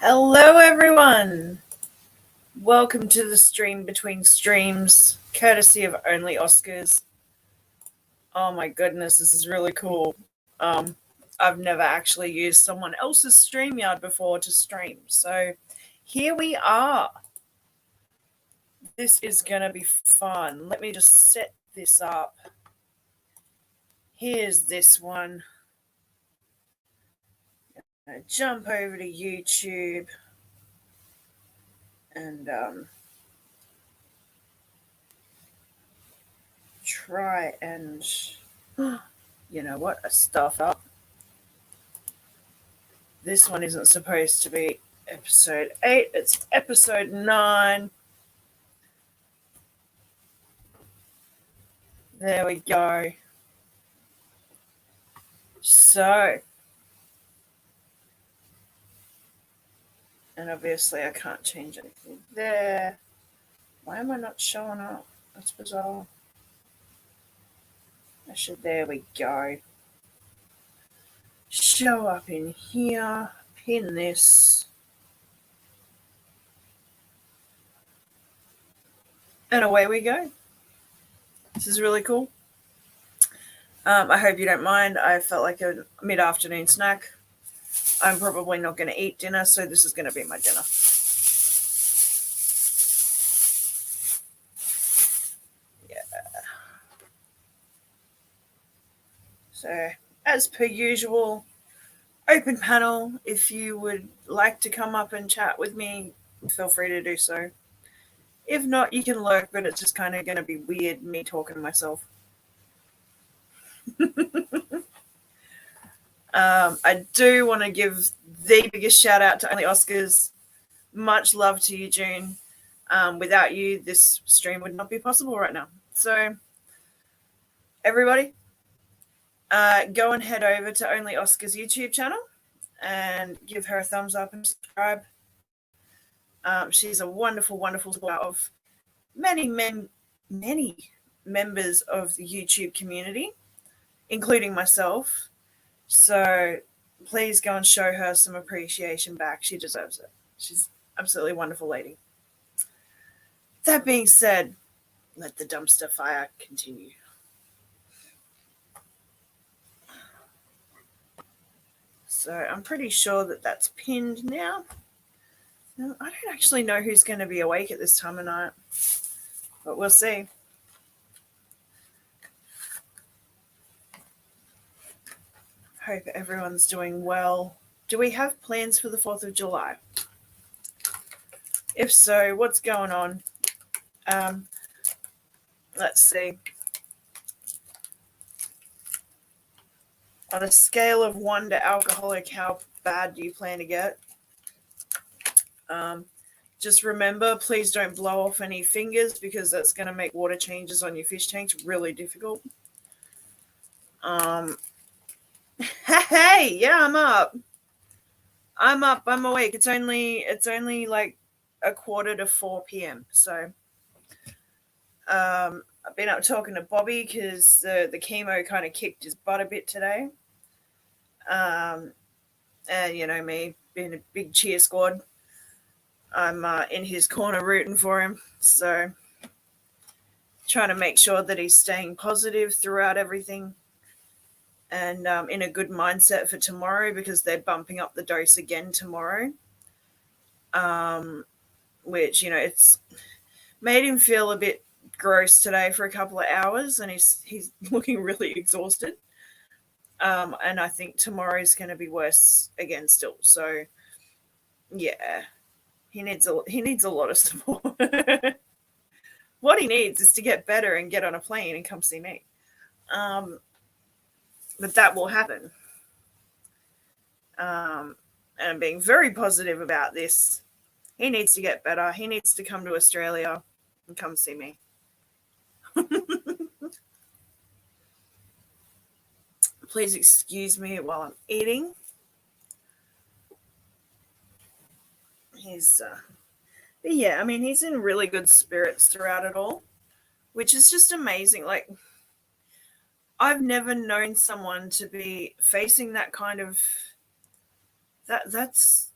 Hello, everyone. Welcome to the stream between streams, courtesy of Only Oscars. Oh my goodness, this is really cool. Um, I've never actually used someone else's StreamYard before to stream, so here we are. This is going to be fun. Let me just set this up. Here's this one. I'm going to jump over to YouTube and try and, you know what, stuff up. This one isn't supposed to be episode 8, it's episode 9. There we go. So, and obviously I can't change anything there. Why am I not showing up? That's bizarre. There we go. Show up in here, pin this. And away we go. This is really cool. I hope you don't mind. I felt like a mid-afternoon snack. I'm probably not going to eat dinner, so this is going to be my dinner. Yeah. So, as per usual, open panel. If you would like to come up and chat with me, feel free to do so. If not, you can lurk, but it's just kind of going to be weird me talking to myself. I do want to give the biggest shout out to Only Oscars. Much love to you, June. Without you, this stream would not be possible right now. So, everybody, go and head over to Only Oscars YouTube channel and give her a thumbs up and subscribe. She's a wonderful, wonderful supporter of many members of the YouTube community, including myself. So please go and show her some appreciation back. She deserves it. She's absolutely wonderful lady. That being said, let the dumpster fire continue. So I'm pretty sure that that's pinned now. I don't actually know who's going to be awake at this time of night, but we'll see. Hope everyone's doing well. Do we have plans for the 4th of July? If so, what's going on? Let's see. On a scale of 1 to alcoholic, how bad do you plan to get? Just remember, please don't blow off any fingers because that's going to make water changes on your fish tanks really difficult. Hey, yeah, I'm up. I'm awake. It's only like 3:45 p.m. So I've been up talking to Bobby because the chemo kind of kicked his butt a bit today. And you know me being a big cheer squad, I'm in his corner rooting for him. So trying to make sure that he's staying positive throughout everything and in a good mindset for tomorrow because they're bumping up the dose again tomorrow. Which, you know, it's made him feel a bit gross today for a couple of hours and he's looking really exhausted. And I think tomorrow's going to be worse again still. So, yeah, he needs a lot of support. What he needs is to get better and get on a plane and come see me. But that will happen. And I'm being very positive about this. He needs to get better. He needs to come to Australia and come see me. Please excuse me while I'm eating. But yeah, I mean, he's in really good spirits throughout it all, which is just amazing. Like, I've never known someone to be facing that kind of, that's,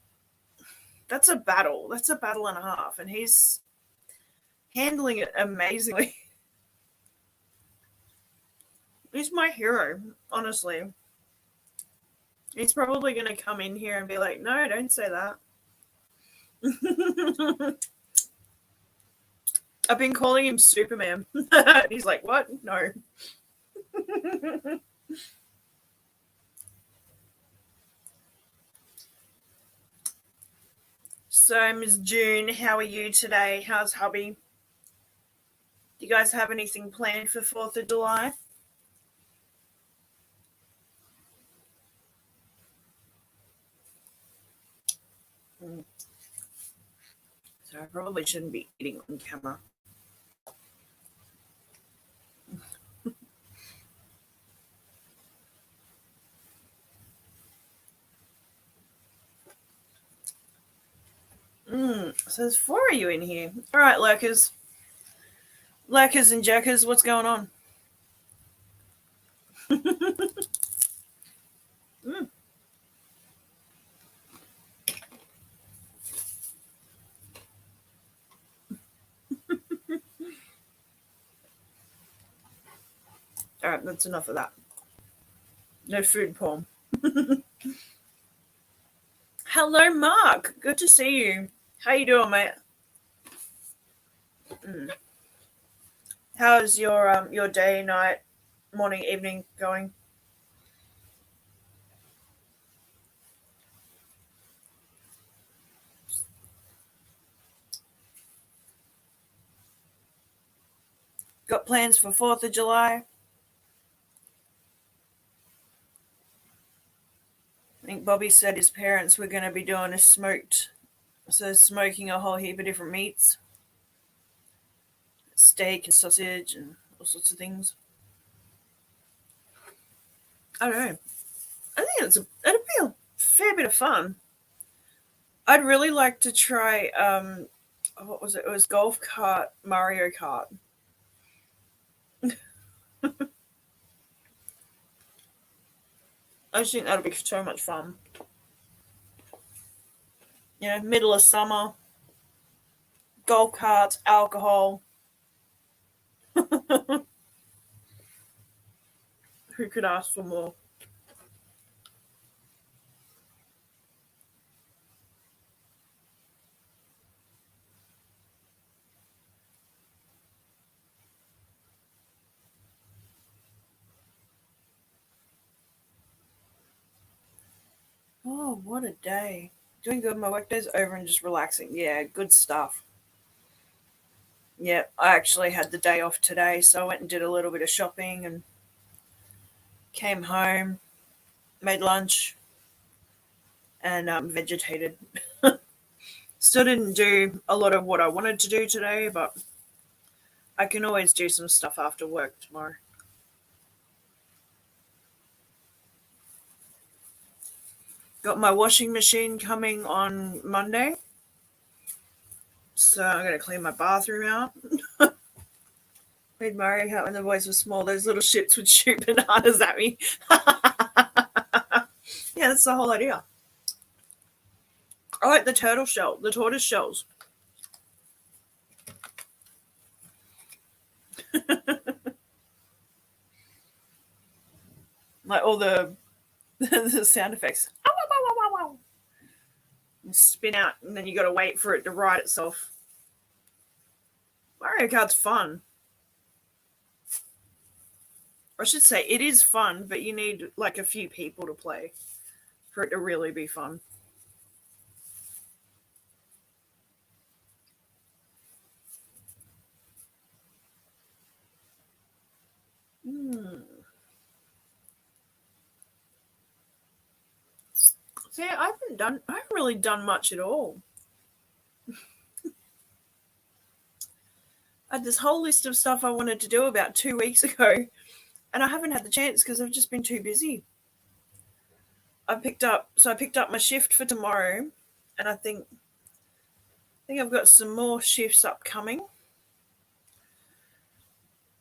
That's a battle. That's a battle and a half, and he's handling it amazingly. He's my hero, honestly. He's probably going to come in here and be like, no, don't say that. I've been calling him Superman. He's like, what? No. So, Ms. June, how are you today? How's hubby? Do you guys have anything planned for 4th of July? So I probably shouldn't be eating on camera. So there's 4 of you in here. All right, lurkers. Lurkers and jerkers, what's going on? mm. All right, that's enough of that. No food porn. Hello, Mark. Good to see you. How you doing, mate? How's your day, night, morning, evening going? Got plans for 4th of July? I think Bobby said his parents were going to be doing smoking a whole heap of different meats, steak and sausage and all sorts of things. I don't know. I think it'd be a fair bit of fun. I'd really like to try. What was it? It was golf cart Mario Kart. I just think that'll be so much fun. Middle of summer, golf carts, alcohol. Who could ask for more? Oh, what a day. Doing good. My work day's over and just relaxing. Yeah, good stuff. Yeah, I actually had the day off today, so I went and did a little bit of shopping and came home, made lunch, and vegetated. Still didn't do a lot of what I wanted to do today, but I can always do some stuff after work tomorrow. Got my washing machine coming on Monday, so I'm going to clean my bathroom out. Made Mario out when the boys were small. Those little shits would shoot bananas at me. Yeah, that's the whole idea. I like the the tortoise shells. Like all the sound effects. And spin out, and then you got to wait for it to right itself. Mario Kart's fun. I should say it is fun, but you need like a few people to play for it to really be fun. Hmm. See, I haven't really done much at all. I had this whole list of stuff I wanted to do about 2 weeks ago, and I haven't had the chance because I've just been too busy. I picked up my shift for tomorrow, and I think I've got some more shifts upcoming.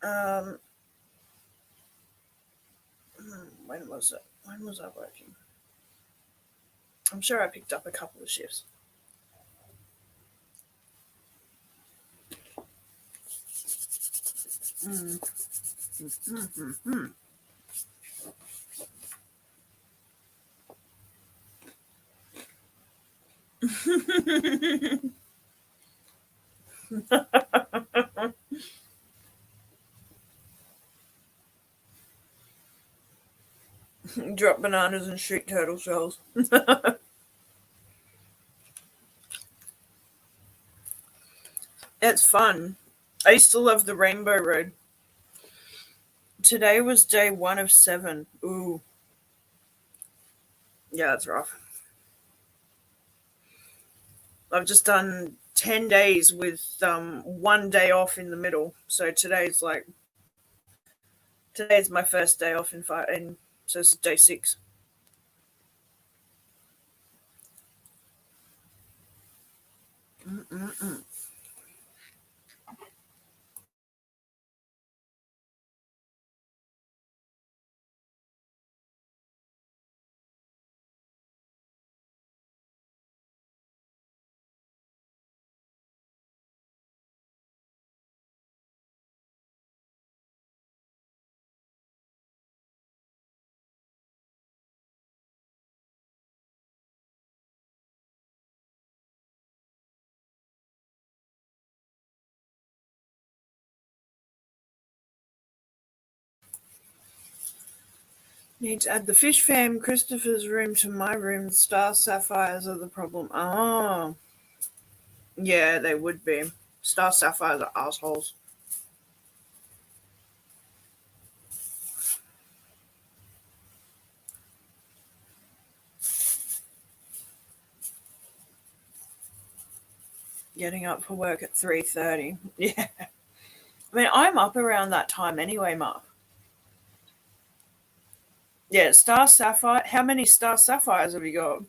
Um, when was it? When was I working? I'm sure I picked up a couple of shifts. Mm. Mm-hmm. Drop bananas and shoot turtle shells. It's fun. I used to love the Rainbow Road. Today was day 1 of 7. Ooh, yeah, that's rough. I've just done 10 days with 1 day off in the middle. So today's my first day off in five, and so it's day 6. Mm-mm-mm. Need to add the fish fam Christopher's room to my room. Star sapphires are the problem. Oh, yeah, they would be. Star sapphires are assholes. Getting up for work at 3:30. Yeah, I mean I'm up around that time anyway, Mark. Yeah, star sapphire. How many star sapphires have you got?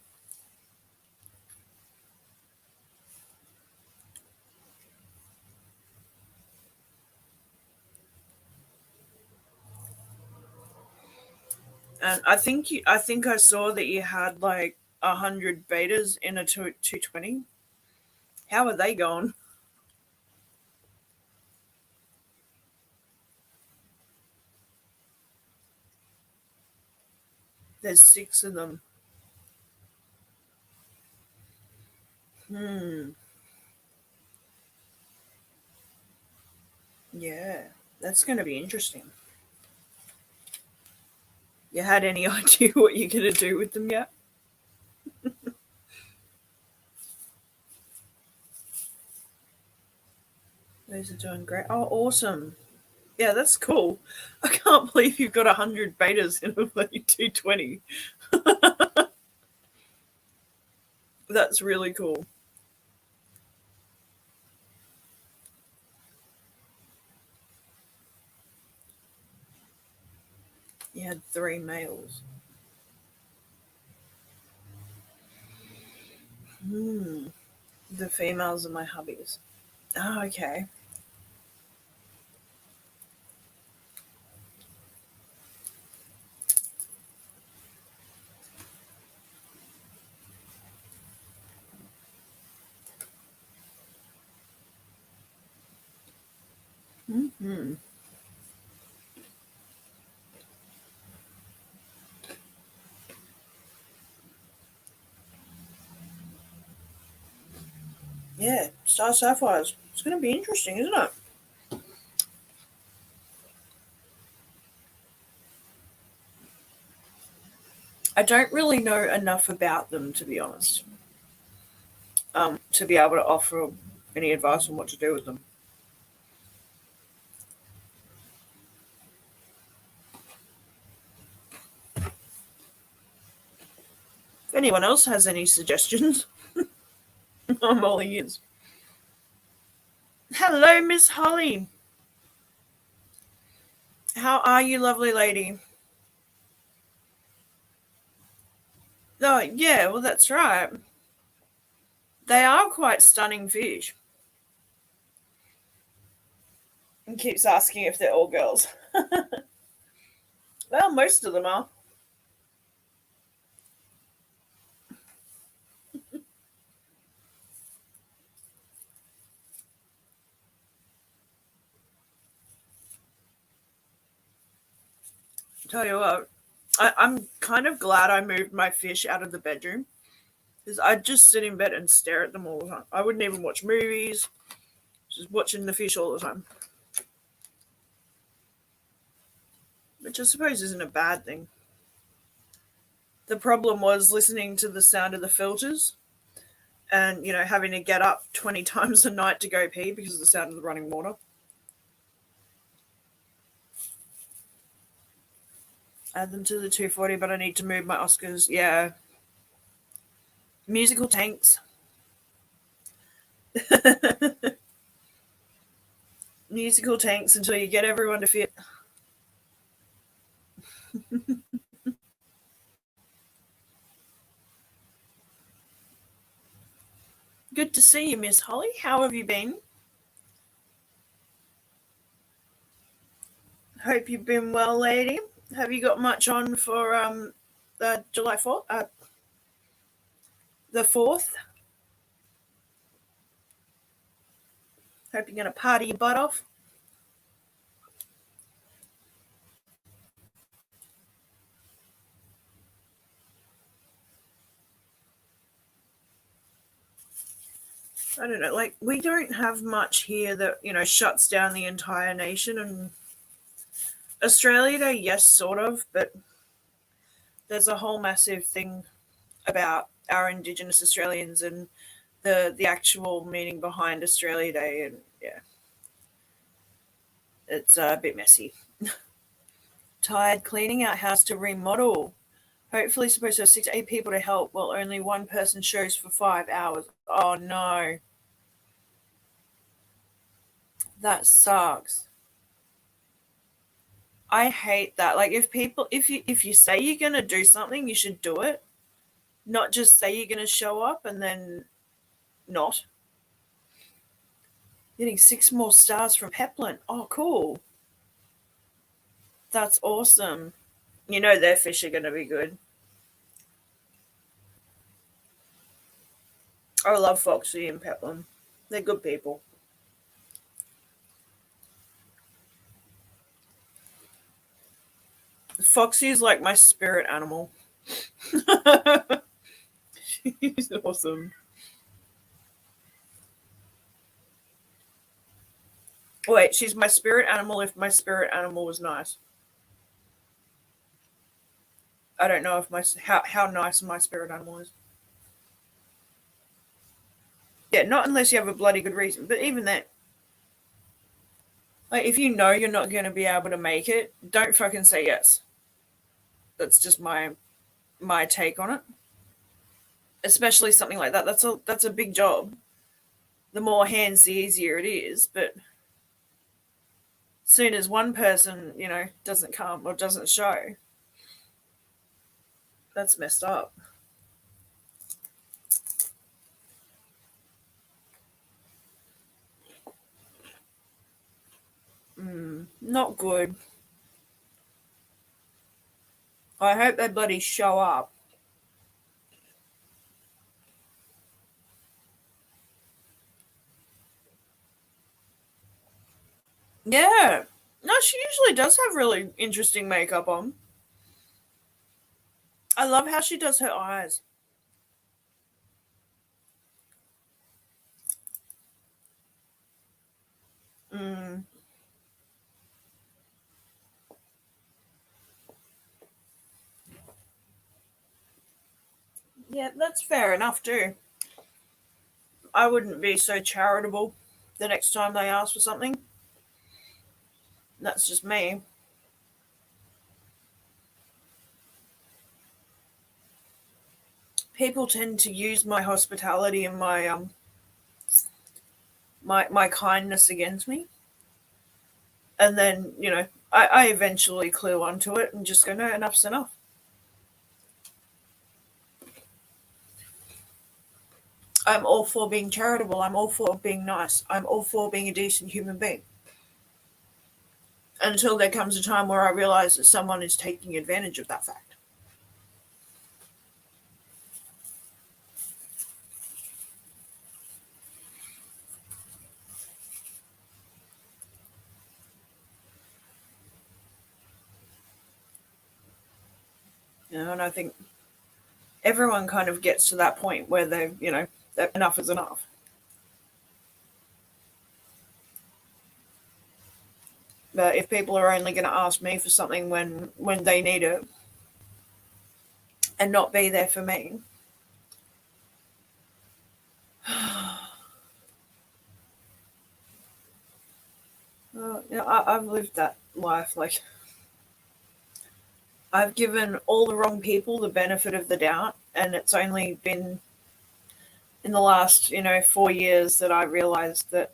And I think I saw that you had like 100 betas in a 220. How are they going? There's 6 of them. Hmm. Yeah, that's going to be interesting. You had any idea what you're going to do with them yet? Those are doing great. Oh, awesome. Yeah, that's cool. I can't believe you've got 100 betas in a bloody 220. That's really cool. You had 3 males. Hmm. The females are my hubbies. Oh, okay. Hmm. Yeah, star sapphires. It's going to be interesting, isn't it? I don't really know enough about them, to be honest, to be able to offer any advice on what to do with them. If anyone else has any suggestions, I'm all ears. Hello, Miss Holly. How are you, lovely lady? Oh, yeah, well, that's right. They are quite stunning fish. And keeps asking if they're all girls. Well, most of them are. Tell you what, I'm kind of glad I moved my fish out of the bedroom because I'd just sit in bed and stare at them all the time. I wouldn't even watch movies, just watching the fish all the time, which I suppose isn't a bad thing. The problem was listening to the sound of the filters and, having to get up 20 times a night to go pee because of the sound of the running water. Add them to the 240, but I need to move my Oscars. Yeah. Musical tanks. Musical tanks until you get everyone to fit. Good to see you, Miss Holly. How have you been? Hope you've been well, lady. Have you got much on for the July 4th? The 4th? Hope you're going to party your butt off. I don't know, like, we don't have much here that, shuts down the entire nation. And Australia Day, yes, sort of, but there's a whole massive thing about our Indigenous Australians and the actual meaning behind Australia Day. And yeah, it's a bit messy. Tired cleaning our house to remodel. Hopefully supposed to have 6 to 8 people to help while only one person shows for 5 hours. Oh no. That sucks. I hate that. Like, if you say you're gonna do something, you should do it. Not just say you're gonna show up and then not. Getting 6 more stars from Pepplin. Oh, cool. That's awesome. Their fish are gonna be good. I love Foxy and Pepplin. They're good people. Foxy is like my spirit animal. She's awesome. Wait, she's my spirit animal if my spirit animal was nice. I don't know if how nice my spirit animal is. Yeah, not unless you have a bloody good reason. But even then, like, if you know you're not going to be able to make it, don't fucking say yes. That's just my take on it. Especially something like that. That's a big job. The more hands, the easier it is. But soon as one person, doesn't come or doesn't show, that's messed up. Not good. I hope they bloody show up. Yeah. No, she usually does have really interesting makeup on. I love how she does her eyes. Mm, yeah, that's fair enough too. I wouldn't be so charitable the next time they ask for something. That's just me. People tend to use my hospitality and my kindness against me, and then I eventually clue onto it and just go, no, enough's enough. I'm all for being charitable. I'm all for being nice. I'm all for being a decent human being. Until there comes a time where I realize that someone is taking advantage of that fact. And I think everyone kind of gets to that point where that enough is enough. But if people are only going to ask me for something when they need it and not be there for me, I've lived that life. Like, I've given all the wrong people the benefit of the doubt, and it's only been in the last 4 years that I realized that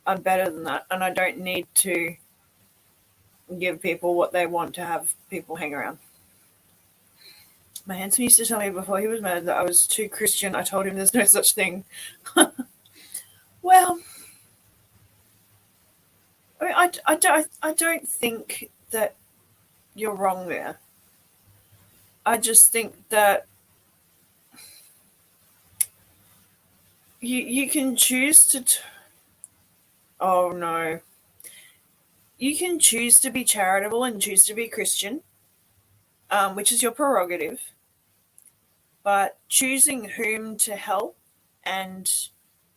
I'm better than that, and I don't need to give people what they want to have people hang around. My handsome used to tell me before he was mad that I was too Christian. I told him there's no such thing. Well, I don't think that you're wrong there. I just think that you can choose to. Oh no, you can choose to be charitable and choose to be Christian, which is your prerogative. But choosing whom to help and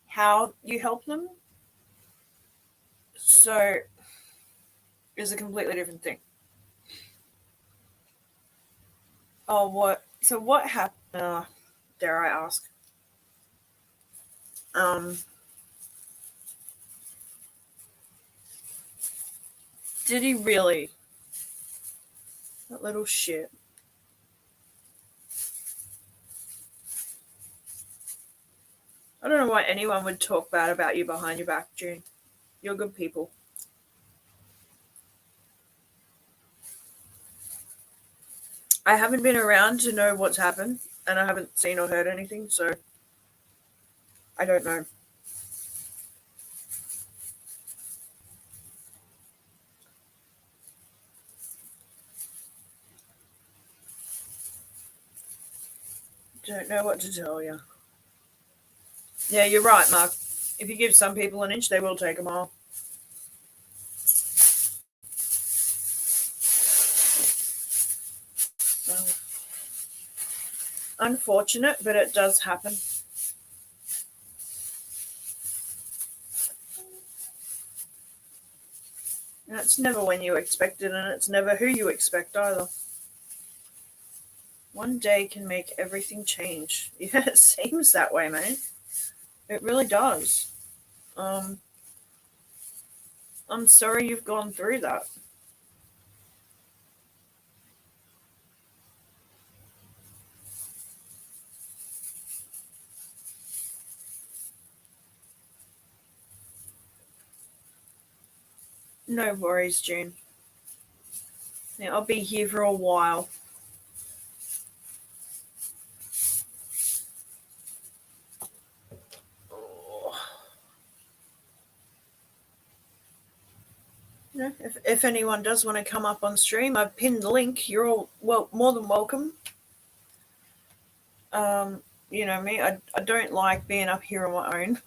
how you help them, so, is a completely different thing. Oh, what? So what happened? Dare I ask? Um, did he really? That little shit. I don't know why anyone would talk bad about you behind your back, June. You're good people. I haven't been around to know what's happened, and I haven't seen or heard anything, so I don't know. Don't know what to tell you. Yeah, you're right, Mark. If you give some people an inch, they will take a mile. So, unfortunate, but it does happen. And it's never when you expect it, and it's never who you expect either. One day can make everything change. Yeah, it seems that way, mate. It really does. Um, I'm sorry you've gone through that. No worries, June. Yeah, I'll be here for a while. If anyone does want to come up on stream, I've pinned the link. You're all more than welcome. Um, you know me, I don't like being up here on my own.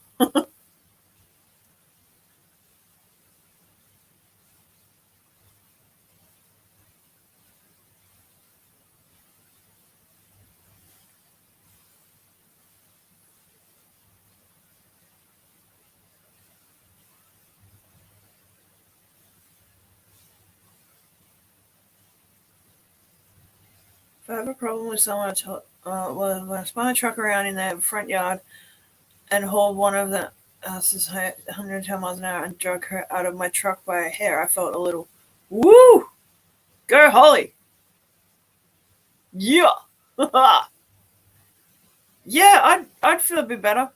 If I have a problem with someone, when I spun a truck around in their front yard and hauled one of the 110 miles an hour and drug her out of my truck by her hair, I felt a little, woo! Go Holly! Yeah! Yeah, I'd feel a bit better.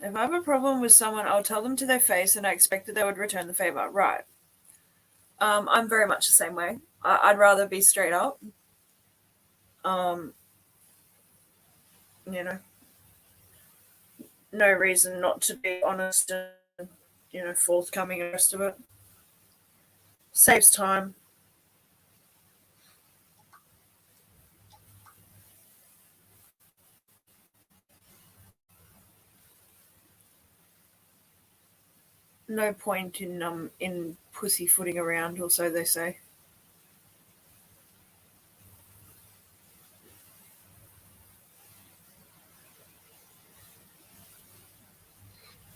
If I have a problem with someone, I'll tell them to their face, and I expect that they would return the favor. Right. I'm very much the same way. I'd rather be straight up. Um, you know, no reason not to be honest and forthcoming and the rest of it. Saves time. no point in pussyfooting around, or so they say.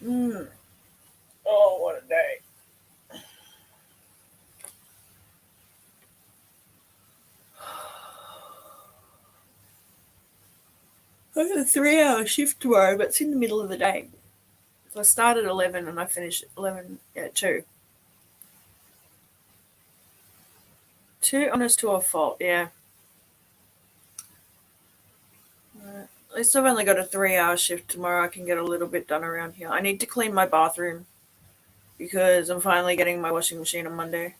Mm. Oh, what a day! I have a 3 hour shift tomorrow, but it's in the middle of the day. So I start at 11 and I finish at 11 at 2. Too honest to a fault, yeah. At least I've only got a 3 hour shift tomorrow. I can get a little bit done around here. I need to clean my bathroom because I'm finally getting my washing machine on Monday.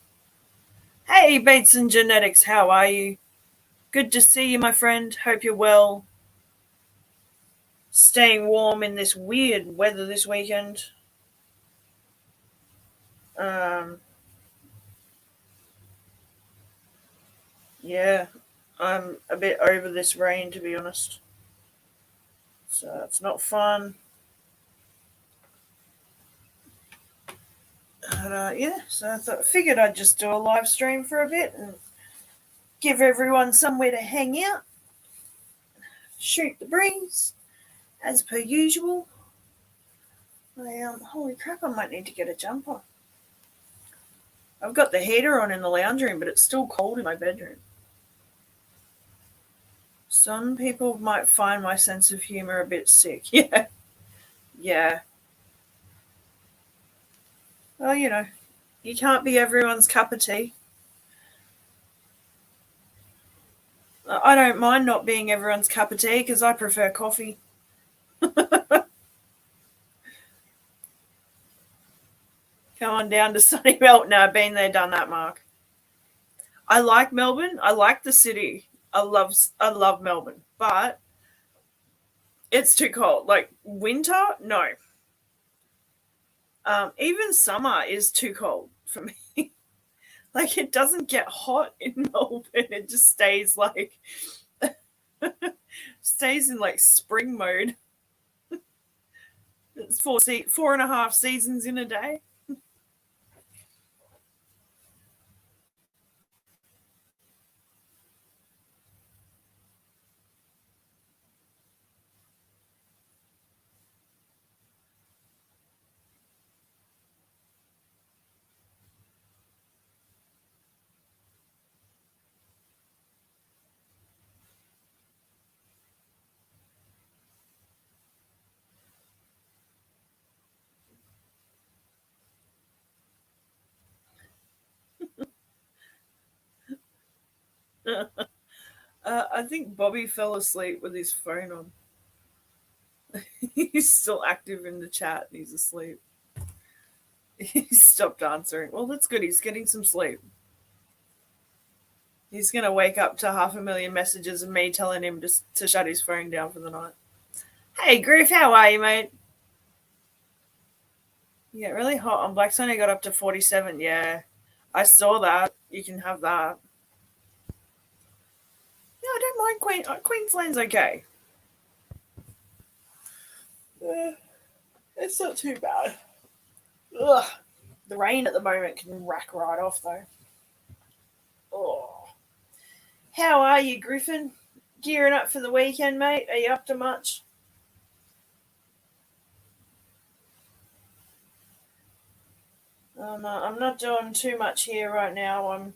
Hey, Bates and Genetics, how are you? Good to see you, my friend. Hope you're well. Staying warm in this weird weather this weekend. Um, yeah, I'm a bit over this rain, to be honest. So it's not fun. And, yeah, so figured I'd just do a live stream for a bit and give everyone somewhere to hang out, shoot the breeze, as per usual. Holy crap, I might need to get a jumper. I've got the heater on in the lounge room, but it's still cold in my bedroom. Some people might find my sense of humor a bit sick. Yeah. Yeah. Well, you can't be everyone's cup of tea. I don't mind not being everyone's cup of tea because I prefer coffee. Come on down to sunny Melbourne. No, been there, done that, Mark. I like Melbourne. I like the city. I love Melbourne, but it's too cold. Like winter, no. Even summer is too cold for me. Like it doesn't get hot in Melbourne. It just stays in like spring mode. It's 4.5 seasons in a day. I think Bobby fell asleep with his phone on. He's still active in the chat. He's asleep. He stopped answering. Well, that's good. He's getting some sleep. He's going to wake up to 500,000 messages of me telling him to shut his phone down for the night. Hey, Griff, how are you, mate? You get really hot on Blackstone. I got up to 47. Yeah, I saw that. You can have that. Yeah, I don't mind Queensland's okay. It's not too bad. Ugh. The rain at the moment can rack right off, though. Oh. How are you, Griffin? Gearing up for the weekend, mate? Are you up to much? I'm not doing too much here right now. I'm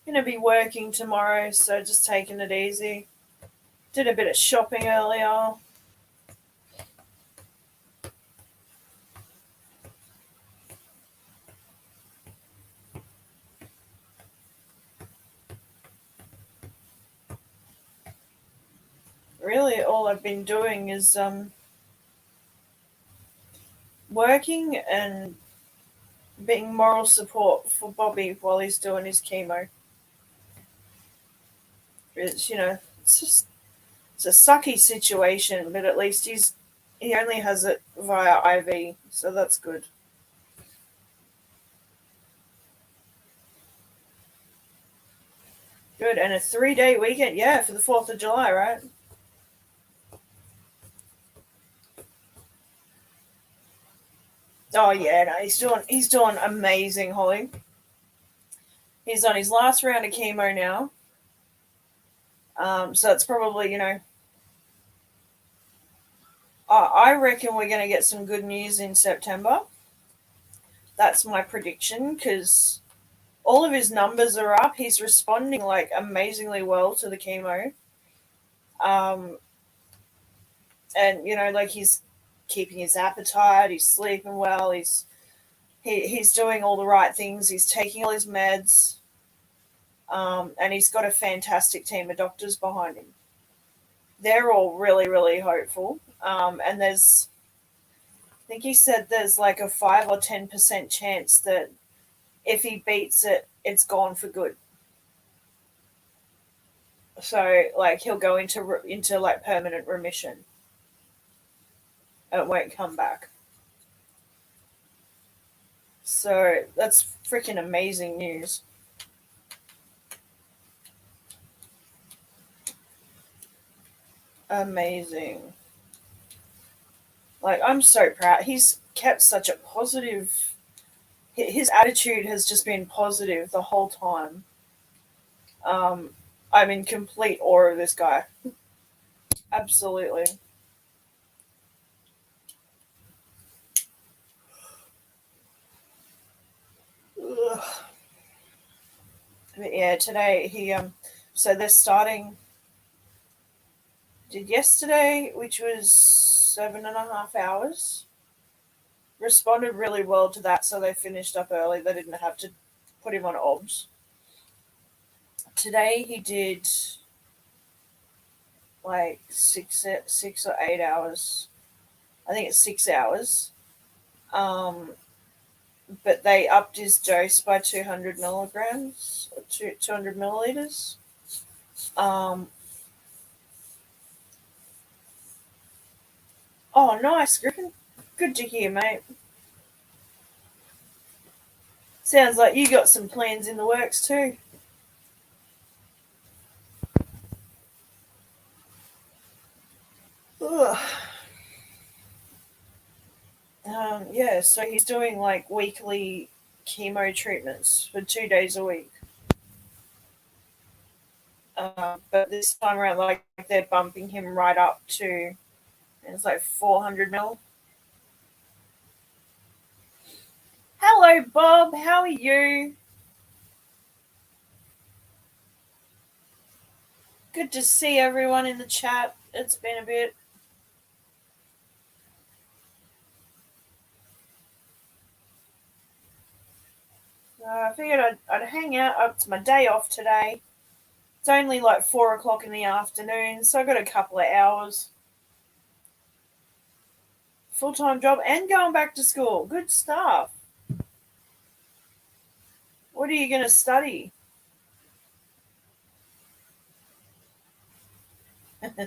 going to be working tomorrow, so just taking it easy. Did a bit of shopping earlier. Really, all I've been doing is working and being moral support for Bobby while he's doing his chemo. It's a sucky situation, but at least he only has it via IV, so that's good. Good, and a 3-day weekend, yeah, for the 4th of July, right? Oh yeah, no, he's doing amazing, Holly. He's on his last round of chemo now. So it's probably, I reckon we're going to get some good news in September. That's my prediction because all of his numbers are up. He's responding like amazingly well to the chemo. Um, and like he's keeping his appetite. He's sleeping well. He's doing all the right things. He's taking all his meds. And he's got a fantastic team of doctors behind him. They're all really, really hopeful. And I think he said there's like a 5 or 10% chance that if he beats it, it's gone for good. So like he'll go into like permanent remission. It won't come back. So that's freaking amazing news. Amazing. Like I'm so proud. He's kept such a positive. His attitude has just been positive the whole time. Um, I'm in complete awe of this guy. Absolutely. Ugh. But yeah, today so they're starting. Did yesterday, which was 7.5 hours. Responded really well to that, so they finished up early. They didn't have to put him on obs. Today he did like 6 or 8 hours. I think it's 6 hours. Um, but they upped his dose by 200 milligrams, or 200 milliliters. Um, oh, nice, Griffin. Good to hear, mate. Sounds like you got some plans in the works too. Ugh. Yeah, so he's doing like weekly chemo treatments for 2 days a week. But this time around, like they're bumping him right up to, it's like 400 mil. Hello, Bob. How are you? Good to see everyone in the chat. It's been a bit. I figured I'd hang out up to my day off today. It's only like 4 o'clock in the afternoon, so I got a couple of hours. Full time job and going back to school. Good stuff. What are you going to study?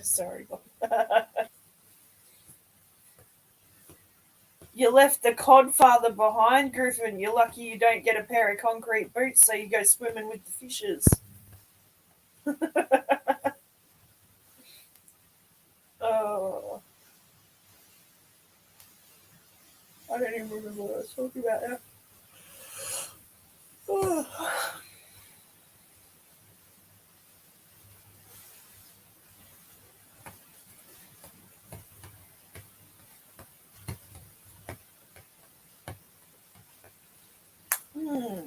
Sorry, Bob. You left the codfather behind, Griffin. You're lucky you don't get a pair of concrete boots so you go swimming with the fishes. Oh, I don't even remember what I was talking about now. Oh. Hmm.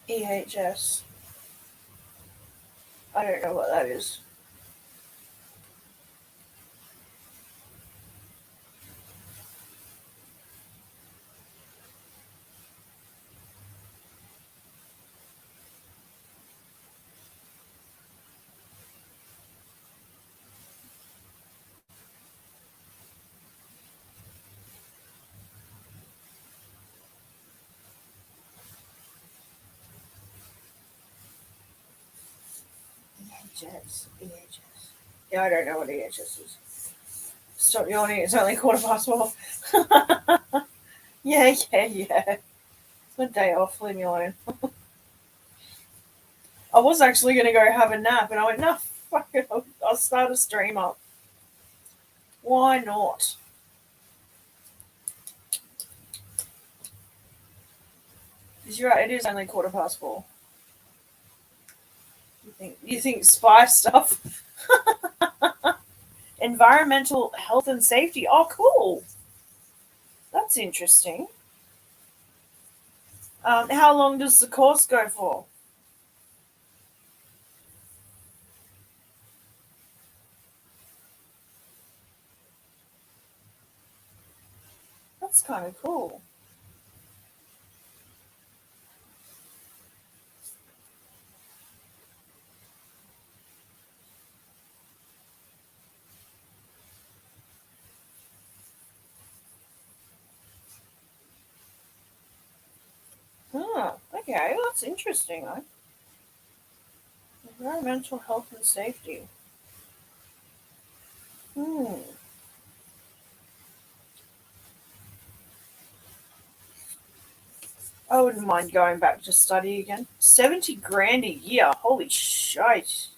EHS. I don't know what that is. EHS. EHS. Yeah, I don't know what EHS is. Stop yawning. It's only 12:15. Yeah. It's my day off. Leave me alone. I was actually going to go have a nap, and I went, no, fuck it, I'll start a stream up. Why not? Because you're right, it is only 4:15. You think spy stuff? Environmental health and safety. Oh, cool. That's interesting. How long does the course go for? That's kind of cool. Okay, that's interesting. Environmental health and safety. Hmm. I wouldn't mind going back to study again. 70 grand a year. Holy shit.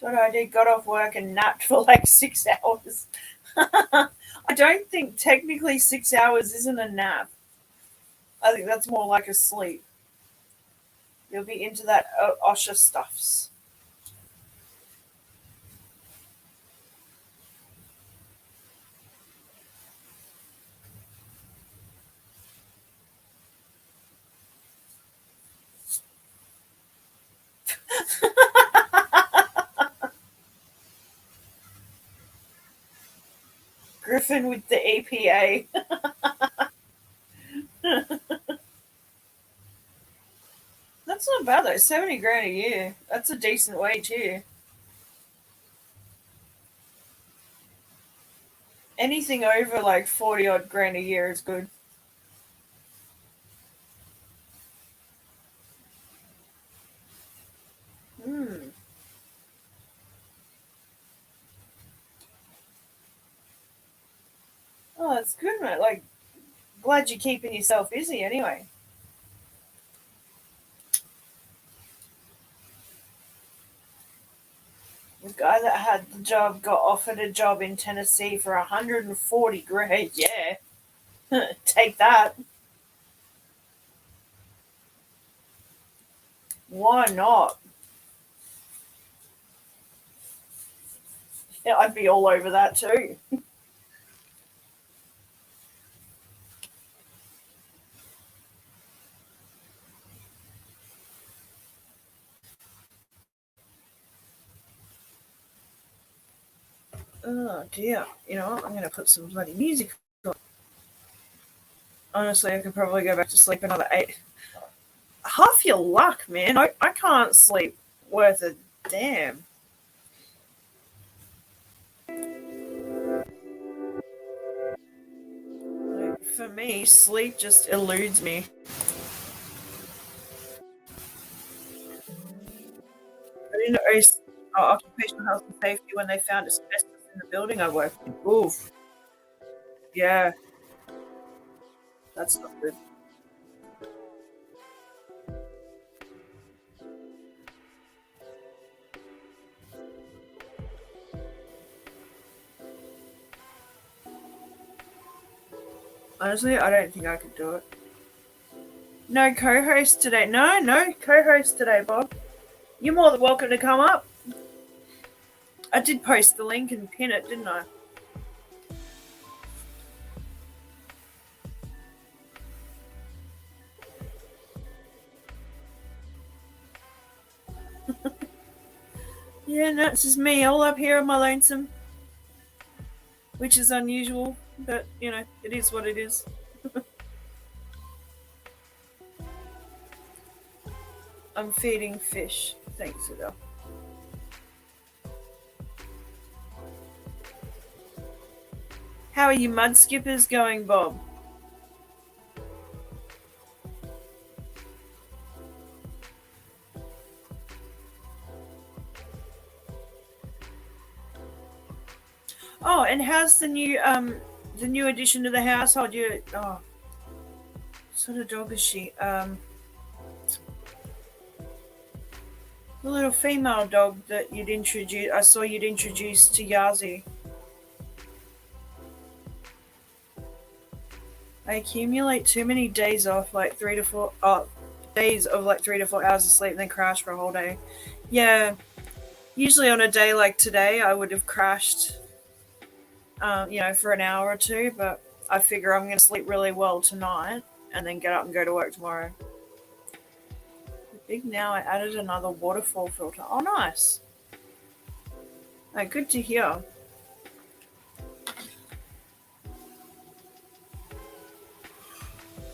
So what I did, got off work and napped for like 6 hours. I don't think technically 6 hours isn't a nap. I think that's more like a sleep. You'll be into that OSHA stuffs. Griffin with the EPA. That's not bad though. 70 grand a year. That's a decent wage here. Anything over like 40 odd grand a year is good. Hmm. Oh, that's good, mate. Like, glad you're keeping yourself busy anyway. The guy that had the job got offered a job in Tennessee for 140 grand. Yeah. Take that. Why not? Yeah, I'd be all over that too. Oh dear. You know what? I'm going to put some bloody music on. Honestly, I could probably go back to sleep another 8. Half your luck, man. I can't sleep worth a damn. Like, for me, sleep just eludes me. I didn't know occupational health and safety when they found asbestos in the building I worked in. Oof. Yeah, that's not good. Honestly, I don't think I could do it. No co-host today. No co-host today, Bob. You're more than welcome to come up. I did post the link and pin it, didn't I? Yeah, no, it's just me all up here on my lonesome, which is unusual, but it is what it is. I'm feeding fish. Thanks, Adele. How are you mud skippers going, Bob? Oh, and how's the new addition to the household? You what sort of dog is she? The little female dog that you'd introduce, I saw you'd introduce to Yazi. I accumulate too many days off, like 3 to 4 days of like 3 to 4 hours of sleep, and then crash for a whole day. Yeah, usually on a day like today, I would have crashed, for an hour or two. But I figure I'm going to sleep really well tonight, and then get up and go to work tomorrow. Big now, I added another waterfall filter. Oh, nice. Oh, good to hear.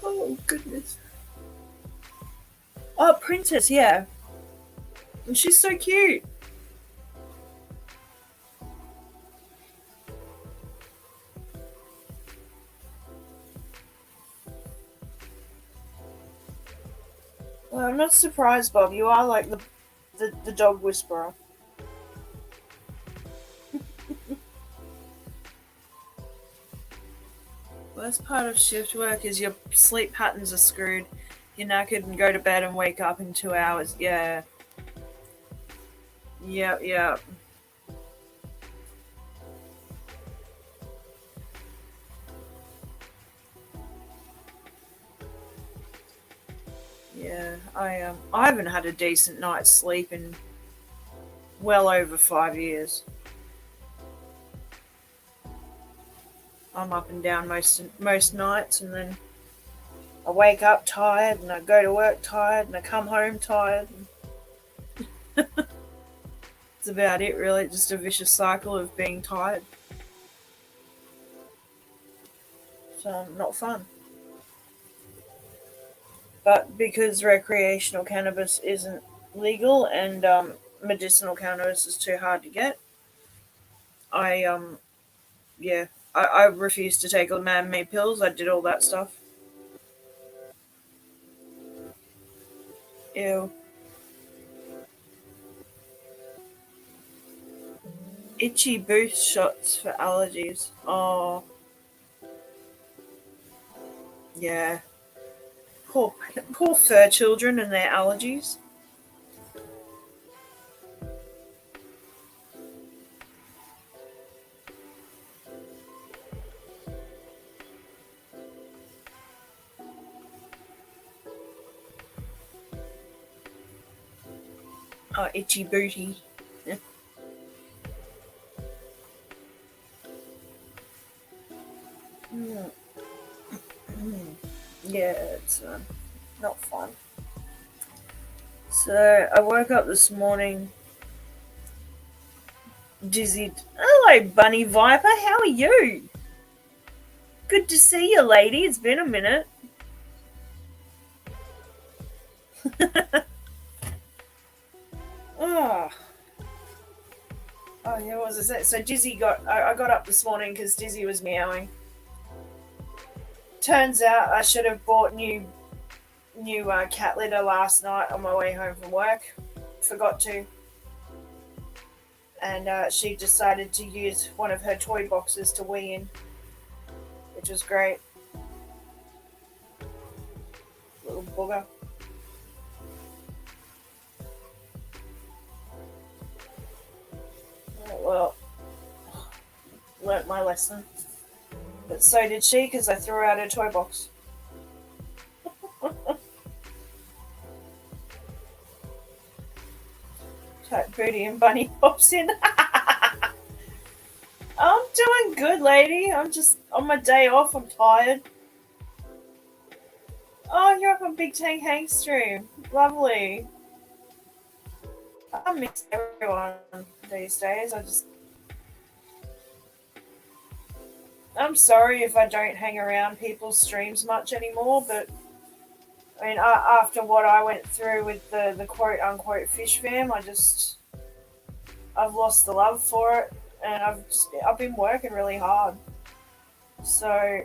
Oh goodness. Oh, Princess, yeah. And she's so cute. Well, I'm not surprised, Bob. You are like the dog whisperer. Worst part of shift work is your sleep patterns are screwed. You're knackered and go to bed and wake up in 2 hours. Yeah. Yep, yep. Yeah. I haven't had a decent night's sleep in well over 5 years. I'm up and down most nights, and then I wake up tired, and I go to work tired, and I come home tired. That's about it, really. Just a vicious cycle of being tired. So not fun. But because recreational cannabis isn't legal, and medicinal cannabis is too hard to get, I yeah, I refused to take man-made pills. I did all that stuff. Ew. Itchy boost shots for allergies. Oh, yeah. Poor, poor fur children and their allergies. Oh, itchy booty. Mm, mm. Yeah, it's not fun. So I woke up this morning dizzy. Hello, Bunny Viper. How are you? Good to see you, lady. It's been a minute. Oh, oh yeah. What was I saying? So Dizzy got. I got up this morning because Dizzy was meowing. Turns out I should have bought new cat litter last night on my way home from work. Forgot to, and she decided to use one of her toy boxes to wee in, which was great. Little booger. Well, learnt my lesson. But so did she, because I threw out her toy box. Type Booty and Bunny pops in. I'm doing good, lady. I'm just on my day off. I'm tired. Oh, you're up on Big Tank Hank stream. Lovely. I miss everyone these days. I'm sorry if I don't hang around people's streams much anymore, but I mean, after what I went through with the quote unquote fish fam, I've lost the love for it, and I've been working really hard. So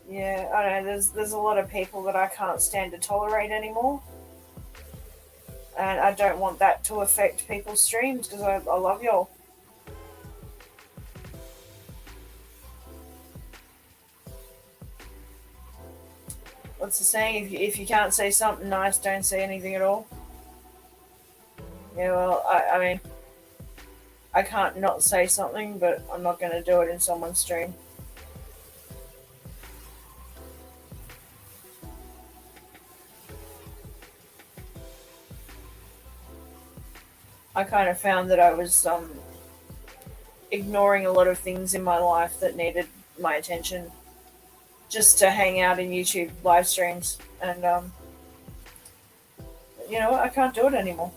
yeah, I know there's a lot of people that I can't stand to tolerate anymore, and I don't want that to affect people's streams because I love y'all. Well, What's the saying? If you can't say something nice, don't say anything at all. Yeah, well, I mean, I can't not say something, but I'm not going to do it in someone's stream. I kind of found that I was ignoring a lot of things in my life that needed my attention just to hang out in YouTube live streams. And, I can't do it anymore.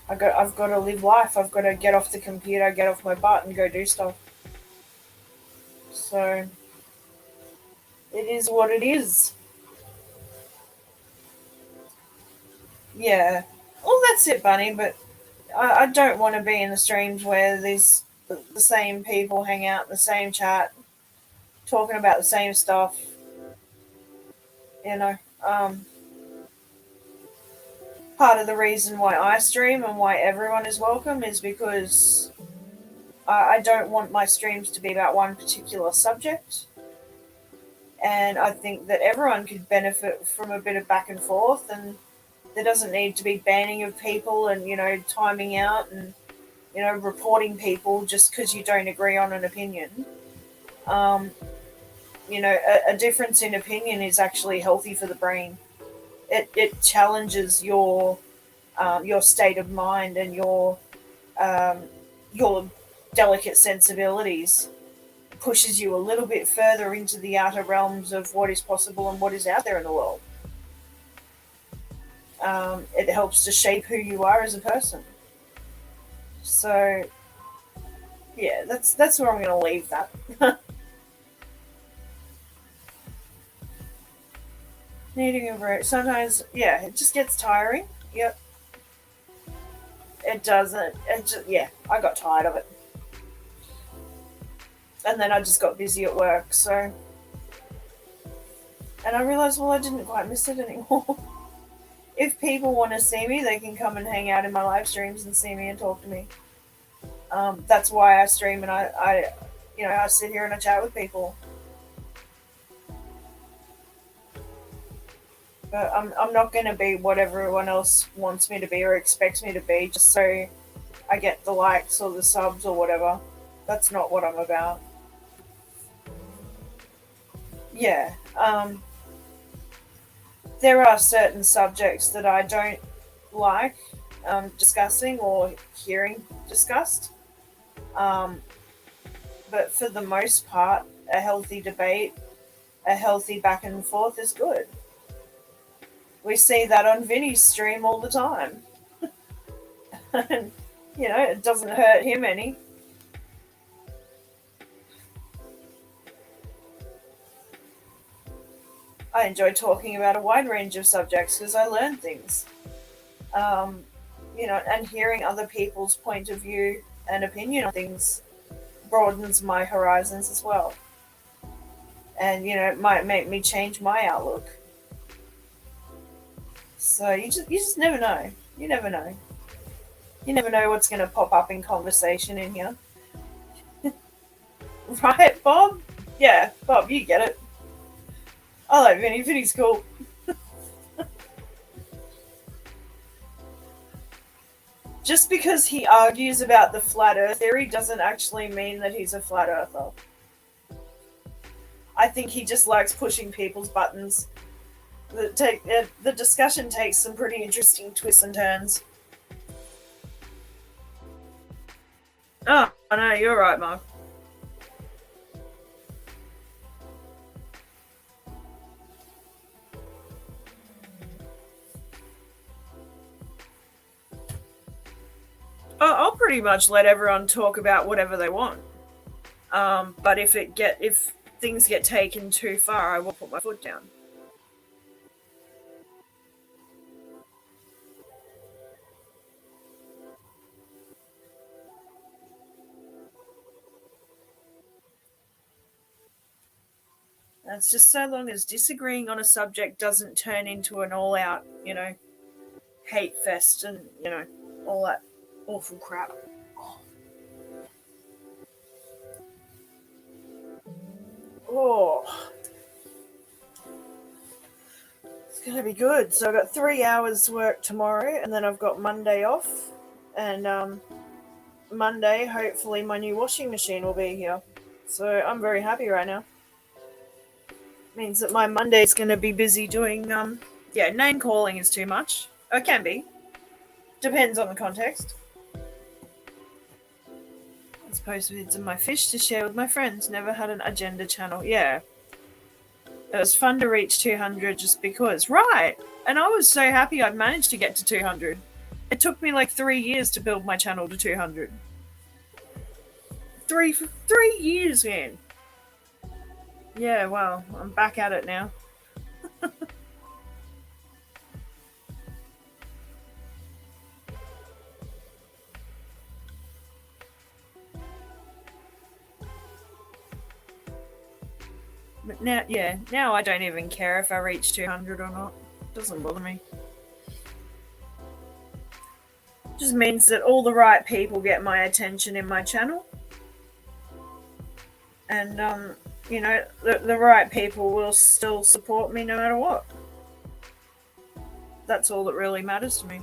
I've got to live life. I've got to get off the computer, get off my butt, and go do stuff. So it is what it is. Yeah. Well, that's it, Bunny. But I don't want to be in the streams where the same people hang out in the same chat, talking about the same stuff. You know, part of the reason why I stream and why everyone is welcome is because I don't want my streams to be about one particular subject. And I think that everyone could benefit from a bit of back and forth, and there doesn't need to be banning of people and, timing out and, reporting people just because you don't agree on an opinion. Um, a difference in opinion is actually healthy for the brain. It challenges your state of mind and um, your delicate sensibilities, pushes you a little bit further into the outer realms of what is possible and what is out there in the world. It helps to shape who you are as a person. So, yeah, that's where I'm going to leave that. Needing a break. Sometimes, yeah, it just gets tiring. Yep, it doesn't. Yeah, I got tired of it. And then I just got busy at work, so. And I realised, well, I didn't quite miss it anymore. If people want to see me, they can come and hang out in my live streams and see me and talk to me. That's why I stream and I sit here and I chat with people. But I'm not going to be what everyone else wants me to be or expects me to be just so I get the likes or the subs or whatever. That's not what I'm about. Yeah. There are certain subjects that I don't like discussing or hearing discussed. Um, but for the most part, a healthy debate, a healthy back and forth is good. We see that on Vinny's stream all the time. And, it doesn't hurt him any. I enjoy talking about a wide range of subjects because I learn things. Um, and hearing other people's point of view and opinion on things broadens my horizons as well. And, it might make me change my outlook. So you just never know. You never know. You never know what's going to pop up in conversation in here. Right, Bob? Yeah, Bob, you get it. I like Vinny. Vinny's cool. Just because he argues about the flat earth theory doesn't actually mean that he's a flat earther. I think he just likes pushing people's buttons. The discussion takes some pretty interesting twists and turns. Oh, I know, you're right, Mark. I'll pretty much let everyone talk about whatever they want. But if things get taken too far, I will put my foot down. That's just so long as disagreeing on a subject doesn't turn into an all-out, hate fest and, all that awful crap. Oh. going to be good. So I've got 3 hours work tomorrow, and then I've got Monday off. And Monday, hopefully, my new washing machine will be here. So I'm very happy right now. Means that my Monday's going to be busy doing, yeah, name calling is too much. It can be. Depends on the context. Let's post vids of my fish to share with my friends. Never had an agenda channel. Yeah. It was fun to reach 200 just because. Right. And I was so happy I'd managed to get to 200. It took me like 3 years to build my channel to 200. Three years, man. Yeah, well, I'm back at it now. But now, yeah, now I don't even care if I reach 200 or not. It doesn't bother me. Just means that all the right people get my attention in my channel. And, you know, the right people will still support me no matter what. That's all that really matters to me.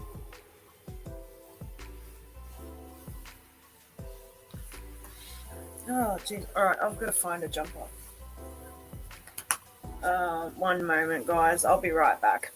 Oh, geez. Alright, I've got to find a jumper. One moment, guys. I'll be right back.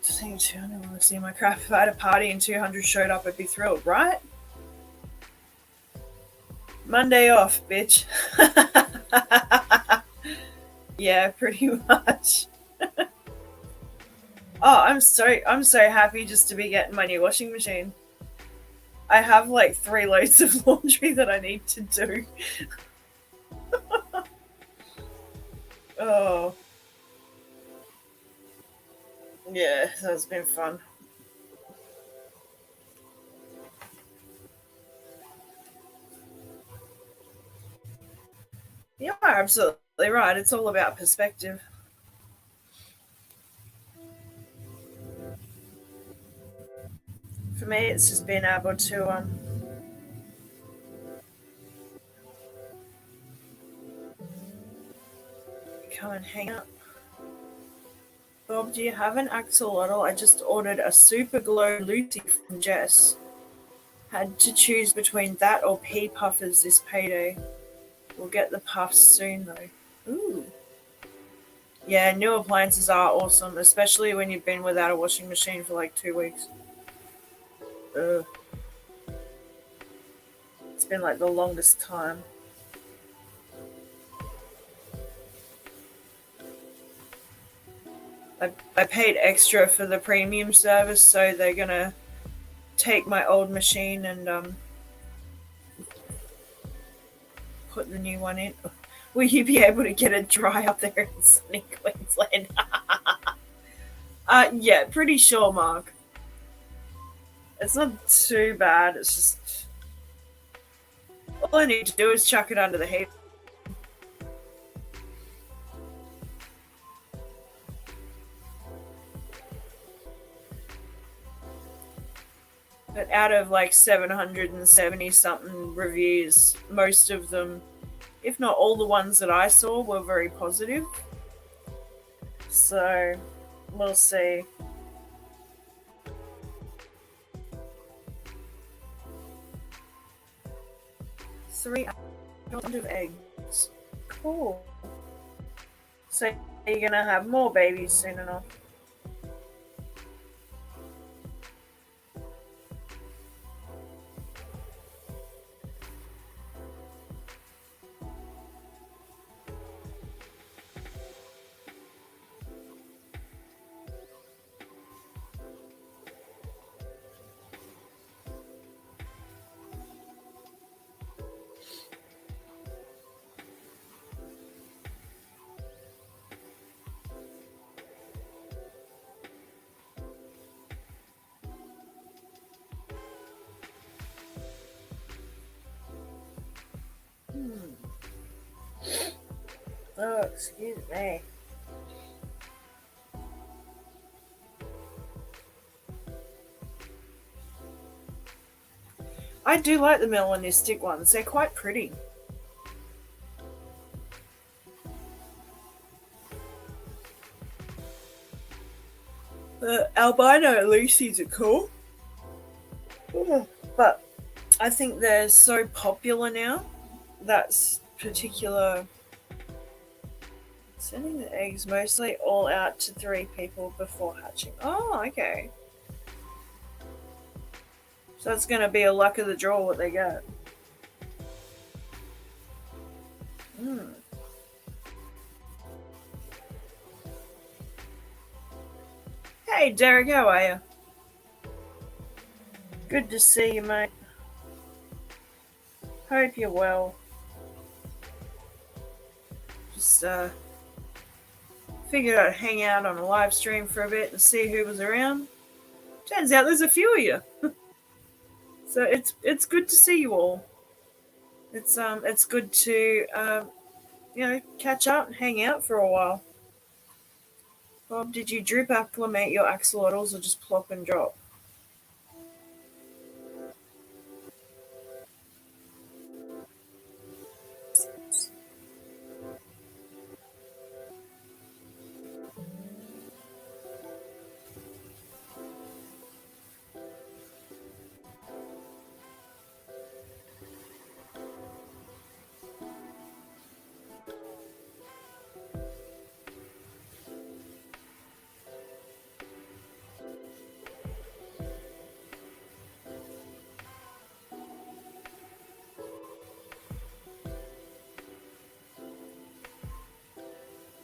Saying 200 want to see my crap. If I had a party and 200 showed up, I'd be thrilled, right? Monday off, bitch. Yeah, pretty much. Oh, I'm so happy just to be getting my new washing machine. I have like 3 loads of laundry that I need to do. Oh. Yeah, that's been fun. You are absolutely right. It's all about perspective. For me, it's just being able to come and hang out. Bob, do you have an axolotl? I just ordered a Super Glow Lucy from Jess. Had to choose between that or pea puffers this payday. We'll get the puffs soon though. Ooh. Yeah, new appliances are awesome, especially when you've been without a washing machine for like 2 weeks. Ugh. It's been like the longest time. I paid extra for the premium service, so they're gonna take my old machine and put the new one in. Will you be able to get it dry up there in sunny Queensland? Yeah, pretty sure, Mark. It's not too bad. It's just all I need to do is chuck it under the heat. But out of like 770 something reviews, most of them if not all the ones that I saw were very positive. So we'll see. 3 adult of eggs. Cool. So you're gonna have more babies soon enough. Oh, excuse me. I do like the melanistic ones. They're quite pretty. The albino Lucy's are cool. But I think they're so popular now. That's particular. Sending the eggs mostly all out to 3 people before hatching. Oh, okay. So that's going to be a luck of the draw what they get. Mm. Hey, Derek, how are you? Good to see you, mate. Hope you're well. Just figured I'd hang out on a live stream for a bit and see who was around. Turns out there's a few of you. So it's good to see you all. It's good to catch up and hang out for a while. Bob, did you drip acclimate your axolotls or just plop and drop?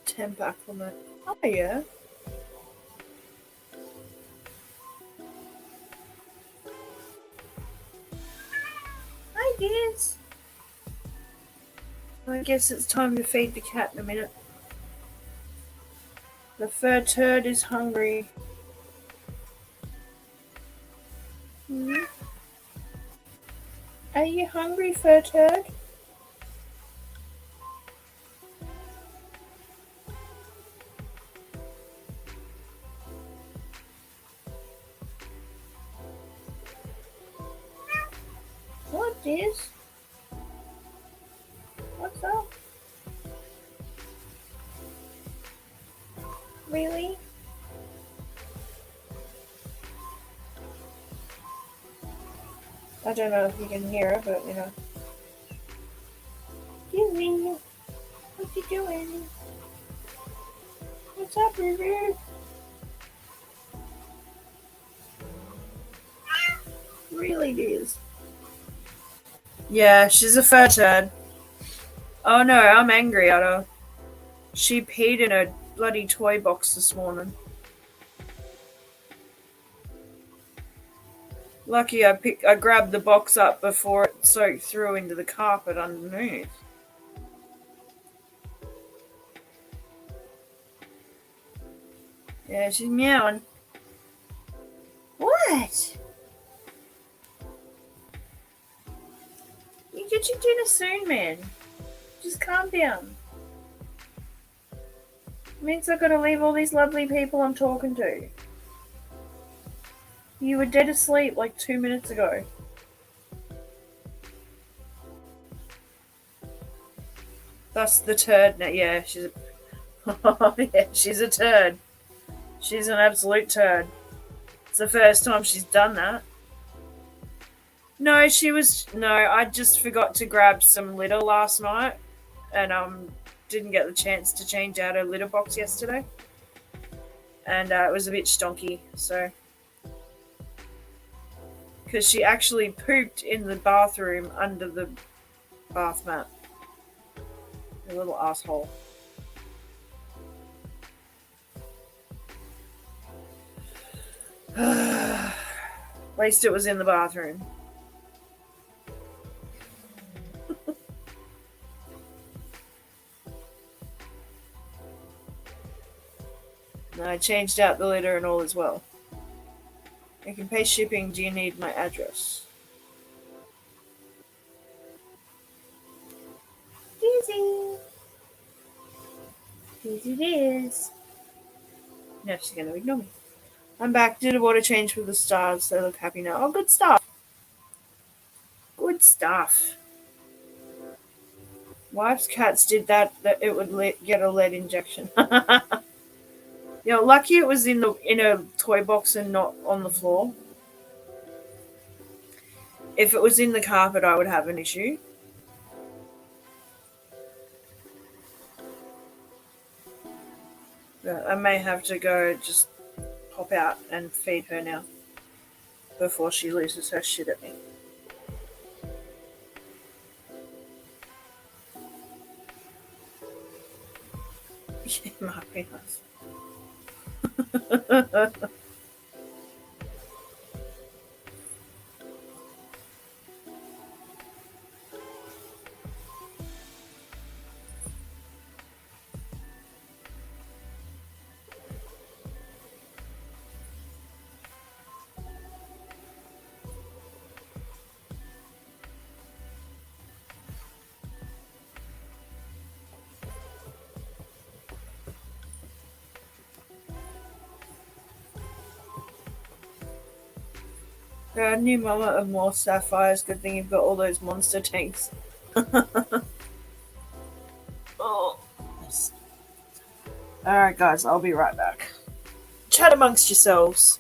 Temp acclimate. Oh yeah. Hi kids. I guess it's time to feed the cat in a minute. The fur turd is hungry. Hmm? Are you hungry, fur turd? What is? What's up? Really? I don't know if you can hear her, but Disney, what you doing? What's up, River? Really, Diz? Yeah, she's a fur turd. Oh no, I'm angry at her. She peed in a bloody toy box this morning. Lucky I grabbed the box up before it soaked through into the carpet underneath. Yeah, she's meowing. What? You get your dinner soon, man. Just calm down. It means I've got to leave all these lovely people I'm talking to. You were dead asleep like 2 minutes ago. Thus the turd. Now, yeah, she's a turd. She's an absolute turd. It's the first time she's done that. No, she was no. I just forgot to grab some litter last night, and didn't get the chance to change out her litter box yesterday, and it was a bit stonky. So, because she actually pooped in the bathroom under the bath mat, a little asshole. At least it was in the bathroom. And I changed out the litter and all as well. I can pay shipping. Do you need my address? Easy. Easy it is. Now she's going to ignore me. I'm back. Did a water change with the stars. They look happy now. Oh, good stuff. Good stuff. Wife's cats did that it would get a lead injection. Lucky it was in a toy box and not on the floor. If it was in the carpet, I would have an issue. But I may have to go just pop out and feed her now before she loses her shit at me. Yeah, might be nice. New mama of more sapphires. Good thing you've got all those monster tanks. Oh. Alright, guys, I'll be right back. Chat amongst yourselves.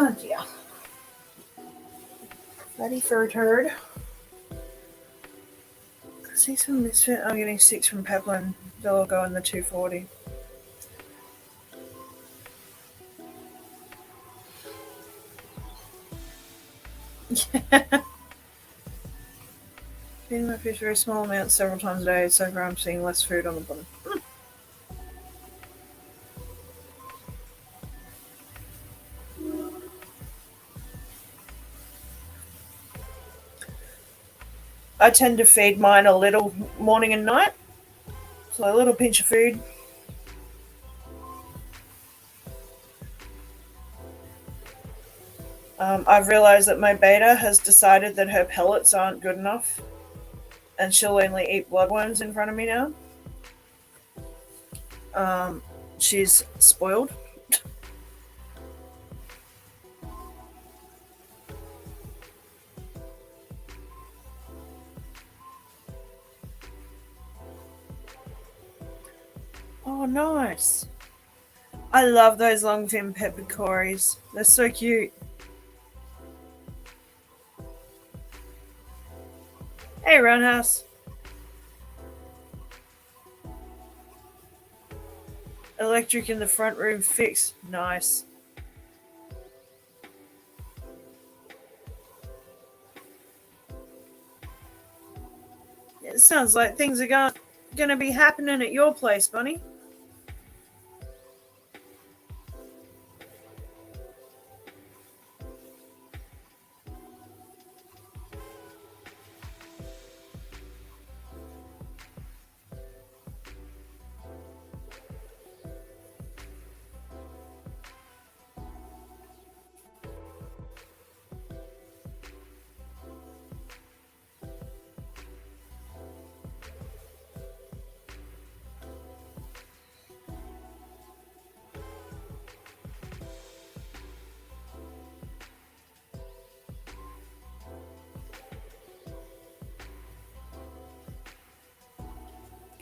Oh dear. Ready for a turd? 6 from Misfit. I'm getting 6 from Peplin. They'll all go in the 240. Yeah. Feeding my fish very small amounts several times a day, so far I'm seeing less food on the bottom. I tend to feed mine a little morning and night, so a little pinch of food. I've realised that my beta has decided that her pellets aren't good enough, and she'll only eat bloodworms in front of me now. She's spoiled. Oh, nice. I love those long fin peppercorns. They're so cute. Hey, Roundhouse. Electric in the front room fixed. Nice. It sounds like things are gonna be happening at your place, Bunny.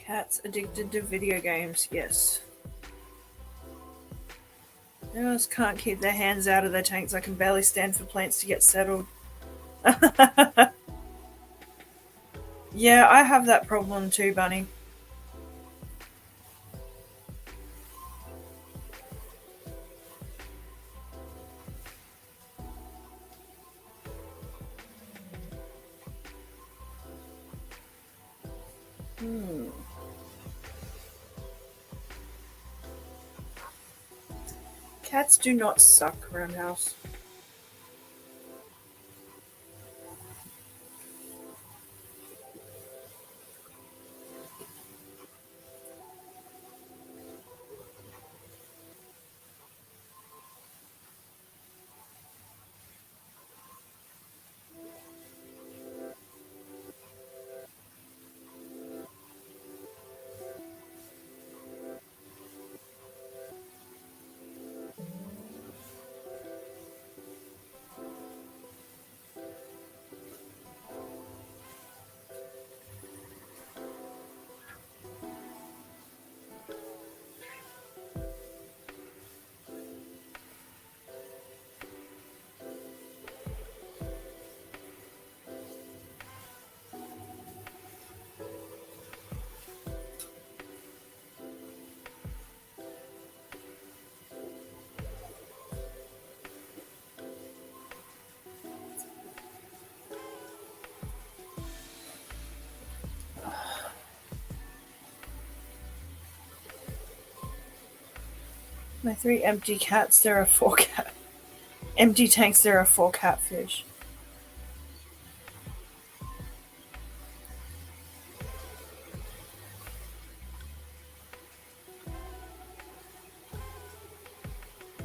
Cats addicted to video games, yes. They just can't keep their hands out of their tanks. I can barely stand for plants to get settled. Yeah, I have that problem too, Bunny. Cats do not suck, Roundhouse. My 3 empty cats, there are 4 cat. Empty tanks, there are 4 catfish.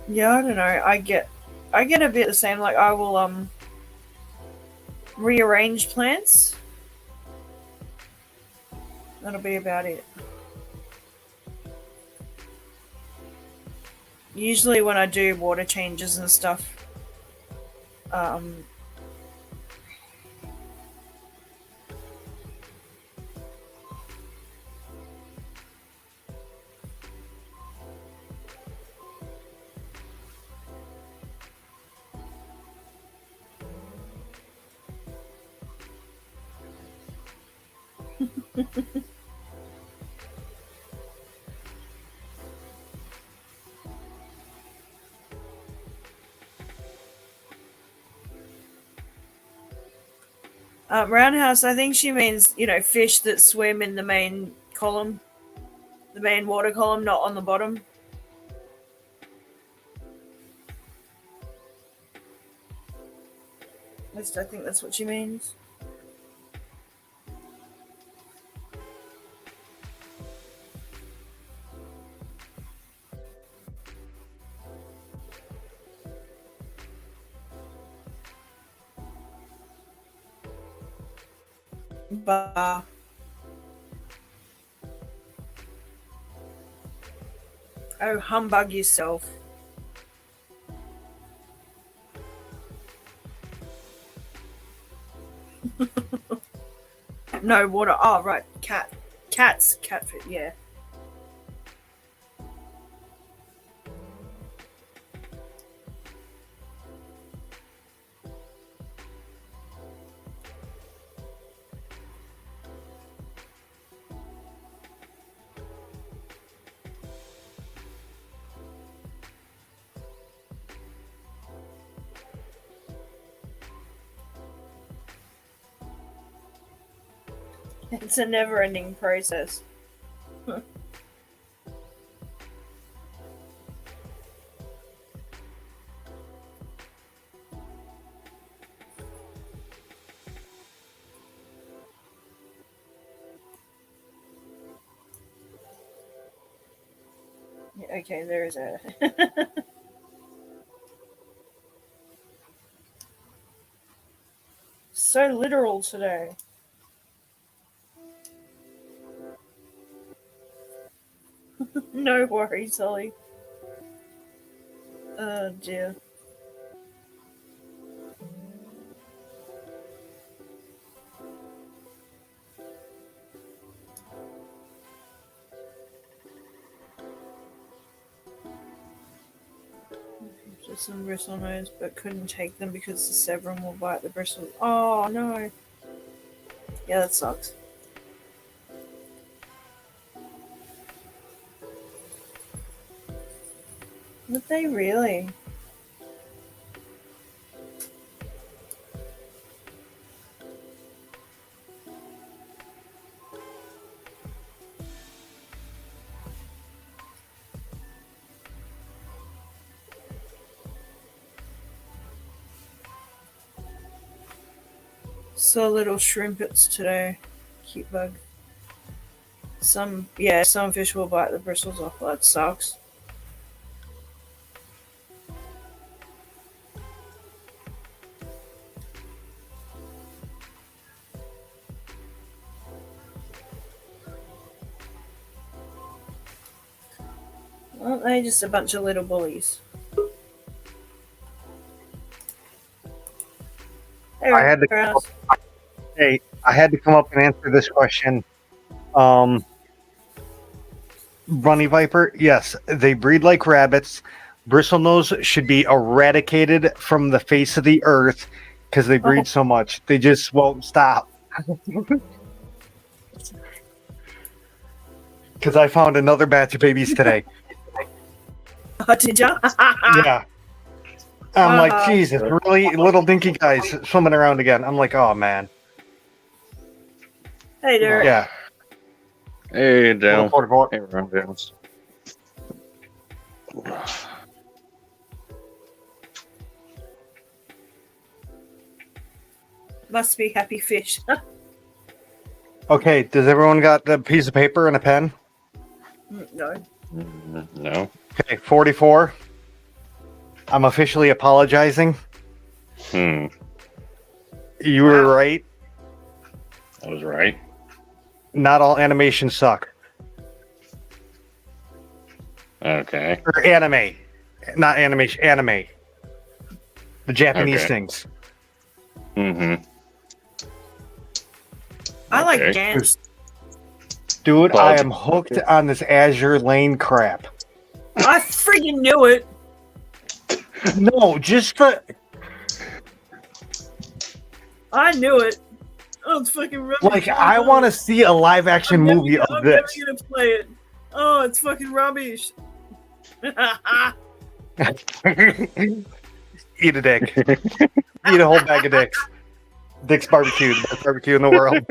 Yeah, I don't know. I get a bit the same. Like I will rearrange plants. That'll be about it. Usually when I do water changes and stuff, um, Roundhouse, I think she means, fish that swim in the main column, the main water column, not on the bottom. At least I think that's what she means. Bah. Oh, humbug yourself. No water. Oh, right. Cats. Catfish, yeah. It's a never-ending process. Okay, there is a... So literal today. No worries, Ollie. Oh, dear. Just some bristle nose, but couldn't take them because the severum will bite the bristles. Oh, no. Yeah, that sucks. Would they really? Saw little shrimpets today. Cute bug. Some fish will bite the bristles off. That sucks. Aren't they just a bunch of little bullies? I had to come up, I had to come up and answer this question. Bunny viper, yes, they breed like rabbits. Bristlenose should be eradicated from the face of the earth because they breed so much. They just won't stop. Because I found another batch of babies today. Oh, did ya? Yeah. I'm like, Jesus, really? Little dinky guys swimming around again. I'm like, oh, man. Hey, Derek. Yeah. Hey, Dale. Hey, Ron Jones. Must be happy fish. Okay, does everyone got a piece of paper and a pen? No. No. Okay, 44. I'm officially apologizing. You were right. I was right. Not all animations suck. Okay. Or anime. Not animation, anime. The Japanese things. Mm-hmm. I like dance. Dude, I am hooked on this Azure Lane crap. I freaking knew it. No, just the... I knew it. Oh, it's fucking rubbish. Like, Oh, I no. want to see a live action I'm movie of never this. gonna play it. Oh, it's fucking rubbish. Eat a dick. Eat a whole bag of dicks. Dick's barbecued. Best barbecue in the world.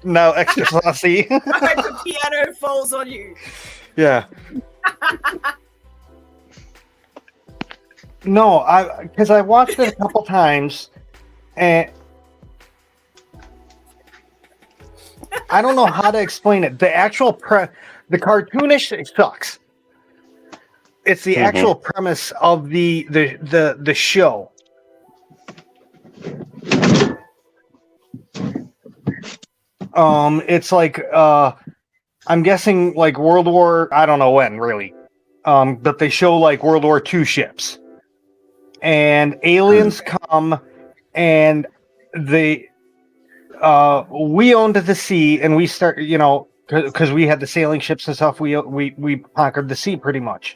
No extra saucy. I hope the piano falls on you. Yeah. No, because I watched it a couple times, and I don't know how to explain it. The actual the cartoonish it sucks. It's the actual premise of the show. It's like I'm guessing like World War. I don't know when really. But they show like World War II ships, and aliens come, and they we owned the sea, and we start, because we had the sailing ships and stuff. We conquered the sea pretty much.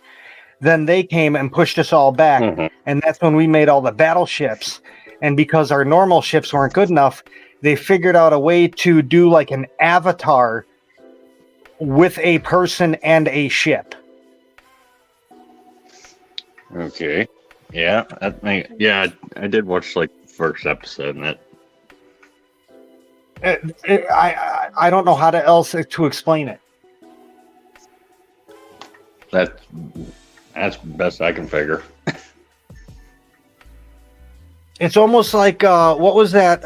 Then they came and pushed us all back, and that's when we made all the battleships. And because our normal ships weren't good enough, they figured out a way to do like an avatar with a person and a ship. Okay. Yeah. I did watch like the first episode, and that I don't know how to else to explain it. that's best I can figure. It's almost like what was that?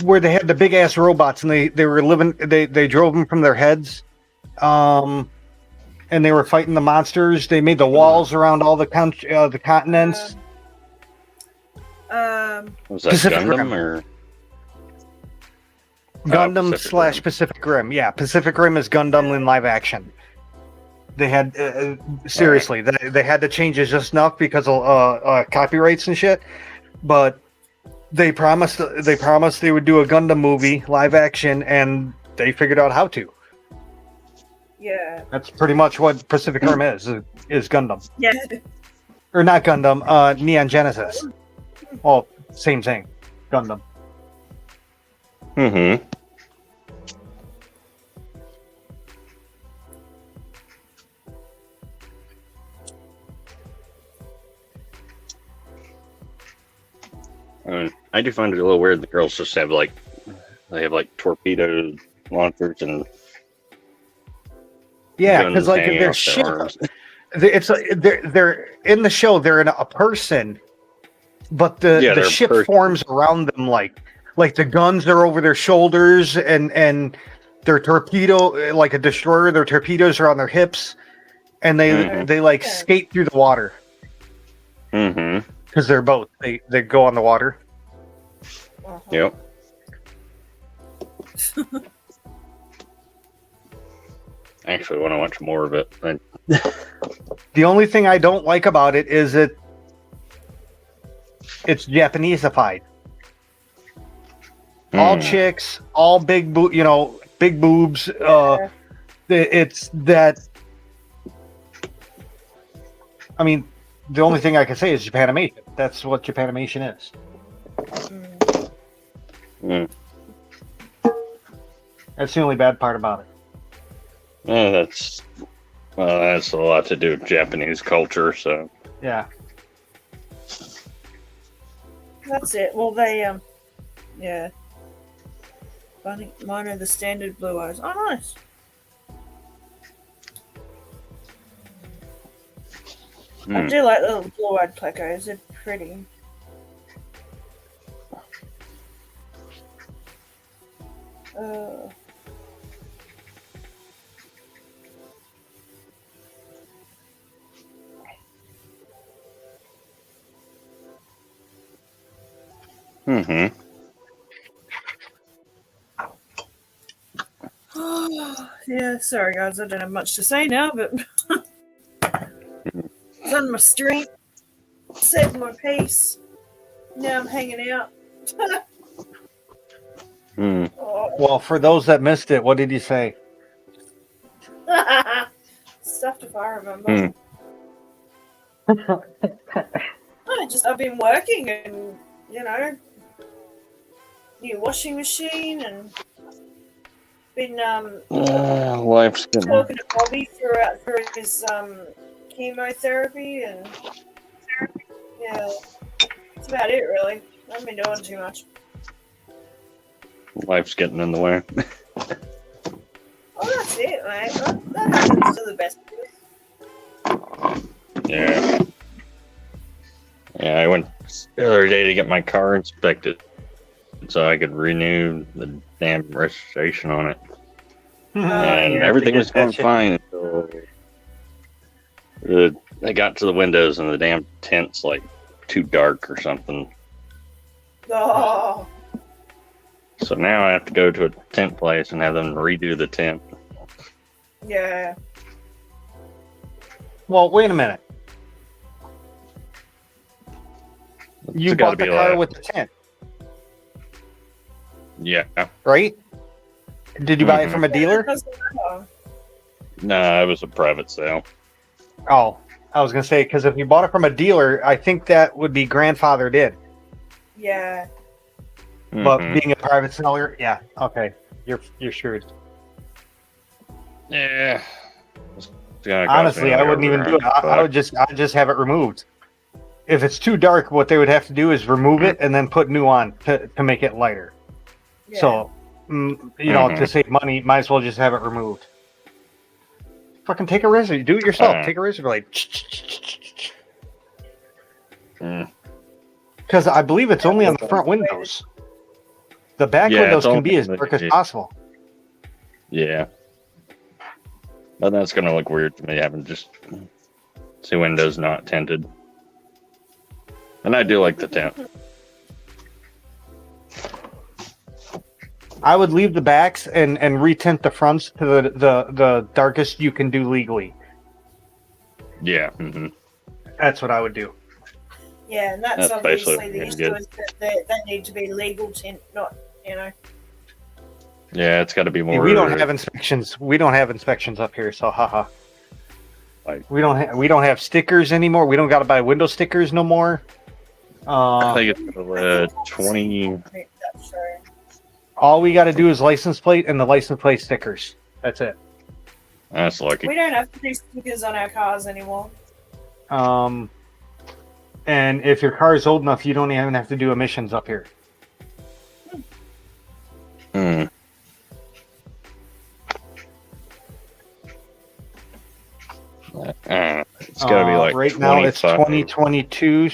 Where they had the big ass robots and they were living. They drove them from their heads, and they were fighting the monsters. They made the walls around all the continents. Was that Pacific Gundam Rim. or Gundam Pacific / Rim. Pacific Rim. Yeah, Pacific Rim is Gundam in live action. They had seriously, they had to change it just enough because of copyrights and shit. But they promised they would do a Gundam movie live action, and they figured out how to. Yeah. That's pretty much what Pacific Rim is Gundam. Yeah. Or not Gundam, Neon Genesis. Well, same thing. Gundam. I do find it a little weird. The girls just have like torpedo launchers and Yeah, guns because like hanging their off ship, their arms. they're in the show. They're a person, but the Yeah, they're a ship person. forms around them like the guns are over their shoulders, and their torpedo, like a destroyer, their torpedoes are on their hips, and they like skate through the water because they're both they go on the water. Yep. Actually, want to watch more of it. The only thing I don't like about it is it's Japaneseified. All chicks, all big big boobs. It's that. I mean, the only thing I can say is Japanimation. That's what Japanimation is. That's the only bad part about it. That's a lot to do with Japanese culture. So Yeah. That's it. Well, they yeah. Funny. Mine are the standard blue eyes. Oh, nice. I do like the little blue-eyed plecos. They're pretty. Yeah, sorry guys, I don't have much to say now, but done my stream, said my piece. Now I'm hanging out. Oh. Well, for those that missed it, what did you say? Stuff if I remember. I've been working and you know, new washing machine and been Life's getting. talking to Bobby through his chemotherapy and yeah, that's about it really. I haven't been doing too much. Life's getting in the way. Oh, that's it, mate. That happens to the best of us. Yeah. Yeah, I went the other day to get my car inspected so I could renew the damn registration on it. And Yeah, everything they was get that going shit. fine until I got to the windows and the damn tint's like too dark or something. Oh, So now I have to go to a tint place and have them redo the tint. yeah. Well, wait a minute. You It's gotta bought the be car like- with the tint, Yeah. right? Did you buy it from a dealer? Doesn't matter. No, it was a private sale. Oh, I was gonna say because if you bought it from a dealer, I think that would be grandfathered in. Yeah. But Mhm. being a private seller, yeah, okay, you're sure. Yeah. It's gonna cost Honestly, me I like wouldn't even do it. I $100. would just have it removed. If it's too dark, what they would have to do is remove it and then put new on to make it lighter. Yeah. So, to save money, might as well just have it removed. Fucking take a razor. Do it yourself. Take a razor blade. Mm. Because I believe it's only on the front windows. The back Yeah, windows it's can be only as on the- dark as possible. Yeah. But that's gonna look weird to me having just two windows not tinted. And I do like the tint. I would leave the backs and retint the fronts to the darkest you can do legally. Yeah. Mm-hmm. That's what I would do. Yeah, and that's That's basically obviously the what issue you is that they need to be legal tint, not, Yeah, it's got to be more. We don't have inspections. We don't have inspections up here, so haha. Like- we don't have stickers anymore. We don't got to buy window stickers no more. I think it's 20. That's true. All we got to do is license plate and the license plate stickers. That's it. That's lucky. We don't have to do stickers on our cars anymore. And if your car is old enough, you don't even have to do emissions up here. Hmm. It's got to be like right now it's 2022.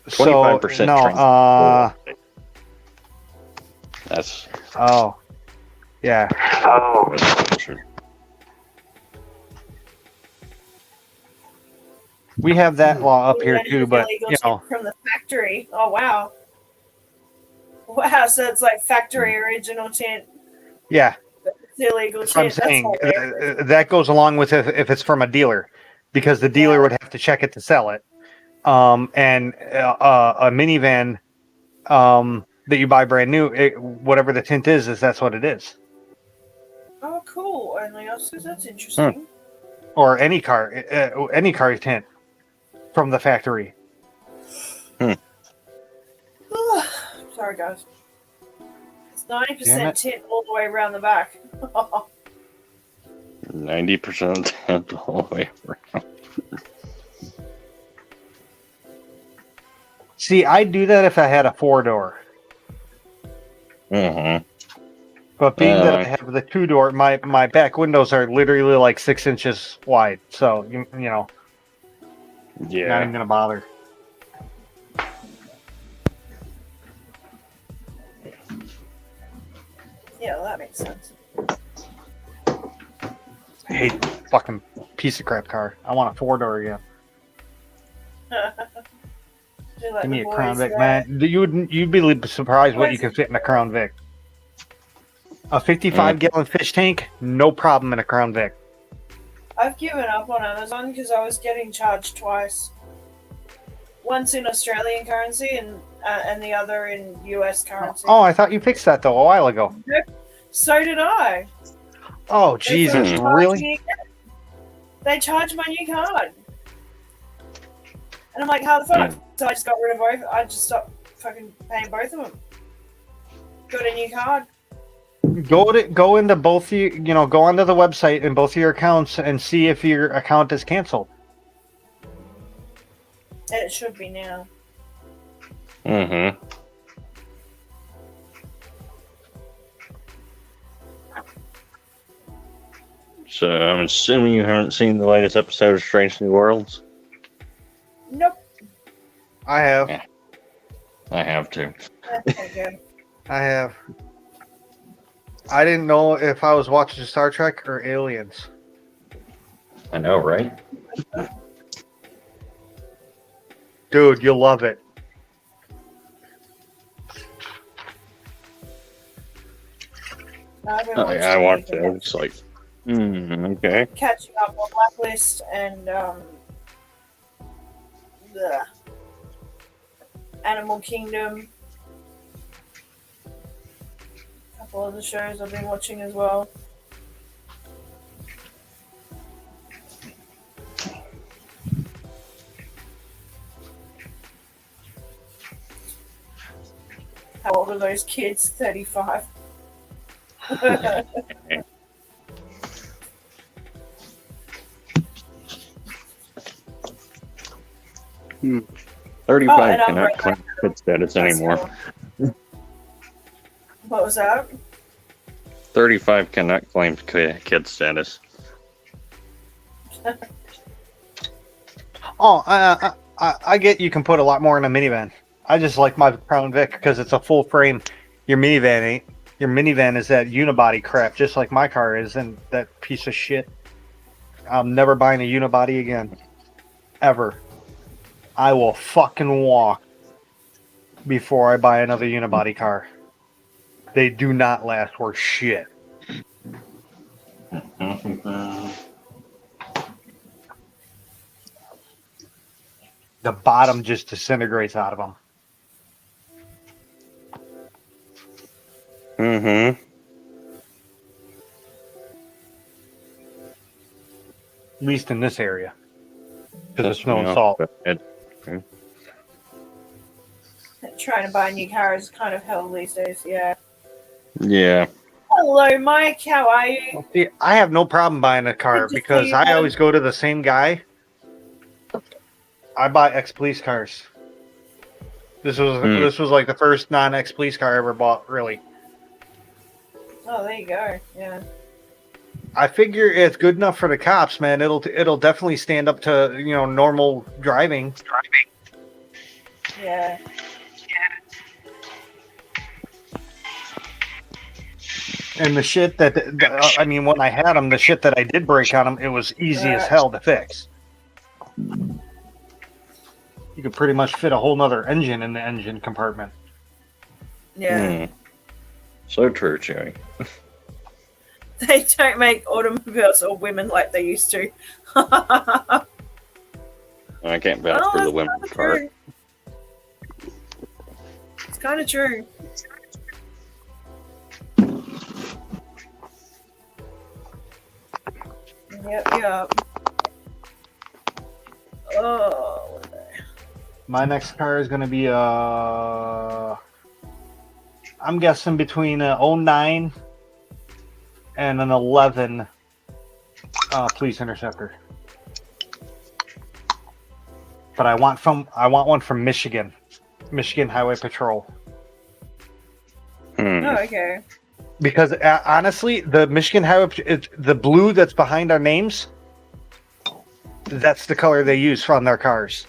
25%. So no, That's. oh, yeah. We have that law up here That is too, but illegal you tint know, from the factory. Oh wow. Wow, so it's like factory original tint. yeah. It's illegal That's what I'm tint. saying. That's hilarious. That goes along with if it's from a dealer, because the dealer Yeah. would have to check it to sell it. And a minivan that you buy brand new, whatever the tint is that's what it is. Oh, cool. Only us, that's interesting. Or any car tint from the factory. Sorry, guys. It's Damn 90% it. tint all the way around the back. 90% tint all the way around. See, I'd do that if I had a 4-door. Mm-hmm. But being that I Like- have the 2-door, my back windows are literally like 6 inches wide. So you know, not Yeah. even gonna bother. Yeah, well, that makes sense. I hate fucking piece of crap car. I want a 4-door again. Do like Give me the a Crown boys, Vic, right? man. You'd be surprised what you can fit in a Crown Vic. A 55-gallon fish tank, no problem in a Crown Vic. I've given up on Amazon because I was getting charged twice. Once in Australian currency and the other in US currency. Oh, I thought you fixed that though a while ago. So did I. Oh, They Jesus, fucking charged really? me again. They charged my new card. And I'm like, how the fuck? So I just got rid of both. I just stopped fucking paying both of them. Got a new card. Go into both go onto the website in both of your accounts and see if your account is canceled. And it should be now. Mm-hmm. So I'm assuming you haven't seen the latest episode of Strange New Worlds? Nope. I have. Yeah. I have to. Okay. I have. I didn't know if I was watching Star Trek or Aliens. I know, right? Dude, you'll love it. Oh, yeah, I want to. It's like, okay. Catching up on Blacklist and the Animal Kingdom. A couple of the shows I've been watching as well. How old are those kids? 35. 35 and cannot claim kid status anymore. What was that? 35 cannot claim kid status. Oh, I get you can put a lot more in a minivan. I just like my Crown Vic because it's a full frame. Your minivan ain't. Your minivan is that unibody crap, just like my car is, and that piece of shit. I'm never buying a unibody again. Ever. I will fucking walk before I buy another unibody car. They do not last worth shit. The bottom just disintegrates out of them. Mm-hmm. At least in this area. Because it's snow and Yeah, salt. Trying to buy a new car is kind of hell these days, yeah. Yeah. Hello, Mike. How are you? See, I have no problem buying a car Good to see because you, I man. always go to the same guy. I buy ex-police cars. This was like the first non-ex-police car I ever bought, really. Oh, there you go. Yeah. I figure it's good enough for the cops, man. It'll definitely stand up to normal driving. Yeah. And the shit I mean, when I had them, the shit that I did break on them, it was easy as hell to fix. You could pretty much fit a whole nother engine in the engine compartment. Yeah. So true, Joey. They don't make automobiles or women like they used to. I can't vouch for the women's kinda part. true. It's kind of true. Yep. Oh. My next car is going to be I'm guessing between an 09 and an 11 police interceptor. But I want one from Michigan Highway Patrol. Oh, okay. Because honestly, the Michigan Highway, the blue that's behind our names, that's the color they use on their cars.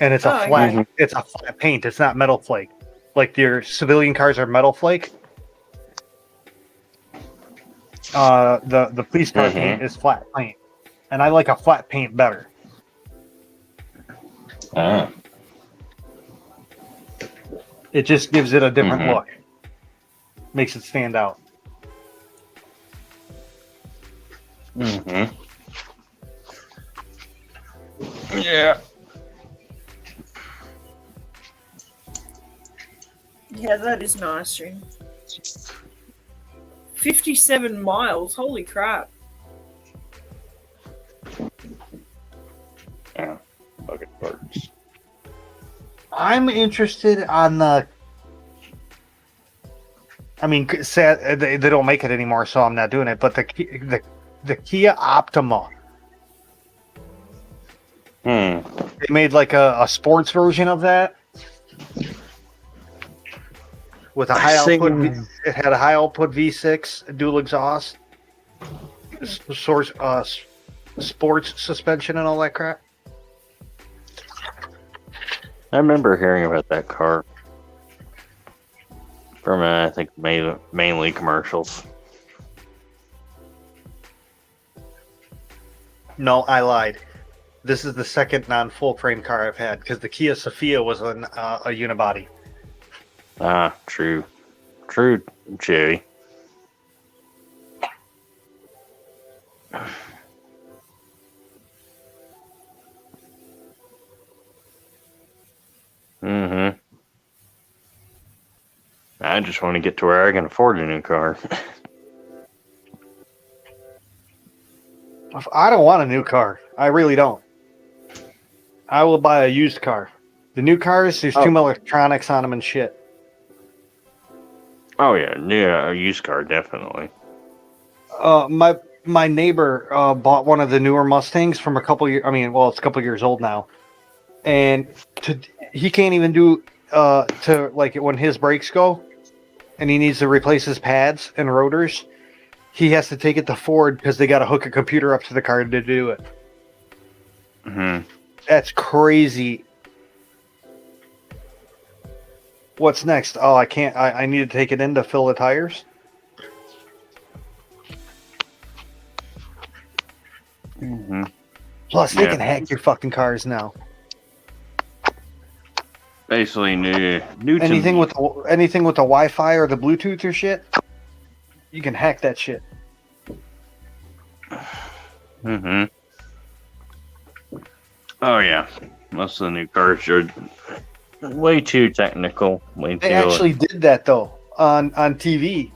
And it's a flat, it's a flat paint. It's not metal flake. Like your civilian cars are metal flake. The police car paint is flat paint. And I like a flat paint better. It just gives it a different look. Makes it stand out. Yeah. Yeah, that is nice, June. 57 miles. Holy crap. Yeah. Bucket parts. I'm interested on the. I mean, they don't make it anymore, so I'm not doing it. But the Kia Optima, Hmm. they made like a sports version of that with a high output. It had a high output V6, dual exhaust, source, sports suspension, and all that crap. I remember hearing about that car from, I think, mainly commercials. No, I lied. This is the second non-full frame car I've had because the Kia Sophia was a unibody. Ah, true. True, Jerry. Mm-hmm. I just want to get to where I can afford a new car. I don't want a new car. I really don't. I will buy a used car. The new cars, there's too much electronics on them and shit. Oh yeah, a used car, definitely. My neighbor bought one of the newer Mustangs from a couple years. I mean, well, it's a couple years old now, and he can't even do to like when his brakes go, and he needs to replace his pads and rotors. He has to take it to Ford because they got to hook a computer up to the car to do it. Mm-hmm. That's crazy. What's next? Oh, I can't. I need to take it in to fill the tires. Mm-hmm. Plus, they can hack your fucking cars now. Basically, new anything with the Wi-Fi or the Bluetooth or shit, you can hack that shit. Mm-hmm. Oh yeah, most of the new cars are way too technical. They actually did that though on TV.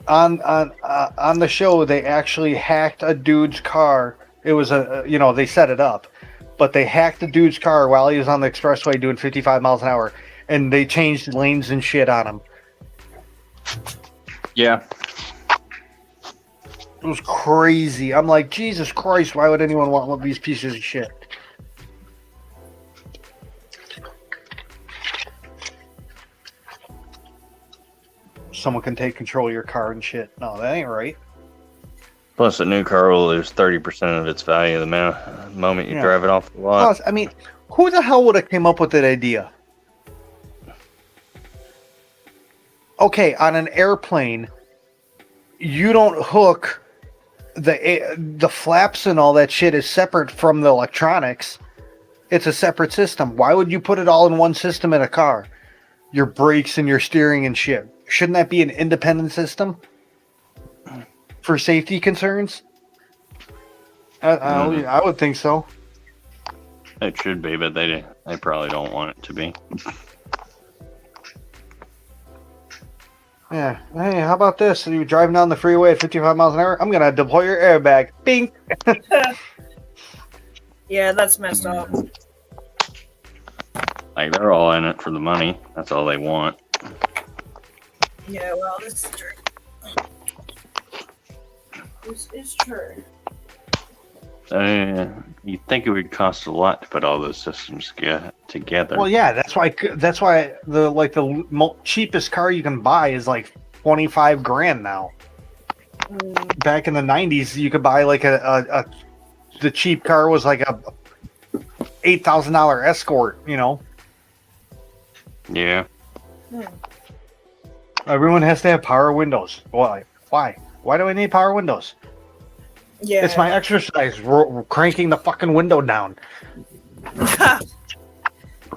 On the show, they actually hacked a dude's car. It was they set it up, but they hacked the dude's car while he was on the expressway doing 55 miles an hour, and they changed lanes and shit on him. Yeah. It was crazy. I'm like, Jesus Christ, why would anyone want one of these pieces of shit? Someone can take control of your car and shit. No, that ain't right. Plus, a new car will lose 30% of its value the moment you drive it off the lot. Plus, I mean, who the hell would have came up with that idea? Okay, on an airplane, you don't hook the flaps and all that shit is separate from the electronics. It's a separate system. Why would you put it all in one system in a car? Your brakes and your steering and shit. Shouldn't that be an independent system for safety concerns? I would think so. It should be, but they probably don't want it to be. Yeah. Hey, how about this? You're driving down the freeway at 55 miles an hour. I'm gonna deploy your airbag. Bing. Yeah, that's messed up. Like, they're all in it for the money. That's all they want. Yeah, well, this is true. This is true. You'd think it would cost a lot to put all those systems together. Well, yeah, that's why the cheapest car you can buy is like 25 grand now. Back in the 90s, you could buy like the cheap car was like a $8,000 Escort, you know. Yeah. Everyone has to have power windows. Why? Why do I need power windows? Yeah. It's my exercise, cranking the fucking window down. And it's a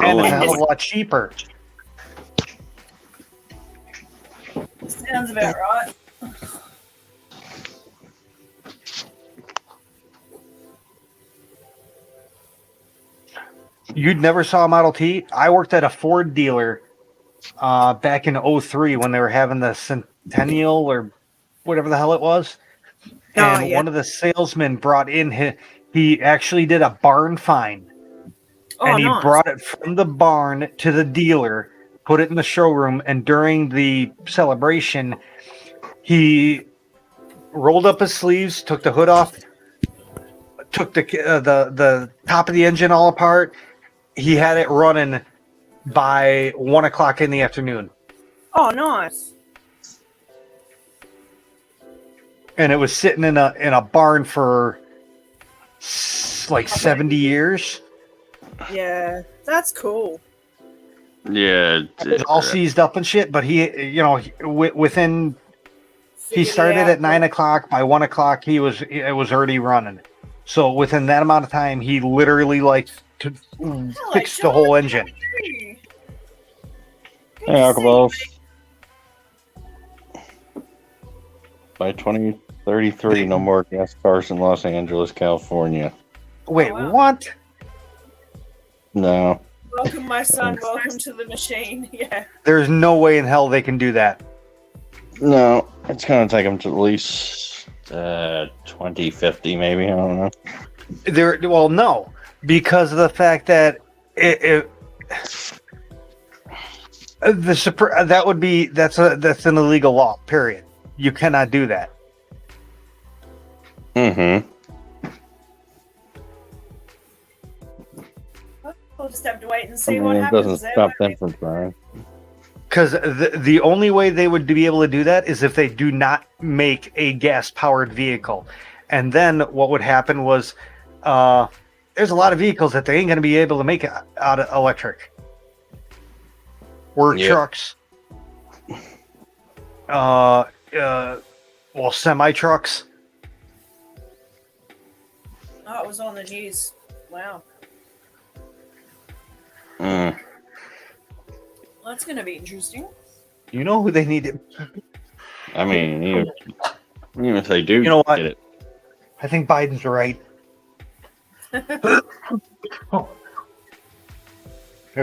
hell of a lot cheaper. Sounds about right. You'd never saw a Model T? I worked at a Ford dealer back in 03 when they were having the Centennial or whatever the hell it was. And one of the salesmen brought in he actually did a barn find Oh, and he nice. brought it from the barn to the dealer, put it in the showroom, and during the celebration, he rolled up his sleeves, took the hood off, took the top of the engine all apart. He had it running by 1 o'clock in the afternoon, Oh, nice. and it was sitting in a barn for like 70 years. Yeah, that's cool. Yeah, It's all seized up and shit, but he, within he Figured it started out. at 9 o'clock. By 1 o'clock, it was already running. So within that amount of time, he literally fixed the whole engine. Hey, Uncle Boss. By 2033, no more gas cars in Los Angeles, California. Wait, Oh, wow. what? No. Welcome, my son. Welcome to the machine. Yeah. There's no way in hell they can do that. No, it's going to take them to at least 2050, maybe. I don't know. Well, no, because of the fact that that's an illegal law. Period. You cannot do that. Mm-hmm. We'll just have to wait and see what It happens. doesn't stop them from trying. Because the only way they would be able to do that is if they do not make a gas-powered vehicle. And then what would happen was there's a lot of vehicles that they ain't going to be able to make out of electric. Or trucks. Semi-trucks. Oh, it was on the news. Wow. Mm. Well, that's going to be interesting. You know who they need to... I mean, even if they do You know what? get it. I think Biden's right. There's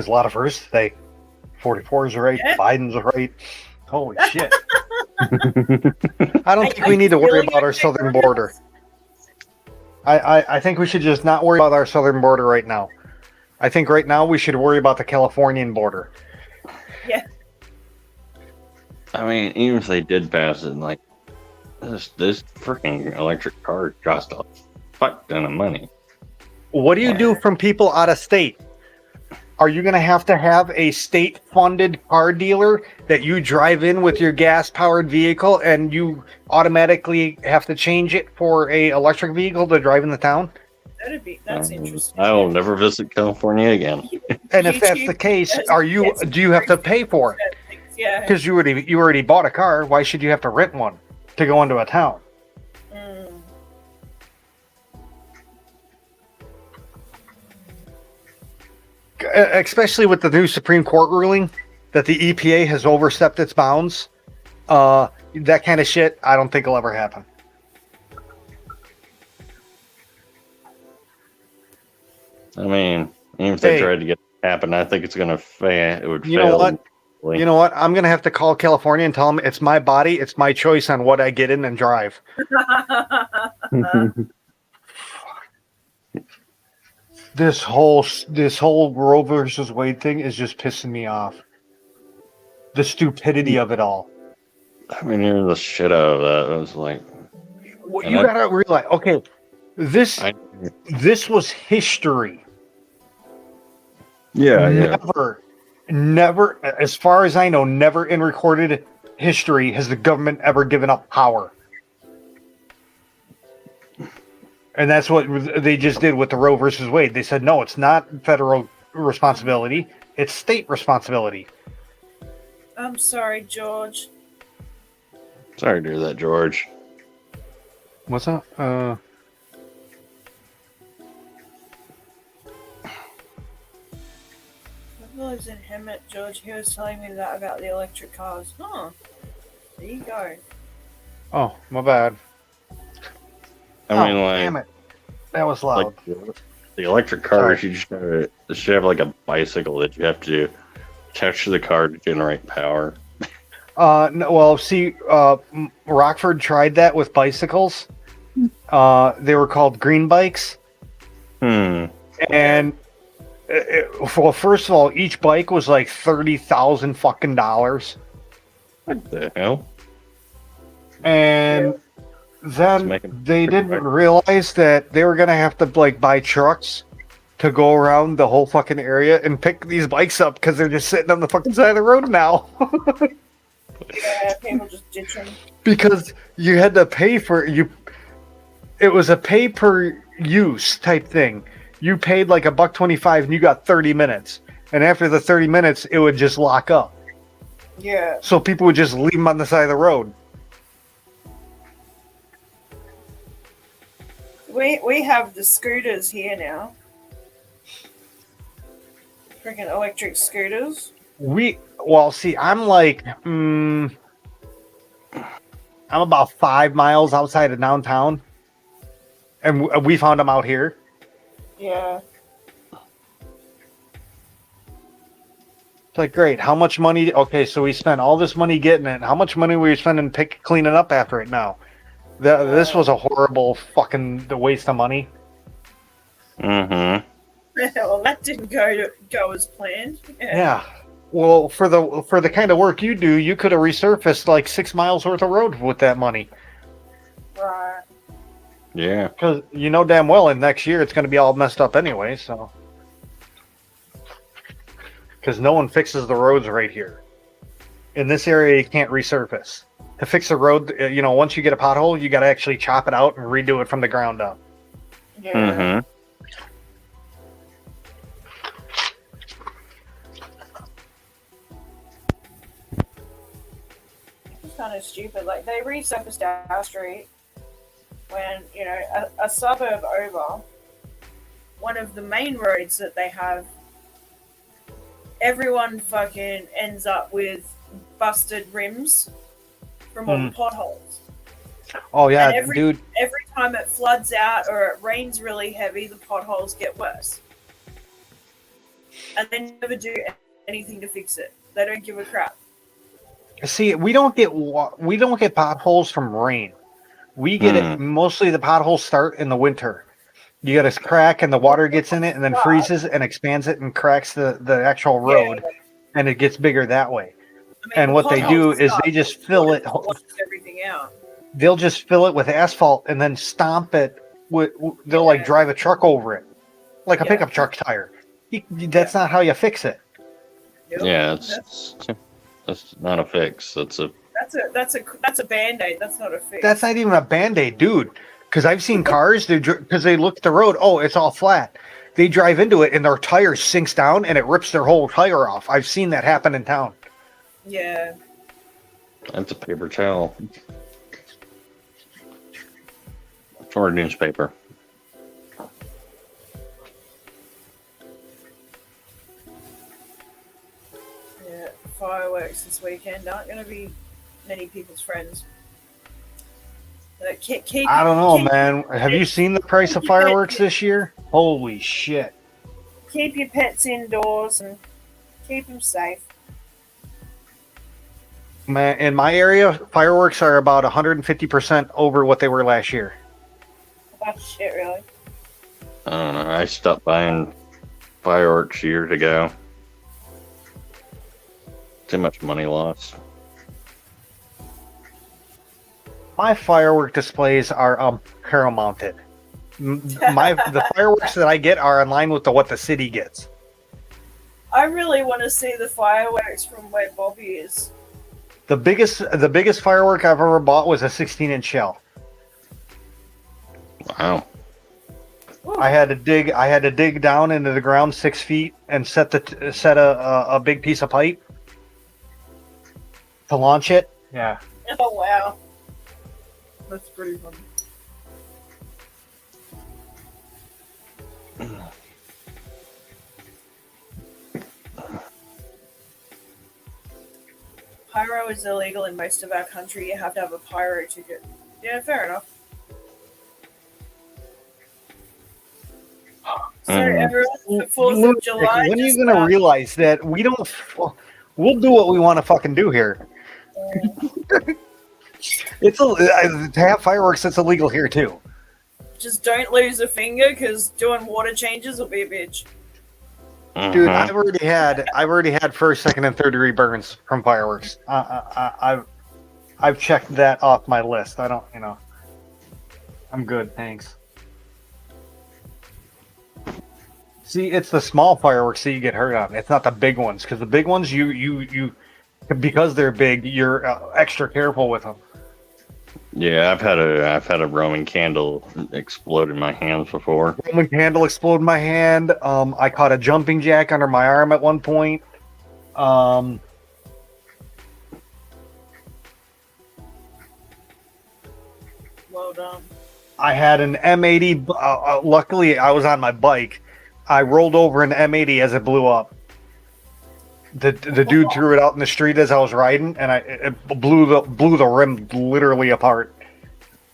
a lot of firsts today. 44 is right. Yeah. Biden's right. Holy shit. I don't think we need to worry about our southern border. I think we should just not worry about our southern border right now. I think right now we should worry about the Californian border. Yeah. I mean, even if they did pass it, like, this freaking electric car cost a fuck ton of money. What do you do from people out of state? Are you going to have a state-funded car dealer that you drive in with your gas-powered vehicle and you automatically have to change it for a electric vehicle to drive in the town? That's interesting. I will never visit California again. And if that's the case, do you have to pay for it? Yeah. Because you already bought a car. Why should you have to rent one to go into a town? Mm. Especially with the new Supreme Court ruling that the EPA has overstepped its bounds. That kind of shit, I don't think will ever happen. I mean, even if they tried to get it to happen, I think it's going to fail. It would fail. You know what? You know what? I'm going to have to call California and tell them it's my body, it's my choice on what I get in and drive. This whole Roe versus Wade thing is just pissing me off. The stupidity of it all. I mean, hearing the shit out of that, I was like... Well, you gotta realize, okay, this was history. Yeah, Never, as far as I know, never in recorded history has the government ever given up power. And that's what they just did with the Roe versus Wade. They said, no, it's not federal responsibility. It's state responsibility. I'm sorry, George. Sorry to hear that, George. What's up? I was in Hemet, George. He was telling me that about the electric cars. Huh. There you go. Oh, my bad. I mean, like... Damn it. That was loud. Like, the electric cars, you just should have like a bicycle that you have to attach to the car to generate power. No, well, see, Rockford tried that with bicycles. They were called green bikes. Hmm. And Well, first of all, each bike was like $30,000 fucking dollars, What the hell? and then make 'em they pretty didn't right. realize that they were gonna have to like buy trucks to go around the whole fucking area and pick these bikes up because they're just sitting on the fucking side of the road now. Yeah, people just ditch them. Because you had to pay for you. It was a pay per use type thing. You paid like $1.25 and you got 30 minutes. And after the 30 minutes, it would just lock up. Yeah. So people would just leave them on the side of the road. We have the scooters here now. Freaking electric scooters. Well, see, I'm like, I'm about 5 miles outside of downtown. And we found them out here. Yeah. It's like, great. How much money? Okay, so we spent all this money getting it. How much money were you spending cleaning up after it now? This was a horrible fucking waste of money. Mm-hmm. Well, that didn't go as planned. Yeah. Well, for the kind of work you do, you could have resurfaced like 6 miles worth of road with that money. Right. Yeah. Because you know damn well in next year it's going to be all messed up anyway. So, because no one fixes the roads right here. In this area, you can't resurface. To fix a road, once you get a pothole, you got to actually chop it out and redo it from the ground up. Yeah. Mm-hmm. It's kind of stupid. Like, they resurfaced our street when, a suburb over, one of the main roads that they have, everyone fucking ends up with busted rims from all the potholes. Oh yeah, And dude. Every time it floods out or it rains really heavy, the potholes get worse. And they never do anything to fix it. They don't give a crap. See, we don't get potholes from rain. We get it mostly. The potholes start in the winter. You get a crack and the water gets in it and then freezes and expands it and cracks the actual road, and it gets bigger that way. And what they do is they just fill it. Washes everything out. They'll just fill it with asphalt and then stomp it. They'll like drive a truck over it, like a pickup truck tire. That's not how you fix it. Nope. Yeah, that's not a fix. That's a Band-Aid. That's not a fix. That's not even a Band-Aid, dude. Because I've seen cars, because they look at the road, oh, it's all flat. They drive into it and their tire sinks down and it rips their whole tire off. I've seen that happen in town. Yeah. That's a paper towel. Or a newspaper. Yeah. Fireworks this weekend aren't going to be many people's friends. I don't know, man. Have you seen the price of fireworks this year? Holy shit. Keep your pets indoors and keep them safe. Man, in my area, fireworks are about 150% over what they were last year. Oh, shit, really? I don't know. I stopped buying fireworks years ago. Too much money lost. My firework displays are barrel mounted. The fireworks that I get are in line with what the city gets. I really want to see the fireworks from where Bobby is. The biggest firework I've ever bought was a 16-inch shell. Wow. Ooh. I had to dig down into the ground 6 feet and set a big piece of pipe to launch it. Yeah. Oh, wow. That's pretty funny. Pyro is illegal in most of our country. You have to have a pyro ticket. Yeah, fair enough. So everyone, for 4th of July. When are you gonna realize that we don't? We'll do what we want to fucking do here. To have fireworks, it's illegal here too. Just don't lose a finger, because doing water changes will be a bitch. Dude, Mhm. I've already had first, second, and third degree burns from fireworks. I've checked that off my list. I don't, I'm good, thanks. See, it's the small fireworks that you get hurt on. It's not the big ones, because the big ones, you, because they're big, you're extra careful with them. Yeah, I've had a Roman candle explode in my hands before. Roman candle exploded in my hand. I caught a jumping jack under my arm at one point. Um, Well done. I had an M80. Luckily, I was on my bike. I rolled over an M80 as it blew up. The dude threw it out in the street as I was riding, and it blew the rim literally apart.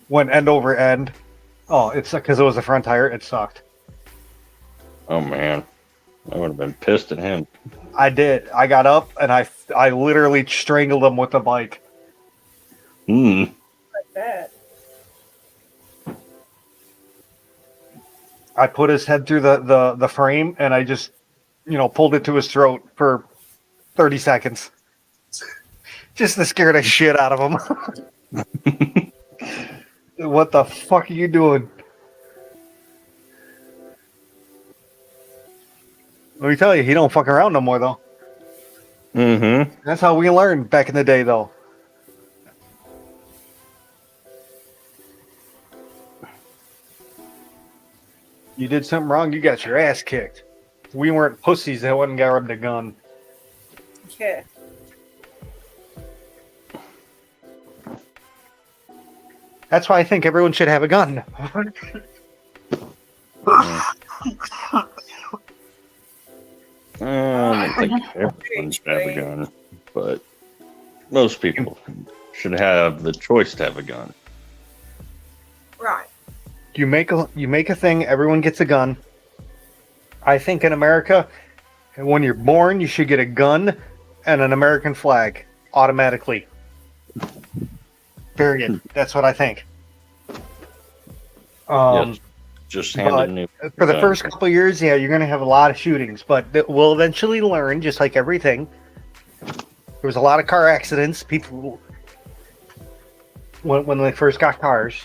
Went end over end. Oh, it's because it was the front tire. It sucked. Oh man, I would have been pissed at him. I did. I got up and I literally strangled him with the bike. Hmm. Like that. I put his head through the frame and I just, pulled it to his throat for 30 seconds. Just to scare the shit out of him. What the fuck are you doing? Let me tell you, he don't fuck around no more, though. Mm-hmm. That's how we learned back in the day, though. You did something wrong, you got your ass kicked. We weren't pussies that wouldn't got rubbed a gun. Yeah. That's why I think everyone should have a gun. I don't think everyone should have a gun, but most people should have the choice to have a gun. Right. You make a thing, everyone gets a gun. I think in America, when you're born, you should get a gun and an American flag automatically. Period. That's what I think. Yes, just handed new. For the first couple of years, yeah, you're going to have a lot of shootings, but we'll eventually learn, just like everything. There was a lot of car accidents. People, when they first got cars.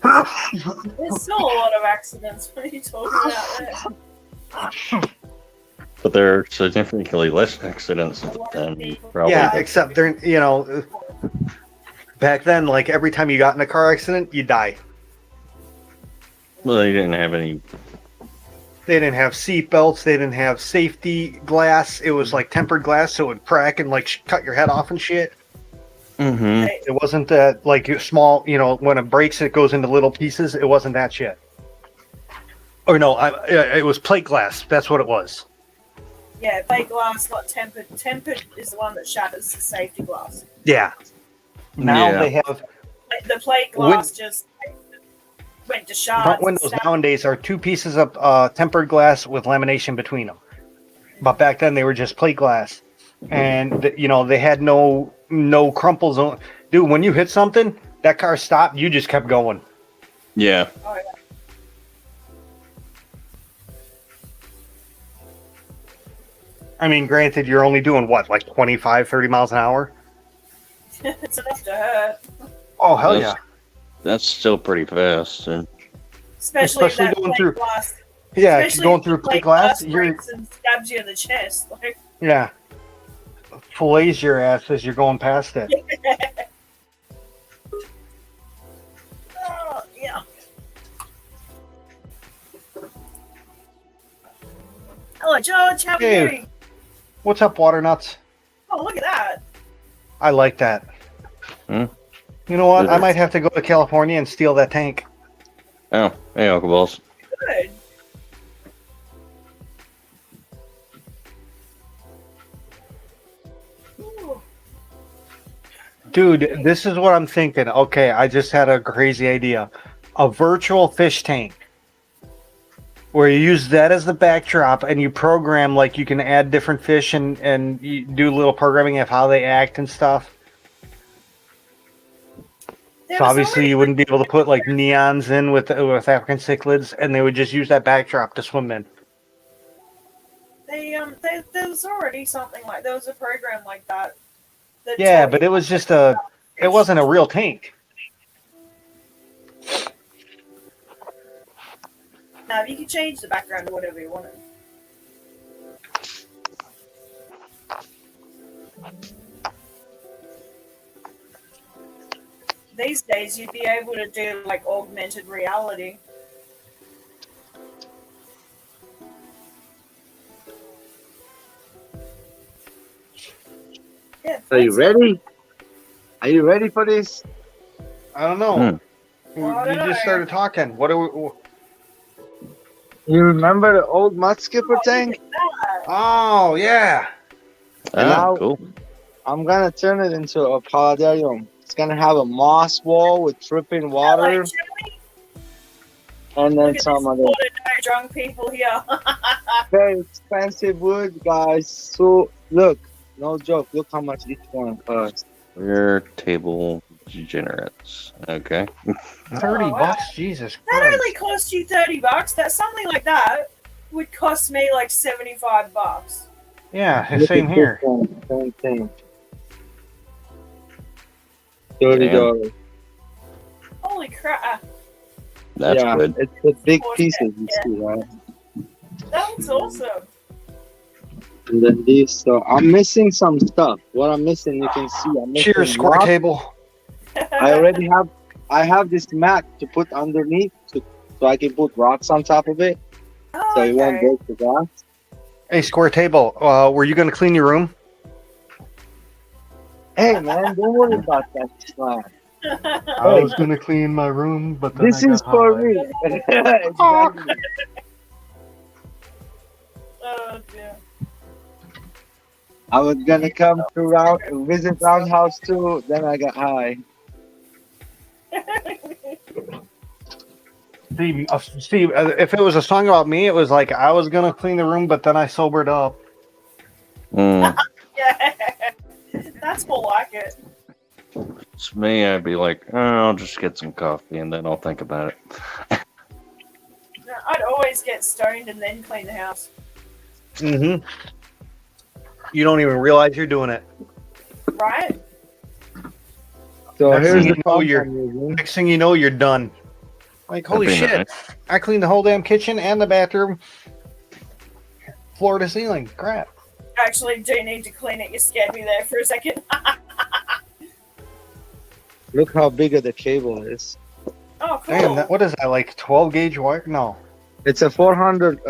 There's still a lot of accidents. What are you talking about there? But there are significantly less accidents than probably. Yeah, except they're, back then, like every time you got in a car accident, you die. Well, they didn't have any. They didn't have seat belts. They didn't have safety glass. It was like tempered glass, so it would crack and like cut your head off and shit. Mm-hmm. It wasn't that like small, when it breaks, it goes into little pieces. It wasn't that shit. Or no, it was plate glass. That's what it was. Yeah, plate glass, not tempered. Tempered is the one that shatters the safety glass. Yeah. Now Yeah. they have The plate glass just went to shards. front windows nowadays are two pieces of tempered glass with lamination between them. But back then they were just plate glass, and they had no crumples on. Dude, when you hit something, that car stopped. You just kept going. Yeah. Oh, yeah. I mean, granted, you're only doing what, like 25, 30 miles an hour? It's enough to hurt. Oh, hell That's- yeah. That's still pretty fast. And Especially if that going plate through- glass. Yeah, if Especially you're going if through the plate glass, you're, breaks and stabs you in the chest. Like, yeah, fillets your ass as you're going past it. oh, yeah. Hello, George. How are Hey. you doing? What's up, water nuts? Oh, look at that. I like that. Hmm? You know what? I might have to go to California and steal that tank. oh, hey, Uncle Balls. Good. Ooh. Dude, this is what I'm thinking. Okay, I just had a crazy idea. A virtual fish tank. Where you use that as the backdrop and you program, like you can add different fish and you do little programming of how they act and stuff. There So was obviously already- you wouldn't be able to put like neons in with African cichlids, and they would just use that backdrop to swim in. there was already something like there was a program like that. Yeah, but it was just it wasn't a real tank. Now you can change the background to whatever you wanted. These days, you'd be able to do like augmented reality. Yeah, Are you ready? Are you ready for this? I don't know. Well, I You don't just know. started talking. What are we? You remember the old mud skipper Oh, tank? look at that. Oh yeah. And Oh, now cool. I'm gonna turn it into a paludarium. It's gonna have a moss wall with dripping water, Hello, Jimmy. and Look then at this some other water, no drunk people here. very expensive wood, guys. So look, no joke. Look how much each one costs. We're table degenerates. Okay. $30, Jesus That Christ. only cost you $30. That something like that would cost me like $75. Yeah, Look same at here. this one, same thing. $30. Holy crap! That's Yeah, good. it's the big Yeah. pieces you see, right? That looks awesome. And then these. So I'm missing some stuff. What I'm missing, you can see. I'm missing Cheers, score rocks. table. I already have. I have this mat to put underneath, so I can put rocks on top of it, Oh, so it won't okay. break the glass. Hey, score table. Were you going to clean your room? Hey man, don't worry about that. It's fine. I was going to clean my room, but then This is for me. Exactly. Oh dear. I was gonna come to visit Roundhouse too. Then I got high. Steve, if it was a song about me, it was like I was going to clean the room, but then I sobered up. Mm, Yeah, that's more like it. it's me. I'd be like, oh, I'll just get some coffee and then I'll think about it. No, I'd always get stoned and then clean the house. Mm-hmm. You don't even realize you're doing it. Right? So Next here's thing the you know, pump you're- I'm using. Next thing you know, you're done. Like, holy That'd be shit. nice. I cleaned the whole damn kitchen and the bathroom. Floor to ceiling. Crap. Actually, do need to clean it. You scared me there for a second. Look how big of the cable is. Oh, cool. Damn, what is that, like 12 gauge wire? No. It's a 400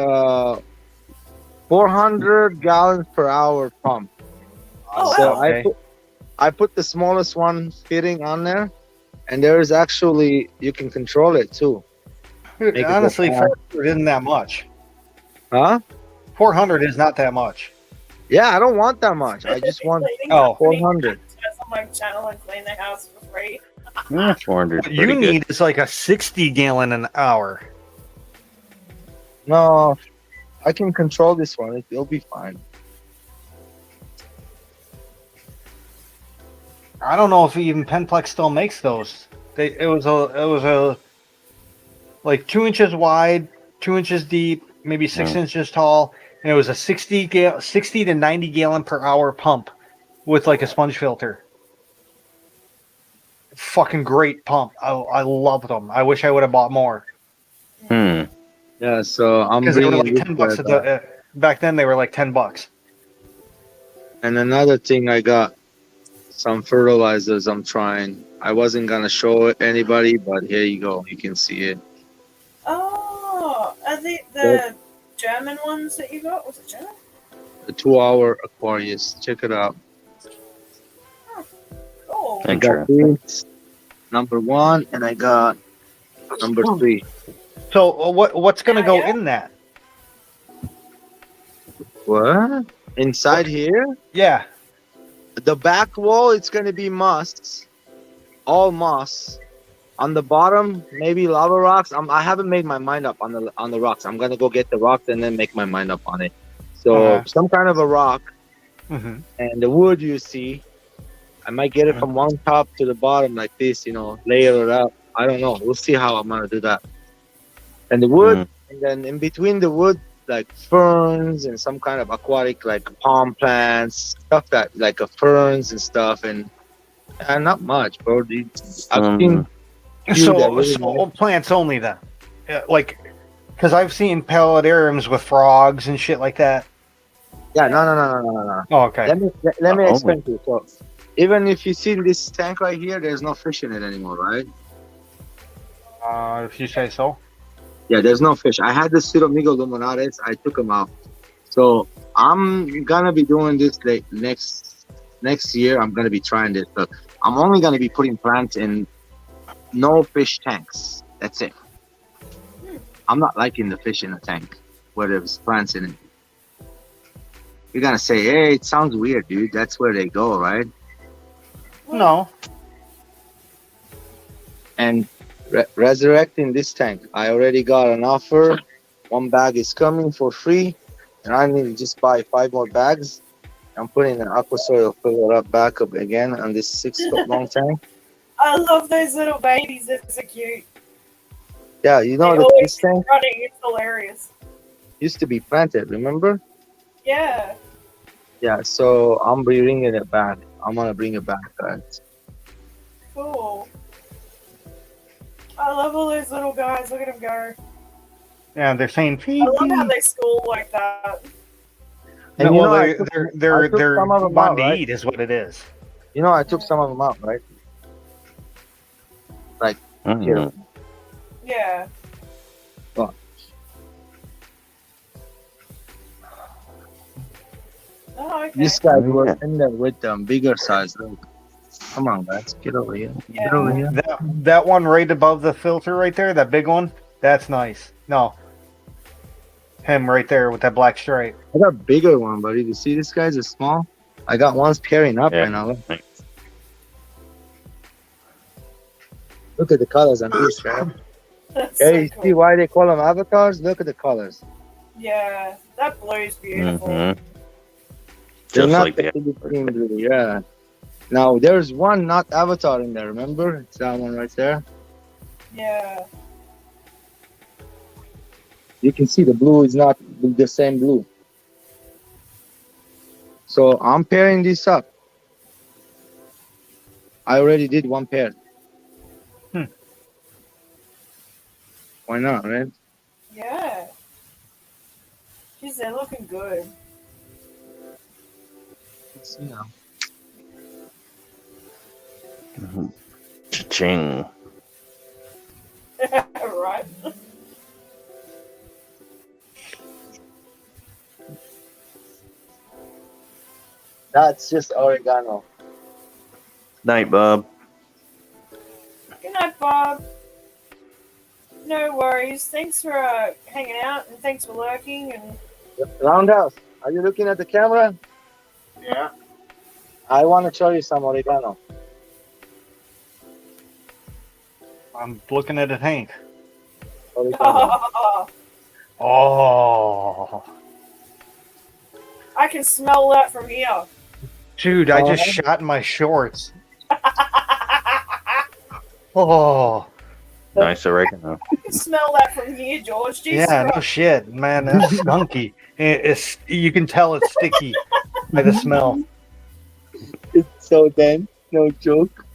gallons per hour pump. Oh, So wow. Okay. I put the smallest one fitting on there, and there is actually you can control it too. Dude, Make it go honestly, fast. 400 isn't that much. Huh? 400 is not that much. Yeah, I don't want that much. I just want Cleaning Oh. company 400. advertise on my channel and clean the house for free. Yeah, 400 What is you pretty good. need is like a 60 gallon an hour. No, I can control this one. It'll be fine. I don't know if even Penplex still makes those. It was a like 2 inches wide, 2 inches deep, maybe 6 inches tall, and it was a 60 to 90 gallon per hour pump with like a sponge filter. Fucking great pump. I loved them. I wish I would have bought more Hmm. Yeah, so I'm because they were bringing like this $10 guy back. back then. They were like $10. And another thing, I got some fertilizers I'm trying. I wasn't gonna show it anybody, but here you go. You can see it. Oh, are the German ones that you got? Was it German? The 2-hour Aquarius. Check it out. Cool. I got this number 1, and I got number 3. So what's gonna go Yeah. in that? What? Inside here? Yeah. The back wall, it's gonna be moss, all moss. On the bottom, maybe lava rocks. I haven't made my mind up on the rocks. I'm gonna go get the rocks and then make my mind up on it. So some kind of a rock, Mm-hmm. and the wood you see, I might get it from one top to the bottom like this. Layer it up. I don't know. We'll see how I'm gonna do that. And the wood, and then in between the wood like ferns and some kind of aquatic like palm plants, stuff that like ferns and stuff, and not much, bro. I've seen few that really So plants only then. Yeah, like, because I've seen paludariums with frogs and shit like that. Yeah, no. Oh, okay. Let me Oh. explain to you. So, even if you see this tank right here, there's no fish in it anymore, right? If you say so. Yeah, there's no fish. I had the pseudomigo luminaris. I took them out. So I'm gonna be doing this like next year. I'm gonna be trying this, but I'm only gonna be putting plants in no fish tanks. That's it. I'm not liking the fish in a tank where there's plants in it. You're gonna say, hey, it sounds weird, dude. That's where they go, right? No. And resurrecting this tank, I already got an offer. One bag is coming for free, and I need to just buy 5 more bags. I'm putting an aqua soil fill it up back up again on this 6-foot long tank. I love those little babies. They're so cute. Yeah, you know They that always this tank running. It's hilarious. used to be planted, remember? Yeah. Yeah, so I'm bringing it back. I'm gonna bring it back, guys. Cool. I love all those little guys. Look at them go. Yeah, they're saying I feed love how me. they school like that. And No, you well, know, they're some of them wanting out, to right? eat is what it is. You know, I took some of them out, right? Here. Yeah. What? Oh, okay. This guy Oh, was yeah. in there with them, bigger size. Look. Come on, guys, get over here. Get over here. That one right above the filter right there, that big one, that's nice. No. Him right there with that black stripe. I got a bigger one, buddy. You see this guy's a small? I got ones pairing up Yeah. right now. Look at the colors on these, man. That's Hey, so you cool. see why they call them avatars? Look at the colors. Yeah. That blue's beautiful. Mhm. They're Just not like the Philippine blue, yeah. Now there's one not avatar in there. Remember? It's that one right there. Yeah. You can see the blue is not the same blue. So I'm pairing this up. I already did one pair. Why not, right? Yeah. Jeez, they're looking good. Let's see now. cha-ching. Right. That's just oregano. Night, Bob. Good night, Bob. No worries. Thanks for hanging out and thanks for lurking. And Roundhouse, are you looking at the camera? Yeah. I want to show you some oregano. I'm looking at a tank. Oregano. Oh. I can smell that from here. Dude, I just shot in my shorts. Oh. Nice oregano. I can smell that from here, George. Jesus Yeah, no Christ. shit, man. That's skunky. It's you can tell it's sticky by the smell. It's so dense, no joke.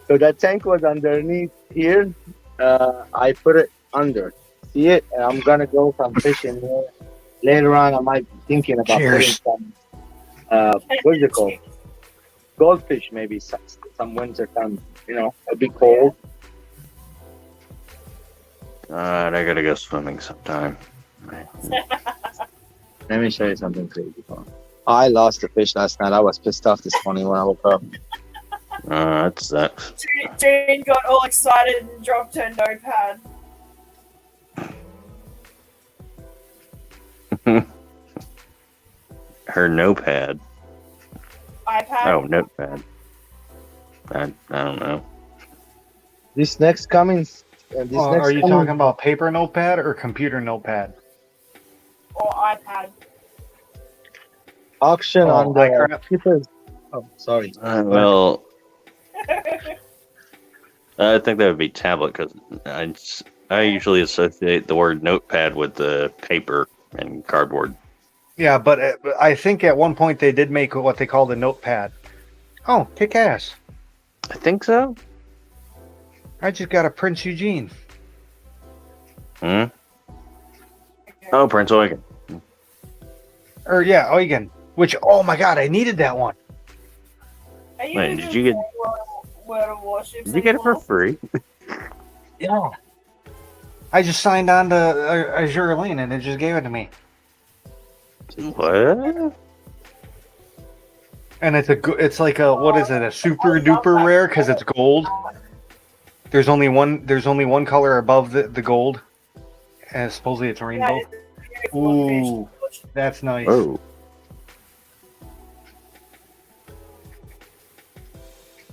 So that tank was underneath here. I put it under. See it? And I'm gonna go some fishing here. Later on, I might be thinking about Cheers. putting some what's it called? Goldfish, maybe some winter time. You know, a bit cold. I gotta go swimming sometime. Let me show you something crazy. I lost the fish last night. I was pissed off this morning when I woke up. That sucks. Jane got all excited and dropped her notepad. Her notepad. iPad. Oh, notepad. I don't know. This next coming, Are you talking about paper notepad or computer notepad? Or iPad. auction Oh, on the iCraft? cheapest? Oh, sorry. Well, I think that would be tablet because I usually associate the word notepad with the paper and cardboard. Yeah, but I think at one point they did make what they call the notepad. Oh, kick ass. I think so. I just got a Prince Eugene. Hmm? Oh, Prince Eugen. Or, yeah, Eugen. Which, oh my god, I needed that one. Are you Wait, even did you get- playing World of Warships Did you get it for anymore? free? Yeah. I just signed on to Azure Lane and it just gave it to me. What? And it's like a what is it? A super duper rare because it's gold. There's only one color above the gold, and supposedly it's Yeah, rainbow. it's a beautiful Ooh, fish. that's nice. Oh.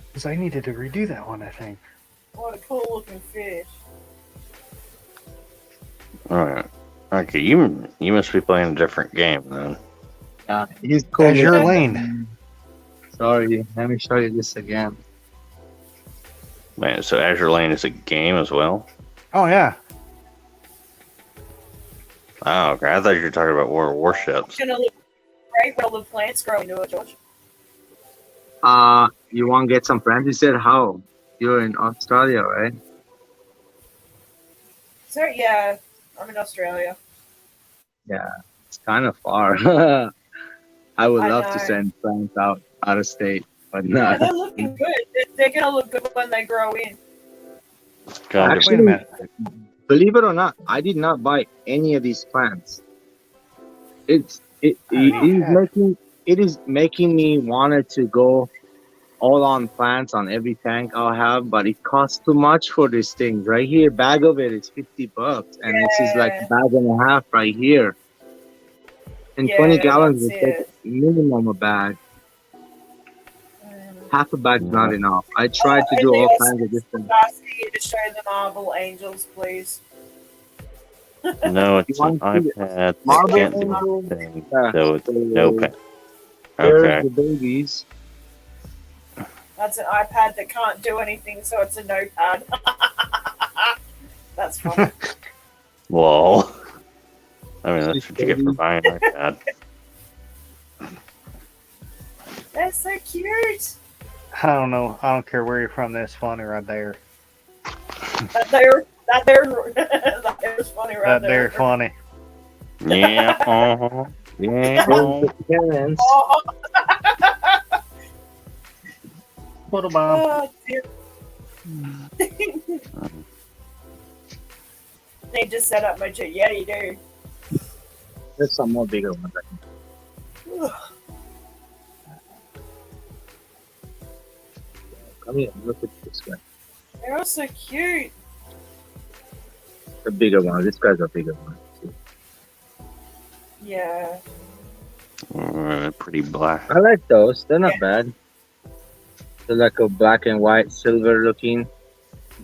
Because I needed to redo that one, I think. What a cool looking fish. Alright. Okay, you must be playing a different game then. Yeah, he's cool. Azure Yeah. Lane. Sorry, let me show you this again. Man, so Azure Lane is a game as well? Oh yeah. Oh, okay. I thought you were talking about World of Warships. It's gonna look great when all the plants grow into it, George. You want to get some friends? You said how? You're in Australia, right? So yeah, I'm in Australia. Yeah, it's kind of far. I would I love to know. send friends out of state, but Yeah, no. they're looking good. They're gonna look good when they grow in. Kind of, Wait a minute. Believe it or not, I did not buy any of these plants. It is making me wanted to go all on plants on every tank I'll have, but it costs too much for these things. Right here, bag of it is $50, and this is like a Yeah. bag and a half right here. And Yeah, 20 gallons that's will take it. minimum a bag. Mm. Half a bag's not enough. I tried to do all kinds of different. Asking you to show the Marble Angels, please. no, it's You an want to see iPad. That Marble can't do Angels? anything. Yeah. So it's notepad. There's Okay. the babies. That's an iPad that can't do anything, so it's a notepad. That's funny. Whoa. I mean, that's what you get for buying an iPad. That's so cute. I don't know. I don't care where you're from. That's funny right there. That there's funny right That there funny. Yeah. Uh-huh. Yeah. There's the parents. Oh, What a bomb. oh dear. They just set up my chair. Yeah, you do. There's some more bigger ones. Come here, look at this guy. They're all so cute. The bigger one. This guy's a bigger one. Yeah. Pretty black. I like those. They're not bad. They're like a black and white, silver looking.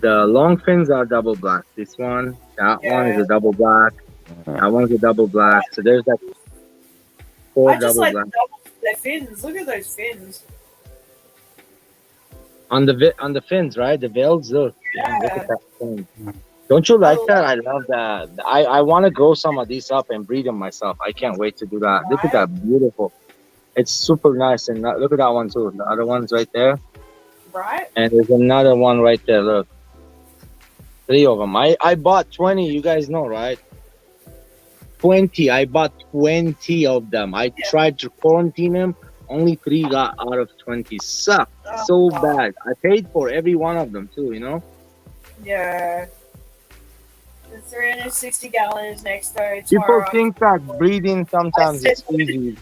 The long fins are double black. This one, that one is a double black. That one's a double black. So there's like four I just double like black. their fins. Look at those fins. On the fins, right? The veils, look. Yeah. Look at that fin. Don't you like that? I love that. I want to grow some of these up and breed them myself. I can't wait to do that. Look at that, beautiful. It's super nice. And look at that one too. The other one's right there. Right? And there's another one right there. Look. 3 of them. I bought 20. You guys know, right? 20. I bought 20 of them. I tried to quarantine them. Only 3 got out of 20. Sucked so bad. I paid for every one of them too, you know? Yeah. The 360 gallons next day People tomorrow. think that breeding sometimes is easy.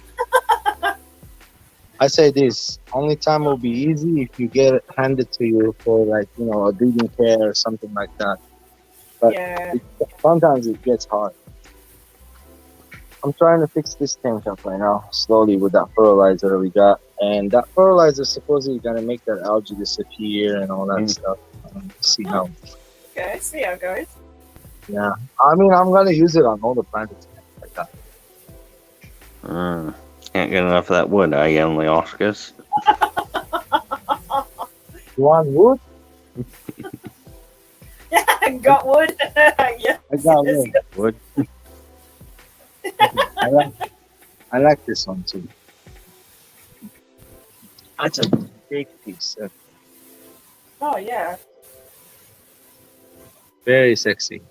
I say this, only time will be easy if you get it handed to you for like, you know, a breeding care or something like that. But Yeah. sometimes it gets hard. I'm trying to fix this tank up right now, slowly with that fertilizer we got. And that fertilizer is supposedly gonna make that algae disappear and all that stuff. See how. Okay, see how it goes. Yeah. I mean, I'm gonna use it on all the plants like that. Can't get enough of that wood, I only Oscars. You want wood? Got wood? Yes. I got wood. I like this one too. That's a big piece. Oh, yeah. Very sexy.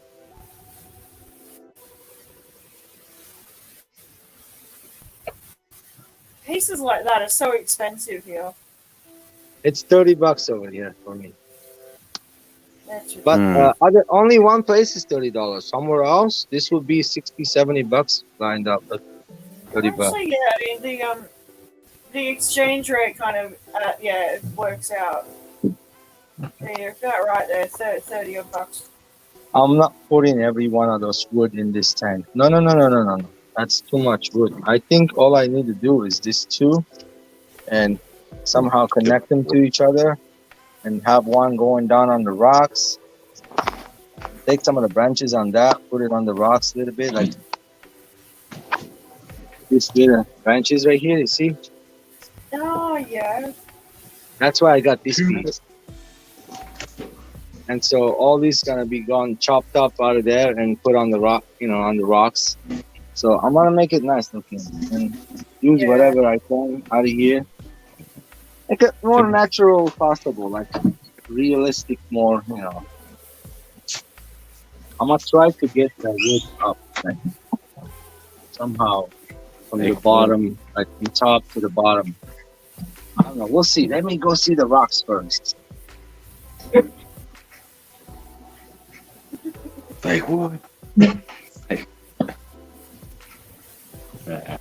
Pieces like that are so expensive here. It's $30 over here for me. That's But Mm. only one place is $30. Somewhere else, this would be $60-$70 lined up. But $30. actually, yeah. I mean, the exchange rate kind of yeah, it works out. Yeah, you're about right there. 30 odd bucks. I'm not putting every one of those wood in this tank. No. That's too much wood. I think all I need to do is these two and somehow connect them to each other and have one going down on the rocks. Take some of the branches on that, put it on the rocks a little bit, like these little branches right here, you see? Oh, yeah. That's why I got this piece. And so all these gonna be gone chopped up out of there and put on the rock, on the rocks. So I'm gonna make it nice looking and use whatever I can out of here. Make it more natural possible, like realistic more, I'm gonna try to get the wood up like, somehow from the bottom, like from top to the bottom. I don't know. We'll see. Let me go see the rocks first. Fake wood. Yeah.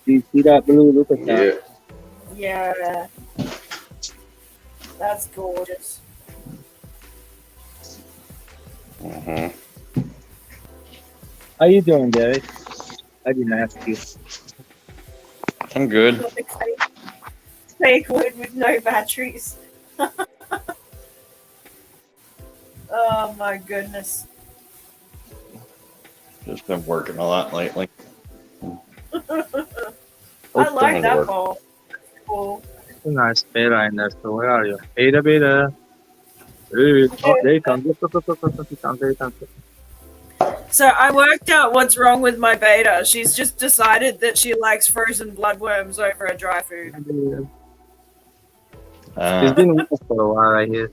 Do you see that blue? Look at that. Yeah. That's gorgeous. Mhm. How you doing, Derek? I didn't ask you. I'm good. Fake wood with no batteries. Oh my goodness. Just been working a lot lately. I like that ball. Cool. It's a nice beta in there. So where are you? Beta. Hey, oh, there it comes. There it comes. So I worked out what's wrong with my beta. She's just decided that she likes frozen bloodworms over a dry food. It's been with us for a while right here.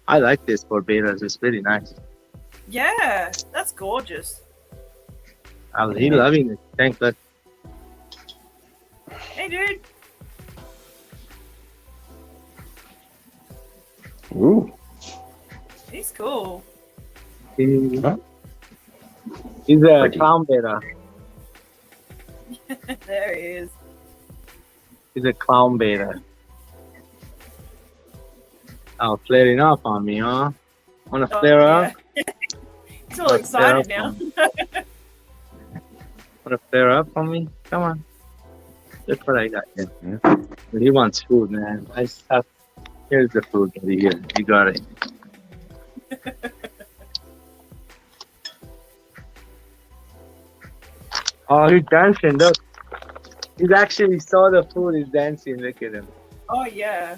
I like this for betas. It's very nice. Yeah, that's gorgeous. I'm really loving it. Thank God. Hey, dude. Ooh. He's cool. He's Huh? a Pretty. clown beta. There he is. He's a clown beta. Oh, flaring up on me, huh? Wanna flare up? He's all excited now. Wanna flare up on me? Come on. That's what I got here. Yeah. He wants food, man. Here's the food over here. You got it. Oh, he's dancing. Look. He's actually saw the food. He's dancing. Look at him. Oh, yeah.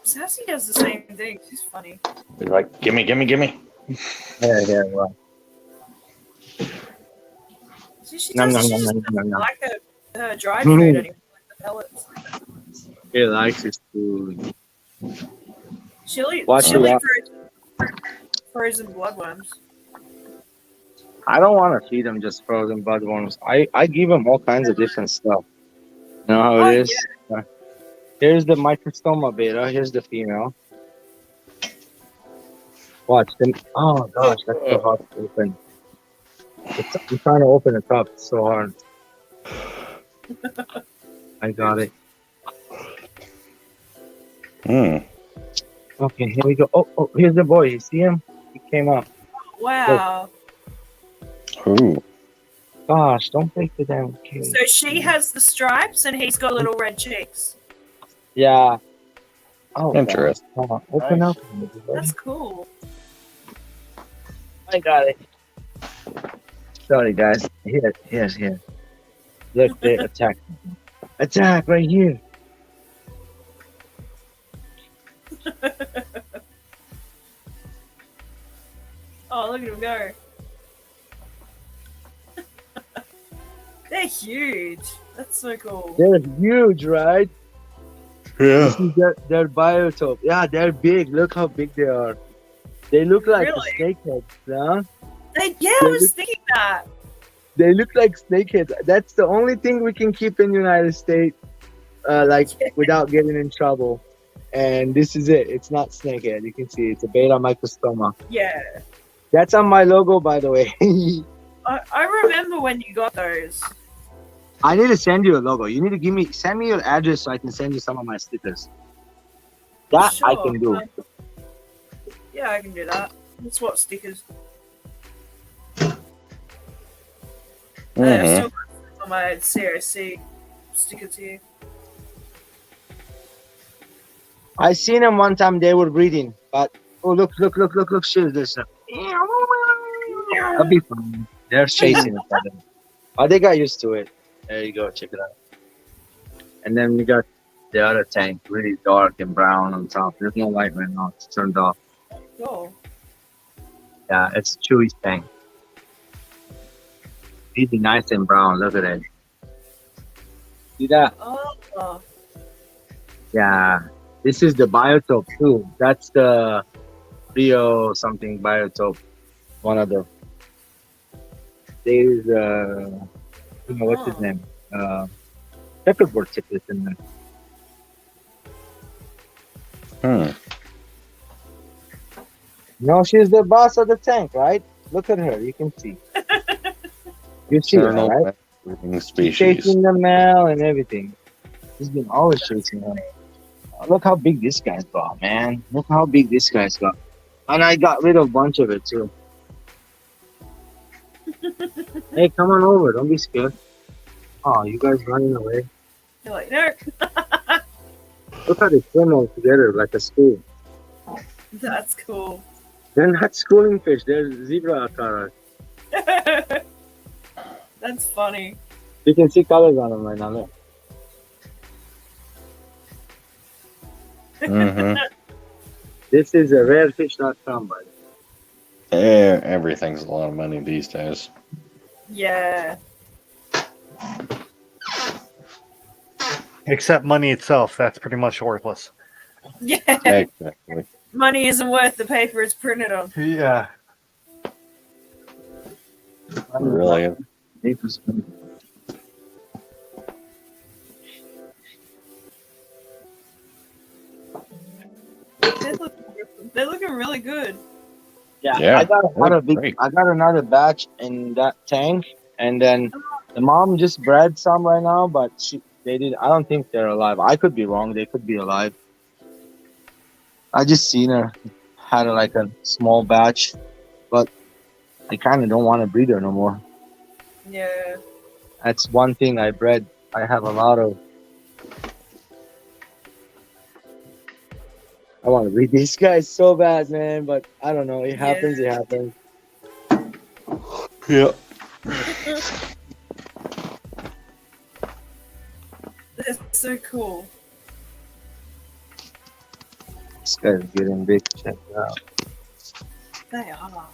Sassy does the same thing. She's funny. He's like, gimme. Yeah, well. She Nom, doesn't nom, nom, nom, nom, nom. like her dried food anymore, like the pellets. He likes his food. She'll eat Watch it out. frozen bloodworms. I don't want to feed him just frozen bloodworms. I give him all kinds of different stuff. You know how it is? Here's the microstoma beta. Here's the female. Watch them. Oh gosh, that's so hard to open. I'm trying to open the top. It's so hard. I got it. Hmm. Okay, here we go. Oh, here's the boy. You see him? He came up. Wow. Ooh. Gosh, don't break the damn cage. So she has the stripes and he's got little red cheeks. Yeah. Oh, Interesting. come on, open Nice. up. everybody. That's cool. I got it. Sorry, guys. Here. Look, they attack. Attack right here. Oh, look at him go. They're huge. That's so cool. They're huge, right? Yeah. This is their biotope. Yeah, they're big. Look how big they are. They look like Really? snakeheads, huh? Yeah, I was thinking that. They look like snakeheads. That's the only thing we can keep in United States, without getting in trouble. And this is it. It's not snakehead. You can see it's a beta microstoma. Yeah. That's on my logo, by the way. I remember when you got those. I need to send you a logo. You need to send me your address so I can send you some of my stickers. That I Sure. can do. Yeah, I can do that. Let's swap stickers. I've Mhm. still got some of my CRC stickers here. I seen them one time. They were breeding, but look! Shoot this. That'll be fun. They're chasing each other. Oh, they got used to it. There you go. Check it out. And then we got the other tank, really dark and brown on top. There's no light right now. It's turned off. Cool. Yeah, it's Chewy's tank. Really nice and brown. Look at it. See that? Oh. Yeah. This is the biotope too. That's the Rio something biotope. One of the. There's what's his name? Checkerboard tickets in there. Hmm. No, she's the boss of the tank, right? Look at her. You can see. You see her, Eternal right? breeding She's species. chasing the male and everything. She's been always chasing him. Look how big this guy's got, man. Look how big this guy's got. And I got rid of a bunch of it too. Hey, come on over. Don't be scared. Oh, you guys running away. You're like, no. Look how they swim all together like a school. That's cool. They're not schooling fish. They're zebra akara. That's funny. You can see colors on them right now. Look. Mm-hmm. This is a rarefish.com, by the way. Yeah, everything's a lot of money these days. Yeah. Except money itself. That's pretty much worthless. Yeah. Exactly. Money isn't worth the paper it's printed on. Yeah. Really. They're looking really good. Yeah, I got another great. I got another batch in that tank, and then the mom just bred some right now, but they did. I don't think they're alive. I could be wrong. They could be alive. I just seen her had like a small batch, but I kind of don't want to breed her no more. Yeah. That's one thing I bred. I have a lot of. I want to breed these guys so bad, man, but I don't know. It happens. It happens. Yeah. They're so cool. This guy's getting big. Check it out. They are.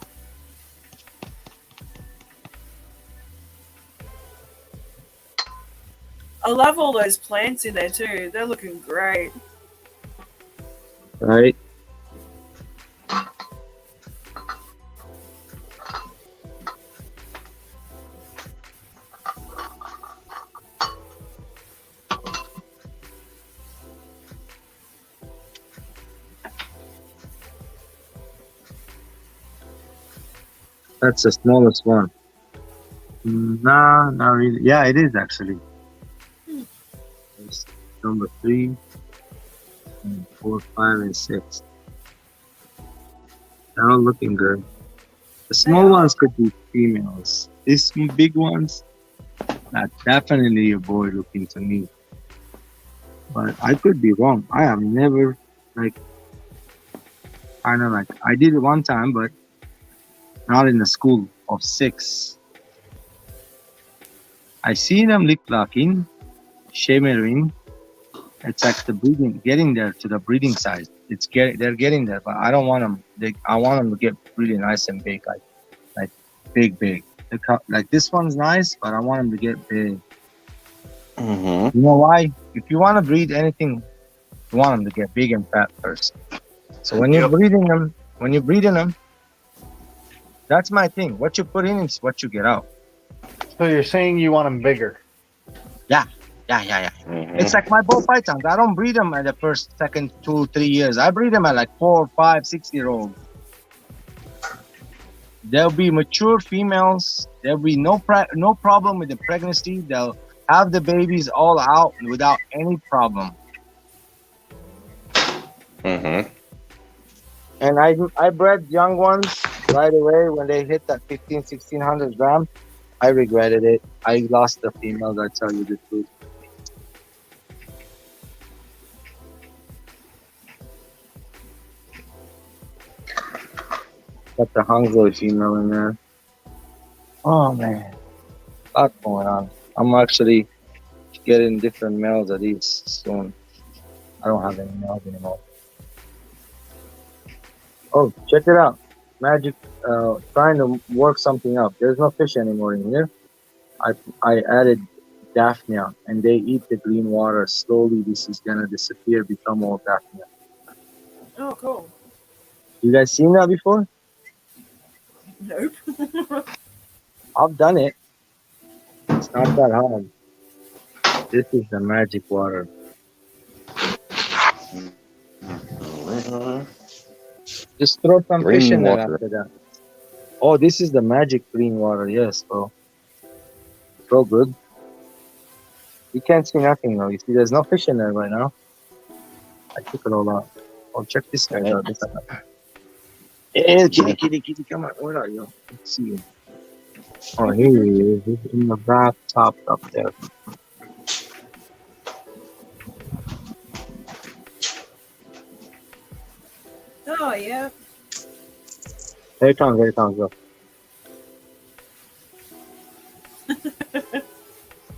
I love all those plants in there too. They're looking great. Right? That's the smallest one. Nah, not really. Yeah, it is actually. It's number 3, and 4, 5, and 6. They're all looking good. The small ones could be females. These big ones, that's definitely a boy looking to me. But I could be wrong. I have never like kind of like I did it one time, but not in the school of 6. I see them lip locking, shimmering. It's like the breeding, getting there to the breeding size. They're getting there, but I don't want them. I want them to get really nice and big, like big. Like this one's nice, but I want them to get big. Mm-hmm. You know why? If you want to breed anything, you want them to get big and fat first. So when you're breeding them, that's my thing. What you put in is what you get out. So you're saying you want them bigger? Yeah. Mm-hmm. It's like my bull pythons. I don't breed them at the first, second, 2, 3 years. I breed them at like 4, 5, 6-year-olds. There'll be mature females. There'll be no problem with the pregnancy. They'll have the babies all out without any problem. Mm-hmm. And I bred young ones right away when they hit that 1600 grams. I regretted it. I lost the females, I tell you the truth. Got the Hangzhou female in there. Oh man, a lot going on. I'm actually getting different males at these soon. I don't have any males anymore. Oh, check it out. Magic, trying to work something up. There's no fish anymore in here. I added Daphnia, and they eat the green water. Slowly, this is gonna disappear, become all Daphnia. Oh, cool. You guys seen that before? Nope. I've done it. It's not that hard. This is the magic water. Just throw some Green fish in there water. after that. Oh, this is the magic green water. Yes, bro. So good. You can't see nothing though. You see, there's no fish in there right now. I took it all out. Oh, check this guy out. Hey, kitty, come on. Where are you? Let's see you. Oh, here he is. He's in the bathtub up there. Oh, yeah. Here it comes, go.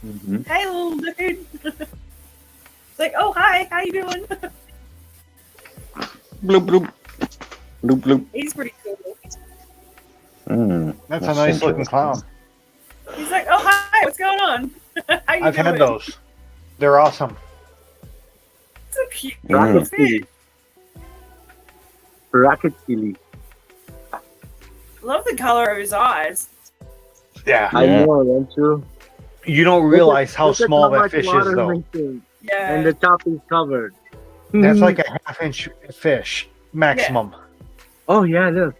Mm-hmm. Hey, little dude. It's like, oh, hi. How you doing? Bloop bloop. Bloop bloop. He's pretty cool. That's a nice looking clown. He's like, oh, hi. What's going on? How you I've doing? had those. They're awesome. So cute. Rocket Fish. Chili. Rocket Chili. Love the color of his eyes. Yeah. I Yeah. know, don't you? You don't realize how Look at small that much fish is, water though. missing, Yeah. and the top is covered. That's like a half-inch fish maximum. Oh yeah, look.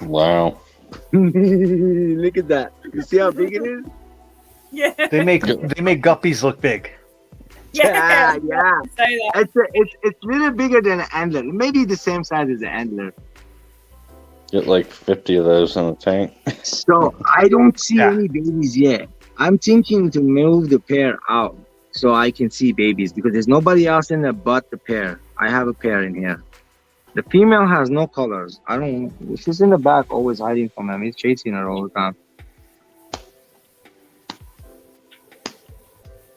Wow. Look at that. You see how big it is? yeah. They make guppies look big. Yeah. Yeah. Say that. It's a little bigger than an antler. Maybe the same size as an antler. Get like 50 of those in a tank. So I don't see Yeah. any babies yet. I'm thinking to move the pair out so I can see babies because there's nobody else in there but the pair. I have a pair in here. The female has no colors. I don't. She's in the back, always hiding from him. He's chasing her all the time.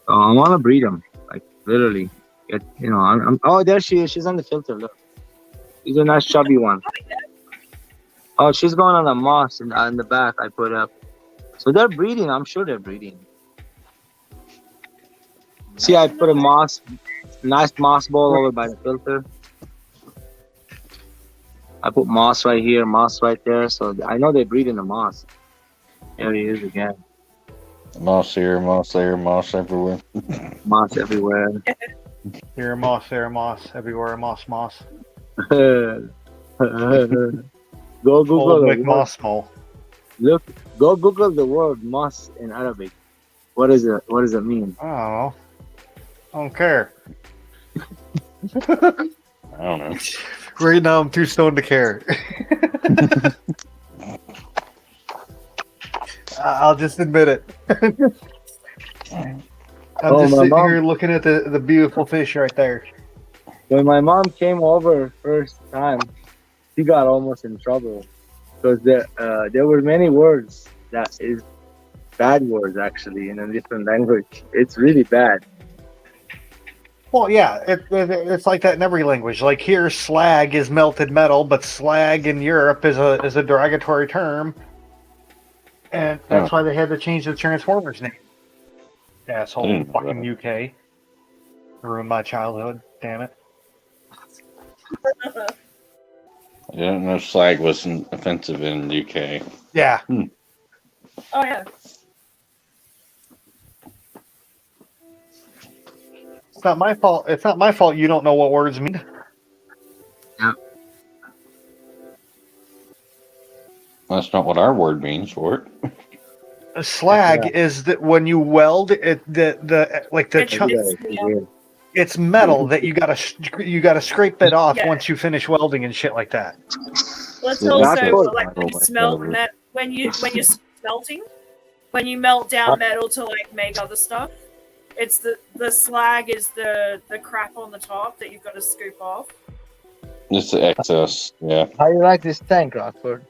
So I want to breed them, like literally. Oh, there she is. She's on the filter. Look, she's a nice chubby one. Oh, she's going on the moss in the back. I put up. So they're breeding. I'm sure they're breeding. See, I put a nice moss ball over by the filter. I put moss right here, moss right there. So I know they breed in the moss. There he is again. Moss here, moss there, moss everywhere. Moss everywhere. Here, moss, there, moss, everywhere, moss. Go Google Old the McMoss mole. Look, go Google the word moss in Arabic. What is it? What does it mean? I don't know. I don't care. I don't know. Right now, I'm too stoned to care. I'll just admit it. I'm Oh, just my sitting mom- here looking at the beautiful fish right there. When my mom came over first time, she got almost in trouble because there were many words that is bad words actually in a different language. It's really bad. Well, yeah, it's like that in every language. Like here, slag is melted metal, but slag in Europe is a derogatory term, and that's why they had to change the Transformers name. Asshole, fucking UK. Ruined my childhood. Damn it. I didn't know slag wasn't offensive in the UK. Yeah. Oh yeah. It's not my fault. It's not my fault you don't know what words mean. That's not what our word means for it. Slag is that when you weld it, it's metal that you gotta scrape it off once you finish welding and shit like that. Let's Yeah, also that's like when you smelt when you're smelting, when you melt down metal to like make other stuff, it's the slag is the crap on the top that you've got to scoop off. It's the excess, yeah. How you like this tank, Rockford?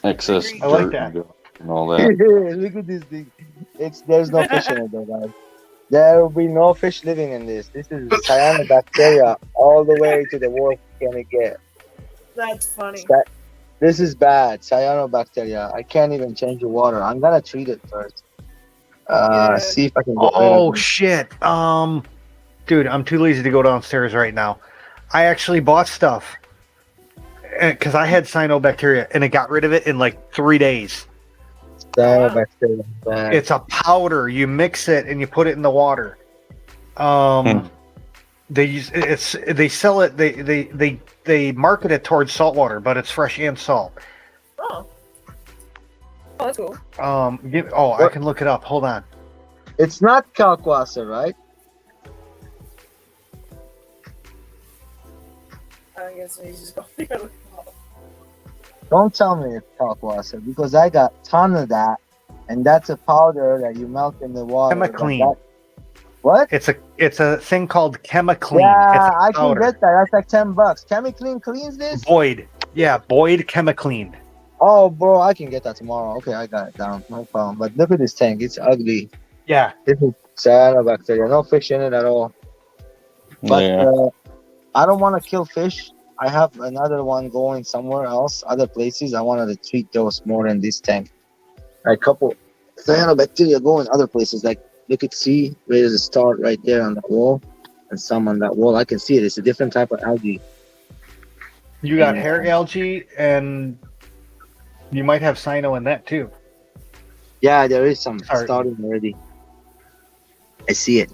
Excess I like dirt that. and all that. Look at this thing. There's no fish in it though, guys. There will be no fish living in this. This is cyanobacteria all the way to the worst can it get. That's funny. This is bad. Cyanobacteria. I can't even change the water. I'm gonna treat it first. See if I can get rid of it. Shit. Dude, I'm too lazy to go downstairs right now. I actually bought stuff because I had cyanobacteria and it got rid of it in like 3 days. Cyanobacteria. Bad. It's a powder. You mix it and you put it in the water. They sell it. They market it towards salt water, but it's fresh and salt. Oh, that's cool. I can look it up. Hold on. It's not kalkwasser, right? I guess he's just going. Don't tell me it's kalkwasser because I got ton of that, and that's a powder that you melt in the water. Chemiclean. What? It's a thing called Chemiclean. Yeah, I can get that. That's like $10. Chemiclean cleans this? Boyd. Yeah, Boyd Chemiclean. Oh, bro, I can get that tomorrow. Okay, I got it down. No problem. But look at this tank. It's ugly. Yeah. This is cyanobacteria. No fish in it at all. But I don't want to kill fish. I have another one going somewhere else, other places. I wanted to treat those more than this tank. A couple cyanobacteria go in other places. Like, look at see, there's a star right there on the wall, and some on that wall. I can see it. It's a different type of algae. You got hair algae, and you might have cyano in that too. Yeah, there is some starting already. I see it.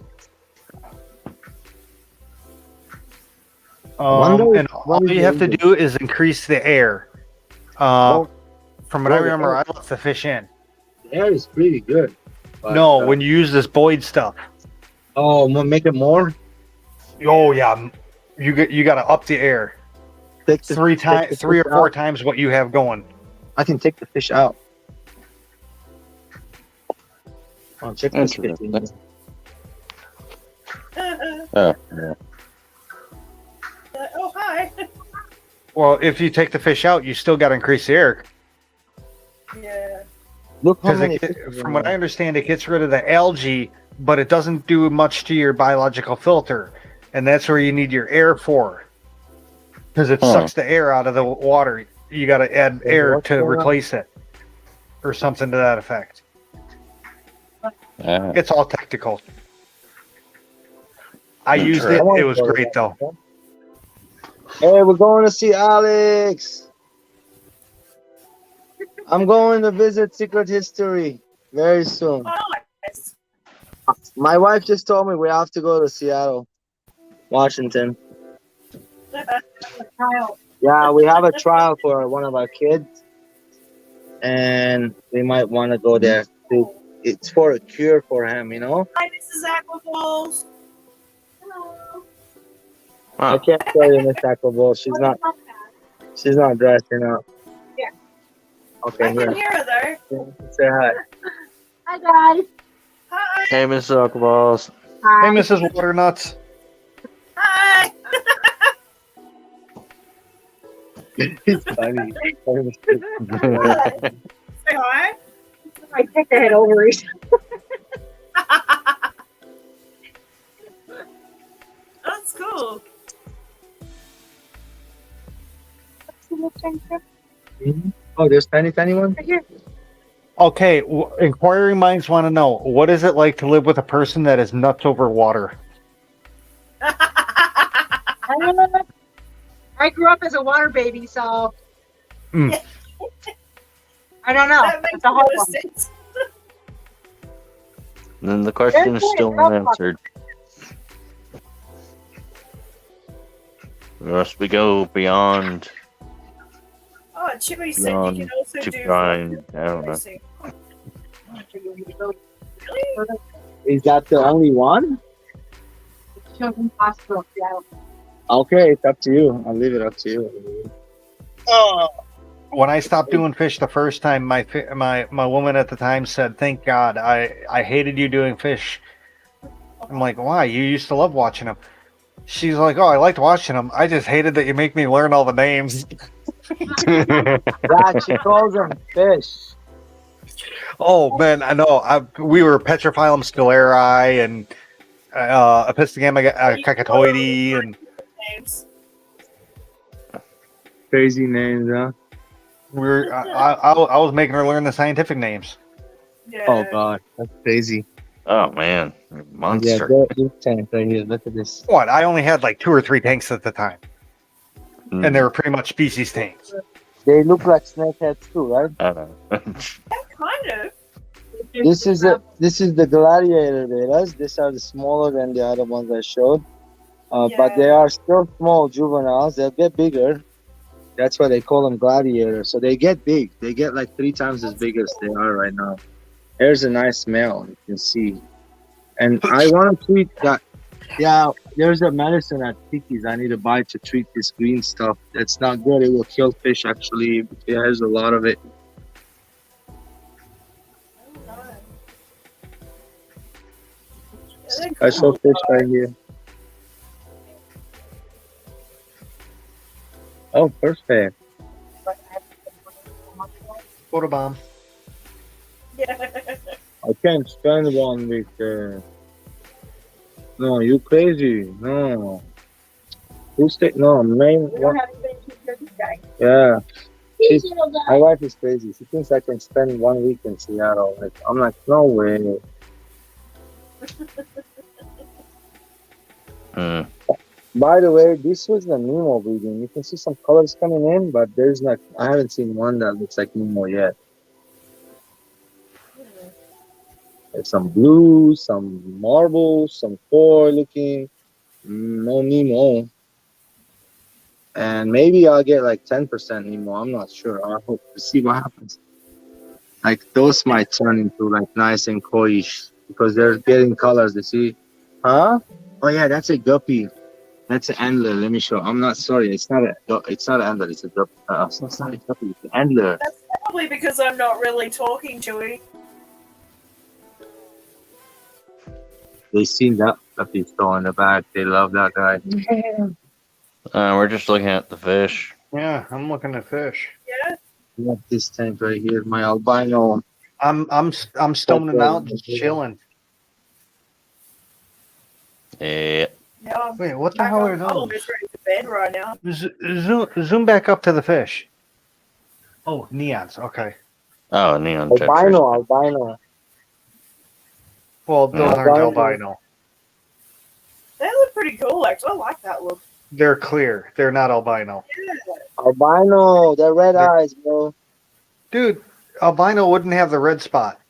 And all you have to do is increase the air. From what I remember, I left the fish in. The air is pretty good. But, no, when you use this Boyd stuff. Oh, make it more? Oh yeah, you got to up the air. Three or four times what you have going. I can take the fish out. Oh, check this fish. Yeah. Oh, hi. Well, if you take the fish out, you still got to increase the air. Yeah. Look how many. From what I understand, it gets rid of the algae, but it doesn't do much to your biological filter, and that's where you need your air for, because it sucks the air out of the water. You got to add air to replace it, or something to that effect. It's all technical. I used it. It was great though. Hey, we're going to see Alex. I'm going to visit Secret History very soon. Oh, nice. My wife just told me we have to go to Seattle, Washington. Yeah, we have a trial for one of our kids, and we might want to go there. It's for a cure for him, you know? Hi, Mrs. Aquaballs. Hello. I can't tell you, Miss Aquaball. She's not dressing up. Yeah. Okay, I can hear her though. Say hi. Hi guys. Hi. Hey, Mrs. Aquaballs. Hi. Hey, Mrs. Waternuts. Hi. It's funny. Say hi. I take the head over it. That's cool. Oh, there's tiny one? Right here. Okay, inquiring minds want to know, what is it like to live with a person that is nuts over water? I grew up as a water baby, so Mm. I don't know. That makes It's a hard no one. sense. Then the question is still unanswered. Unless we go beyond Oh, Chippy said you can also to do grind. I don't know. racing. Really? Is that the only one? Children's Hospital, Seattle. Okay, it's up to you. I'll leave it up to you. When I stopped doing fish the first time, my woman at the time said, "Thank God, I hated you doing fish." I'm like, "Why? You used to love watching them." She's like, "Oh, I liked watching them. I just hated that you make me learn all the names." Yeah, she calls them fish. Oh man, I know. We were Petrophilum scalari and Epistogama cacatoide, and Names. Crazy names, huh? we were. I was making her learn the scientific names. Yeah. Oh god, that's crazy. Oh man, Yeah, monster. this tank right here. Look at this. What? I only had like 2 or 3 tanks at the time, and they were pretty much species tanks. They look like snakeheads too, right? I don't know. Yeah, kind of. This is the gladiator betas. These are the smaller than the other ones I showed. But they are still small juveniles. They'll get bigger. That's why they call them gladiators. So they get big. They get like 3 times as big as they are right now. There's a nice male, you can see. And I want to treat that. Yeah, there's a medicine at Tiki's I need to buy to treat this green stuff. That's not good. It will kill fish, actually. There's a lot of it. I saw fish right here. Oh, perfect. Photobomb. Yeah. I can't spend 1 week there. No, you crazy. No. Who's take? No, main. We don't have anybody to take care of this guy. Yeah. He's She's, little my guy. wife is crazy. She thinks I can spend 1 week in Seattle. Like, I'm like, no way. Mm. By the way, this was the Nemo breeding. You can see some colors coming in, but there's not. I haven't seen one that looks like Nemo yet. There's some blue, some marble, some koi looking. No Nemo. And maybe I'll get like 10% Nemo. I'm not sure. I hope to see what happens. Like those might turn into like nice and koish because they're getting colors. You see, huh? Oh yeah, that's a guppy. That's an antler. Let me show. I'm not sorry. It's not an antler. It's a guppy. It's not a guppy. It's an antler. That's probably because I'm not really talking to him. They seen that guppy still in the back. They love that guy. We're just looking at the fish. Yeah, I'm looking at fish. Yeah. Look at this tank right here. My albino. I'm stoning out, just chilling. Yeah. Yeah. I'm Wait, what the back hell on are those? almost ready for bed right now. Zoom back up to the fish. Oh, neons. Okay. Oh, neon Albino. Well, those aren't albino. They look pretty cool, actually. I like that look. They're clear. They're not albino. Yeah. Albino. They're red eyes, bro. Dude, albino wouldn't have the red spot.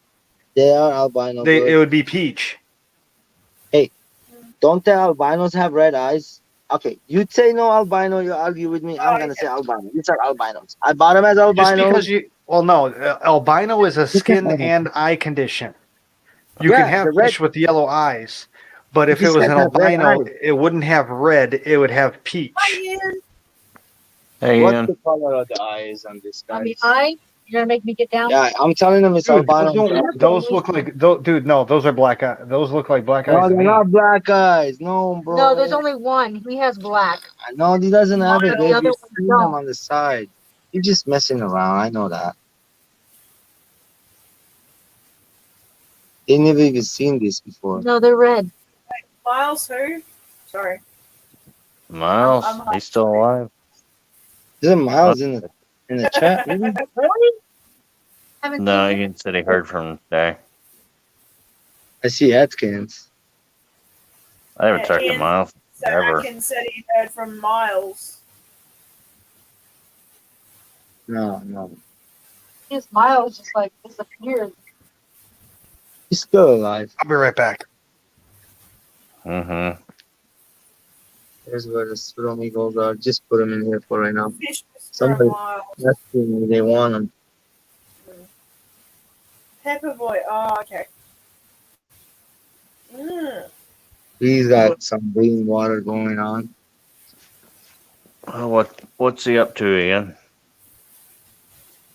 They are albino. It would be peach. Don't the albinos have red eyes? Okay, you'd say no albino, you argue with me. I'm gonna say albino. These are albinos. I bought them as Just albinos. because no, albino is a skin albino. and eye condition. You Yeah, can have the red- fish with yellow eyes, but if These it was guys an have red albino, eyes. it wouldn't have red. It would have peach. Hi, Ian. Hey, What's Ian. the color of the eyes on this guy? On the eye, You're gonna make me get down? Yeah, I'm telling them it's Dude, albino. those look like dude. No, those are black eyes. Those look like black eyes No, to they're me. not black eyes. No, bro. No, there's only one. He has black. No, he doesn't have it, The babe. other You've ones seen don't. them on the side. You're just messing around. I know that. They never even seen this before. No, they're red. Miles, who? Sorry. Miles, I'm he's still alive. Isn't Miles in the chat? Really? Really? Haven't No, seen he said he heard from him today. I see Atkins. I haven't Yeah, talked to Ian Miles ever. Atkins said he heard from Miles. No. his Miles just like disappeared. He's still alive. I'll be right back. Mm-hmm. Here's where the Suromigos are. Just put them in here for right now. Fish was Somebody- from Miles. That's me. They want them. Pepper Boy. Oh, okay. Mm. He's got some green water going on. Well, what's he up to, Ian?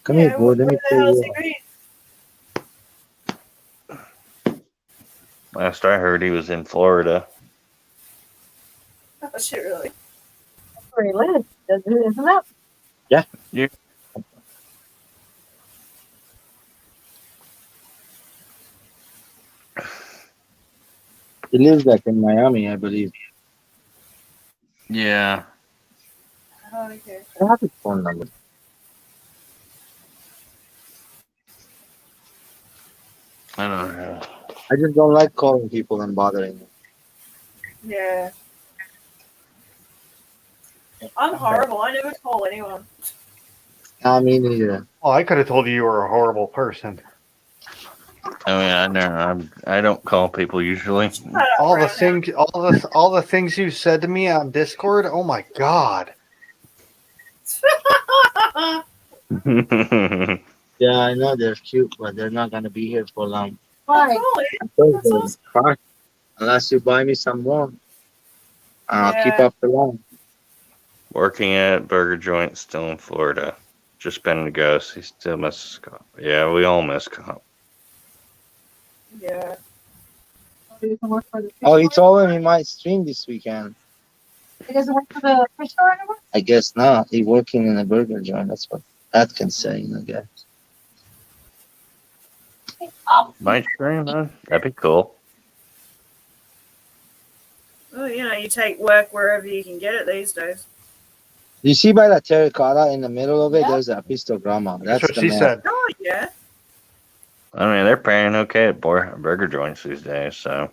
Come here, boy. Let me Where the tell hell's you. he been? Last I heard, he was in Florida. Oh, shit, really? That's where he lives, isn't it? He lives like in Miami, I believe. Yeah. Oh, okay. I have his phone number. I don't know. I just don't like calling people and bothering them. Yeah. I'm horrible. I never call anyone. I mean, neither. Oh, I could have told you were a horrible person. I mean, I don't call people usually. Shut up, All the Brown. things, all the things you said to me on Discord. Oh my god. Yeah, I know they're cute, but they're not gonna be here for long. Why? I told That's them, awesome. "Crush, unless you buy me some more, I'll keep Yeah. up the line." Working at burger joint, still in Florida. Just been to ghost. He still misses cop. Yeah, we all miss cop. Yeah. He doesn't work for the fish Oh, he store? told him he might stream this weekend. He doesn't work for the fish store anymore? I guess not. He working in a burger joint. That's what Atkins saying, I guess. Might stream, huh? That'd be cool. Well, you take work wherever you can get it these days. You see by that terracotta in the middle of it, Yeah. there's a pistograma. That's That's what the she map. said. Oh, yeah. I mean, they're paying okay at burger joints these days, so.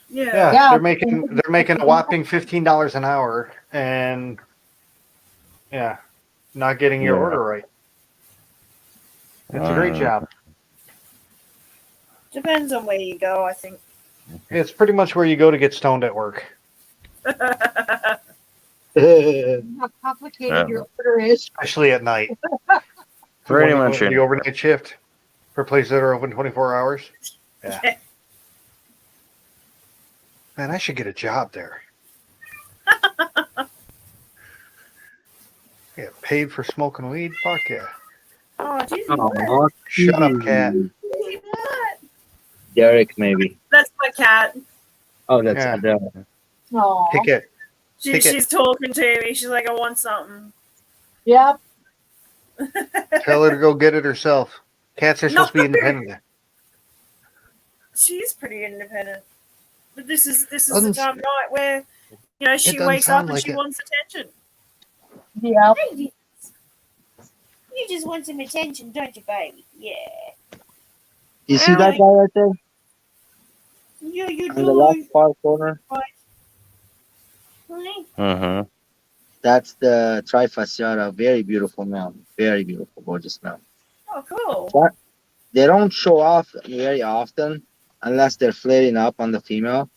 Yeah. Yeah, they're making a whopping $15 an hour, and yeah, not getting your Yeah. order right. It's a great job. Depends on where you go, I think. It's pretty much where you go to get stoned at work, Yeah. How complicated your order is. especially at night. Pretty When much. the overnight shift for places that are open 24 hours. Yeah. Man, I should get a job there. Get paid for smoking weed? Fuck yeah. Oh, Jesus. Oh, Shut up, cat. Derek, maybe. That's my cat. Oh, that's Yeah. Adele. Aw. Take it. She's talking to me. She's like, I want something. Yep. Tell her to go get it herself. Cats are supposed to be independent. She's pretty independent. But this is the Doesn't- time of night where, she doesn't wakes up sound and like she it. wants attention. Yep. You just want some attention, don't you, baby? Yeah. You see that guy right there You on the left far corner? Mm-hmm. That's the trifasciata. Very beautiful male. Very beautiful, gorgeous male. Oh, cool. They don't show off very often unless they're flaring up on the female.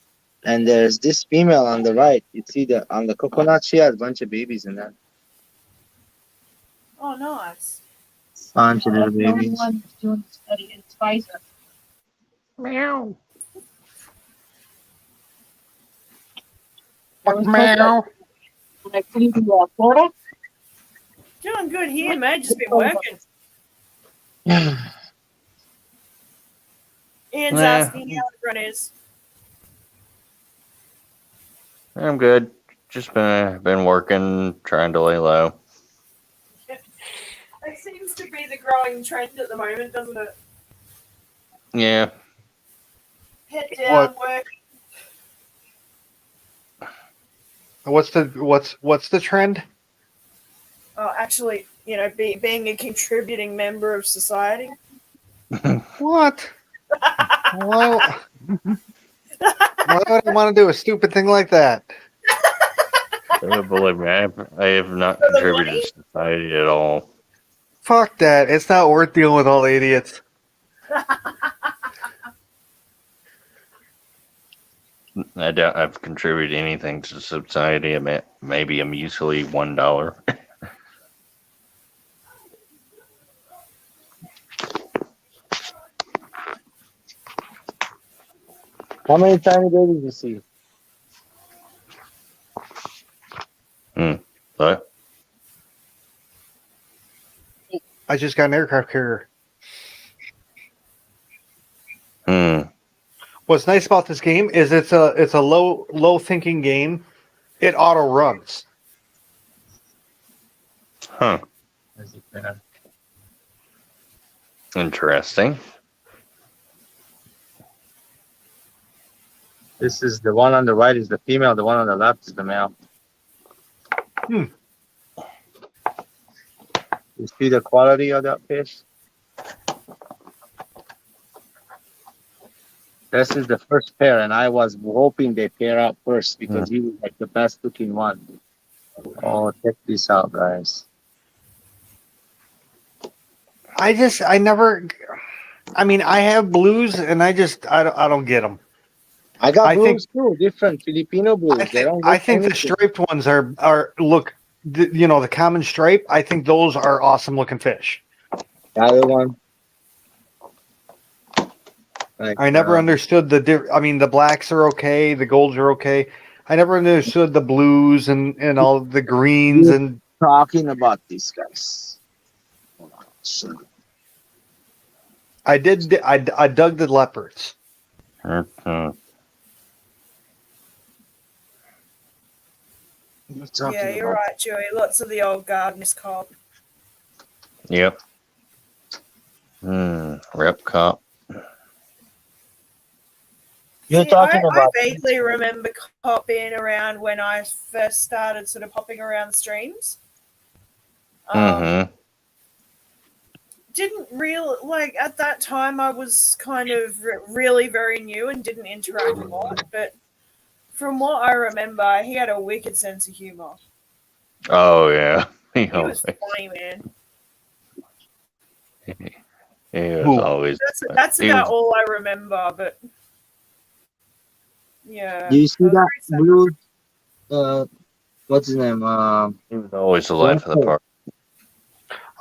And there's this female on the right. You see on the coconut, she has a bunch of babies in there. Oh, nice. Bunch of little The only babies. one that's doing the study is Pfizer. Meow. Meow. When I flew to Florida, Doing good here, mate. Just been working. Ian's Nah. asking how everyone is. I'm good. Just been working, trying to lay low. It seems to be the growing trend at the moment, doesn't it? Yeah. Head down, work. What's the trend? Oh, actually, being a contributing member of society. What? Why would I want to do a stupid thing like that? Believe me, I have not For the contributed money? to society at all. Fuck that. It's not worth dealing with all the idiots. I doubt I've contributed anything to society. Maybe a measly $1. How many tiny babies you see? But I just got an aircraft carrier. What's nice about this game is it's a low thinking game. It auto runs. huh. Interesting. This is the one on the right is the female. The one on the left is the male. You see the quality of that fish? This is the first pair, and I was hoping they pair up first because he was like the best looking one. Oh, check this out, guys. I have blues and I don't get them. I got I think- blues too, different Filipino blues. They don't I look think the anything. striped ones the common stripe. I think those are awesome looking fish. The other one. Like, I never understood the blacks are okay, the golds are okay. I never understood the blues and all the greens and talking about these guys. Hold on. So, I dug the leopards. Mhm. Yeah, you're right, Joey. Lots of the old gardeners caught. Yep. Rep cop. You're See, talking I about vaguely remember cop being around when I first started sort of popping around the streams. Didn't at that time I was kind of really very new and didn't interact a lot, but from what I remember, he had a wicked sense of humor. Oh yeah. He was funny, man. He was always. That's he about was- all I remember, but yeah. do you see I was that very blue what's his name? He was always the life of the party.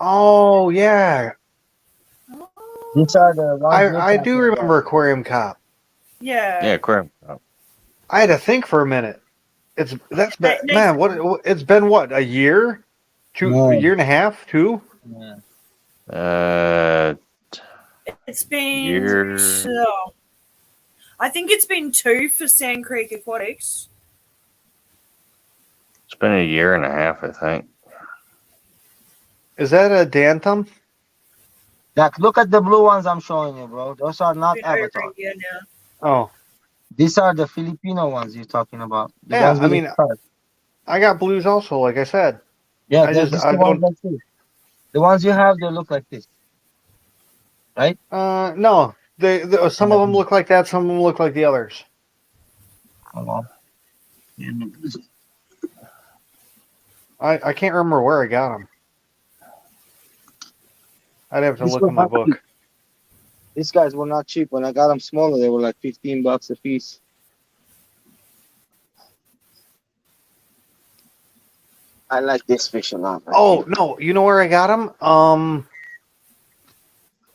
Oh yeah, These are the ones you're I do talking remember about. Aquarium Cop. Yeah. Yeah, crap. I had to think for a minute. It's been what, a year, No. a year and a half, 2. Yeah. It's been Year. I think it's been 2 for Sand Creek Aquatics. It's been a year and a half, I think. Is that a Danthum? Jack, look at the blue ones I'm showing you, bro. Those are not It's been over Avatar. a year now. Oh These are the Filipino ones you're talking about. The yeah, ones with the stars. I got blues also, like I said. Yeah, I they're just just I the ones don't. like this. The ones you have, they look like this. Right? No, some of them look like that. Some of them look like the others. Hold on. I can't remember where I got them. I'd have to These look were in my not book. cheap. These guys were not cheap. When I got them smaller, they were like $15 a piece. I like this fish a lot. Oh no, you know where I got them?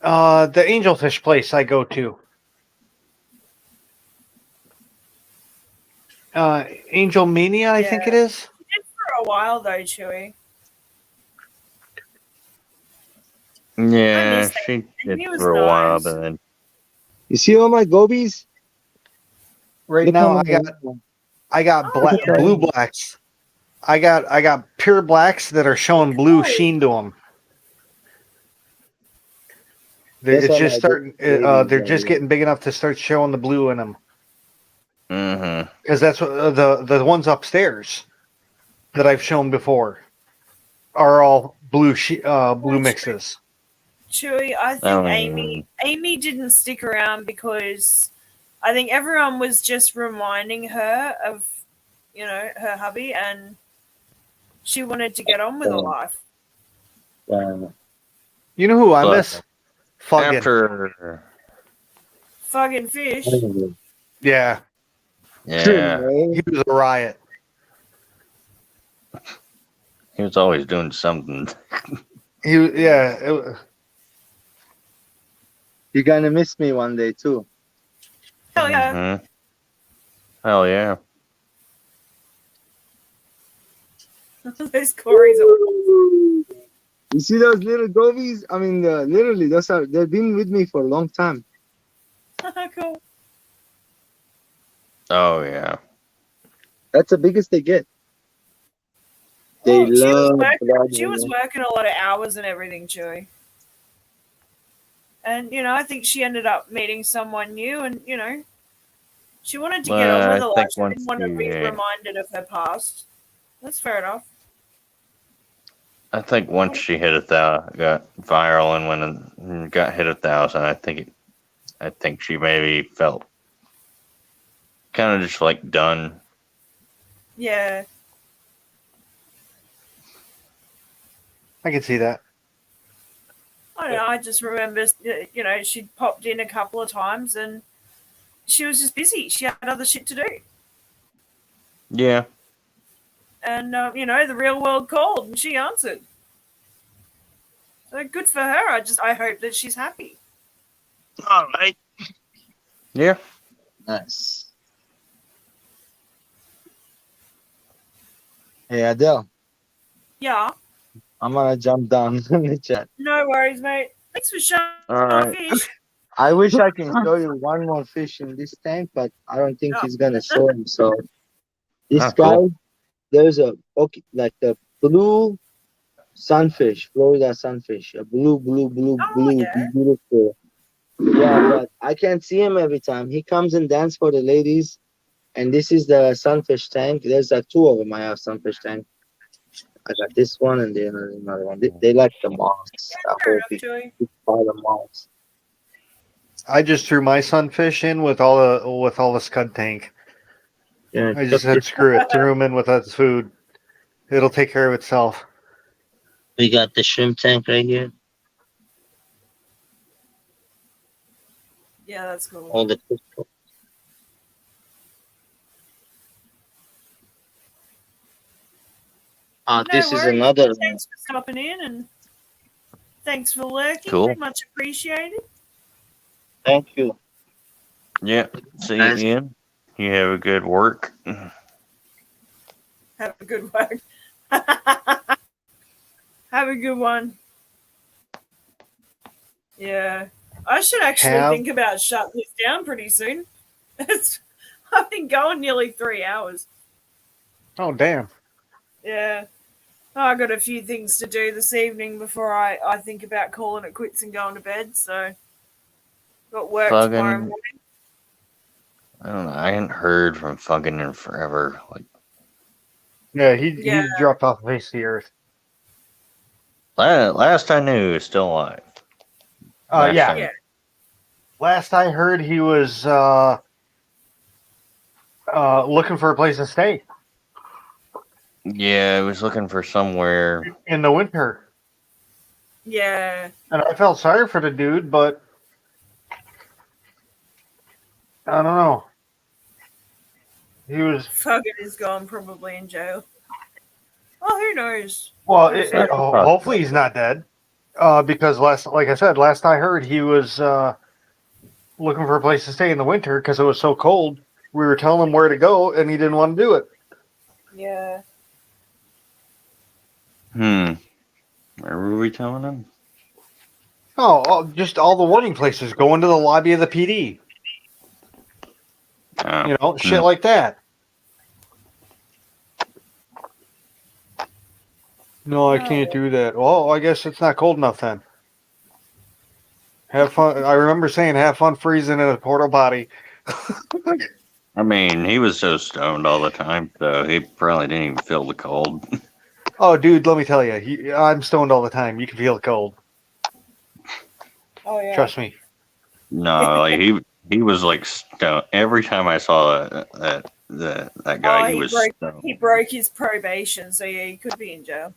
The angelfish place I go to. Angel Mania, I think it is. He did for a while though, Chewy. Yeah, miss that. she did He was for a while, nice. but then You see all my gobies? Right Look how now, many. I got Oh, black, yeah. blue blacks. I got pure blacks that are showing blue sheen to them. That's It's all just my starting. babies They're are just here. getting big enough to start showing the blue in them. mm-hmm. Because that's what the ones upstairs that I've shown before are all blue mixes. Chewy, I think Amy didn't stick around because I think everyone was just reminding her of, her hubby, and she wanted to get on with her life. You know who I But miss? Fuggin. after, Fucking fish. Yeah, yeah, he was a riot. he was always doing something. You're gonna miss me one day too. Hell yeah. Mm-hmm. Hell yeah. Those Corey's are You see those little gobies? I mean, literally, they've been with me for a long time. cool. Oh yeah. That's the biggest they get. They Well, love blood. she was working a lot of hours and everything, Chewy. And, I think she ended up meeting someone new, and, she wanted to get on with Well, I her life. think She once didn't want to be she, reminded of her past. That's fair enough. I think once she hit got viral, and when it got hit 1,000, I think she maybe felt kind of just like done. Yeah. I can see that. I don't know. I just remember, she'd popped in a couple of times and she was just busy. She had other shit to do. Yeah. And, the real world called and she answered. So good for her. I hope that she's happy. All right. Yeah. Nice. Hey, Adele. Yeah. I'm gonna jump down in the chat. No worries, mate. Thanks for showing All my right. fish. I wish I can show you one more fish in this tank, but I don't think he's gonna show him. So this Ah, guy, cool. there's like the blue sunfish, Florida sunfish, a blue, Yeah. beautiful. Yeah, but I can't see him every time. He comes and dance for the ladies, and this is the sunfish tank. There's two of them. I have sunfish tank. I got this one and then another one. They like the moths. That Fair whole enough, Joey. big pile of moths. I just threw my sunfish in with all the scud tank. Yeah, I just said screw it, threw them in with that food. It'll take care of itself. we got the shrimp tank right here. Yeah, that's cool. All the crystals. This is worries. another. Thanks for stopping in and thanks for lurking. Cool. Much appreciated. Thank you. Yeah. See you, Ian. You have a good work. Have a good work. Have a good one. Yeah. I should actually think about shutting this down pretty soon. I've been going nearly 3 hours. Oh, damn. Yeah. I got a few things to do this evening before I think about calling it quits and going to bed. So, got work tomorrow morning. I don't know. I hadn't heard from Fuggin in forever. Yeah, he dropped off the face of the earth. Last I knew, he was still alive. Yeah. Last I heard, he was looking for a place to stay. Yeah, he was looking for somewhere in the winter. Yeah. And I felt sorry for the dude, but I don't know. He was fucking is gone, probably in jail. Oh, who knows? Well, hopefully he's not dead. Because like I said, last I heard, he was looking for a place to stay in the winter because it was so cold. We were telling him where to go, and he didn't want to do it. Yeah. Where were we telling him? Just all the working places. Go into the lobby of the PD. Shit like that. No, I can't do that. Well, I guess it's not cold enough then. Have fun. I remember saying have fun freezing in a porta potty. I mean, he was so stoned all the time, so he probably didn't even feel the cold. Oh, dude, let me tell you. I'm stoned all the time. You can feel the cold. Oh yeah. Trust me. No, like he was like stoned. Every time I saw that guy, he was stoned. He broke his probation, so yeah, he could be in jail.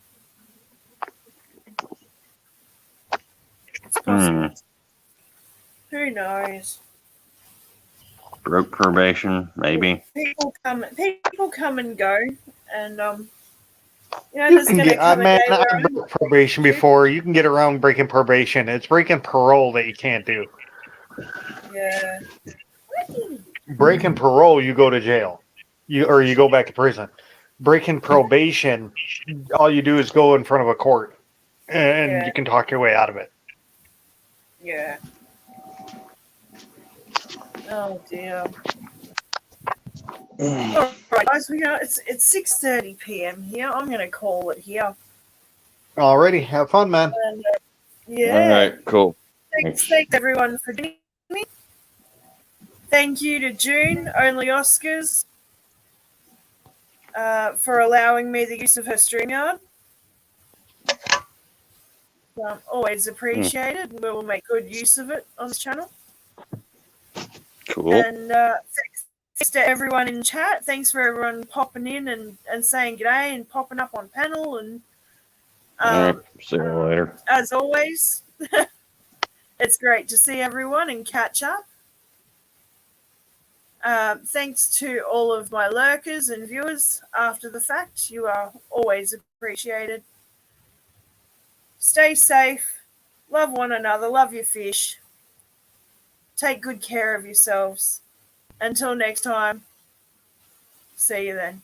It's possible. Who knows? Broke probation, maybe. People come and go, and You there's can gonna get, come a man, day where I've broke probation before. You can get around breaking probation. It's breaking parole that you can't do. yeah. Breaking parole, you go to jail. You go back to prison. Breaking probation, all you do is go in front of a court, and Yeah. you can talk your way out of it. Yeah. Oh dear. All right, guys. It's 6:30 p.m. here. I'm gonna call it here. Alrighty, have fun, man. And, yeah. All right, cool. Thanks everyone for joining me. Thank you to June, Only Oscars, for allowing me the use of her StreamYard. Always appreciated. We will make good use of it on this channel. Cool. And thanks to everyone in chat. Thanks for everyone popping in and saying g'day and popping up on panel. And All right, see you later. as always, it's great to see everyone and catch up. Thanks to all of my lurkers and viewers after the fact. You are always appreciated. Stay safe. Love one another. Love your fish. Take good care of yourselves. Until next time, see you then.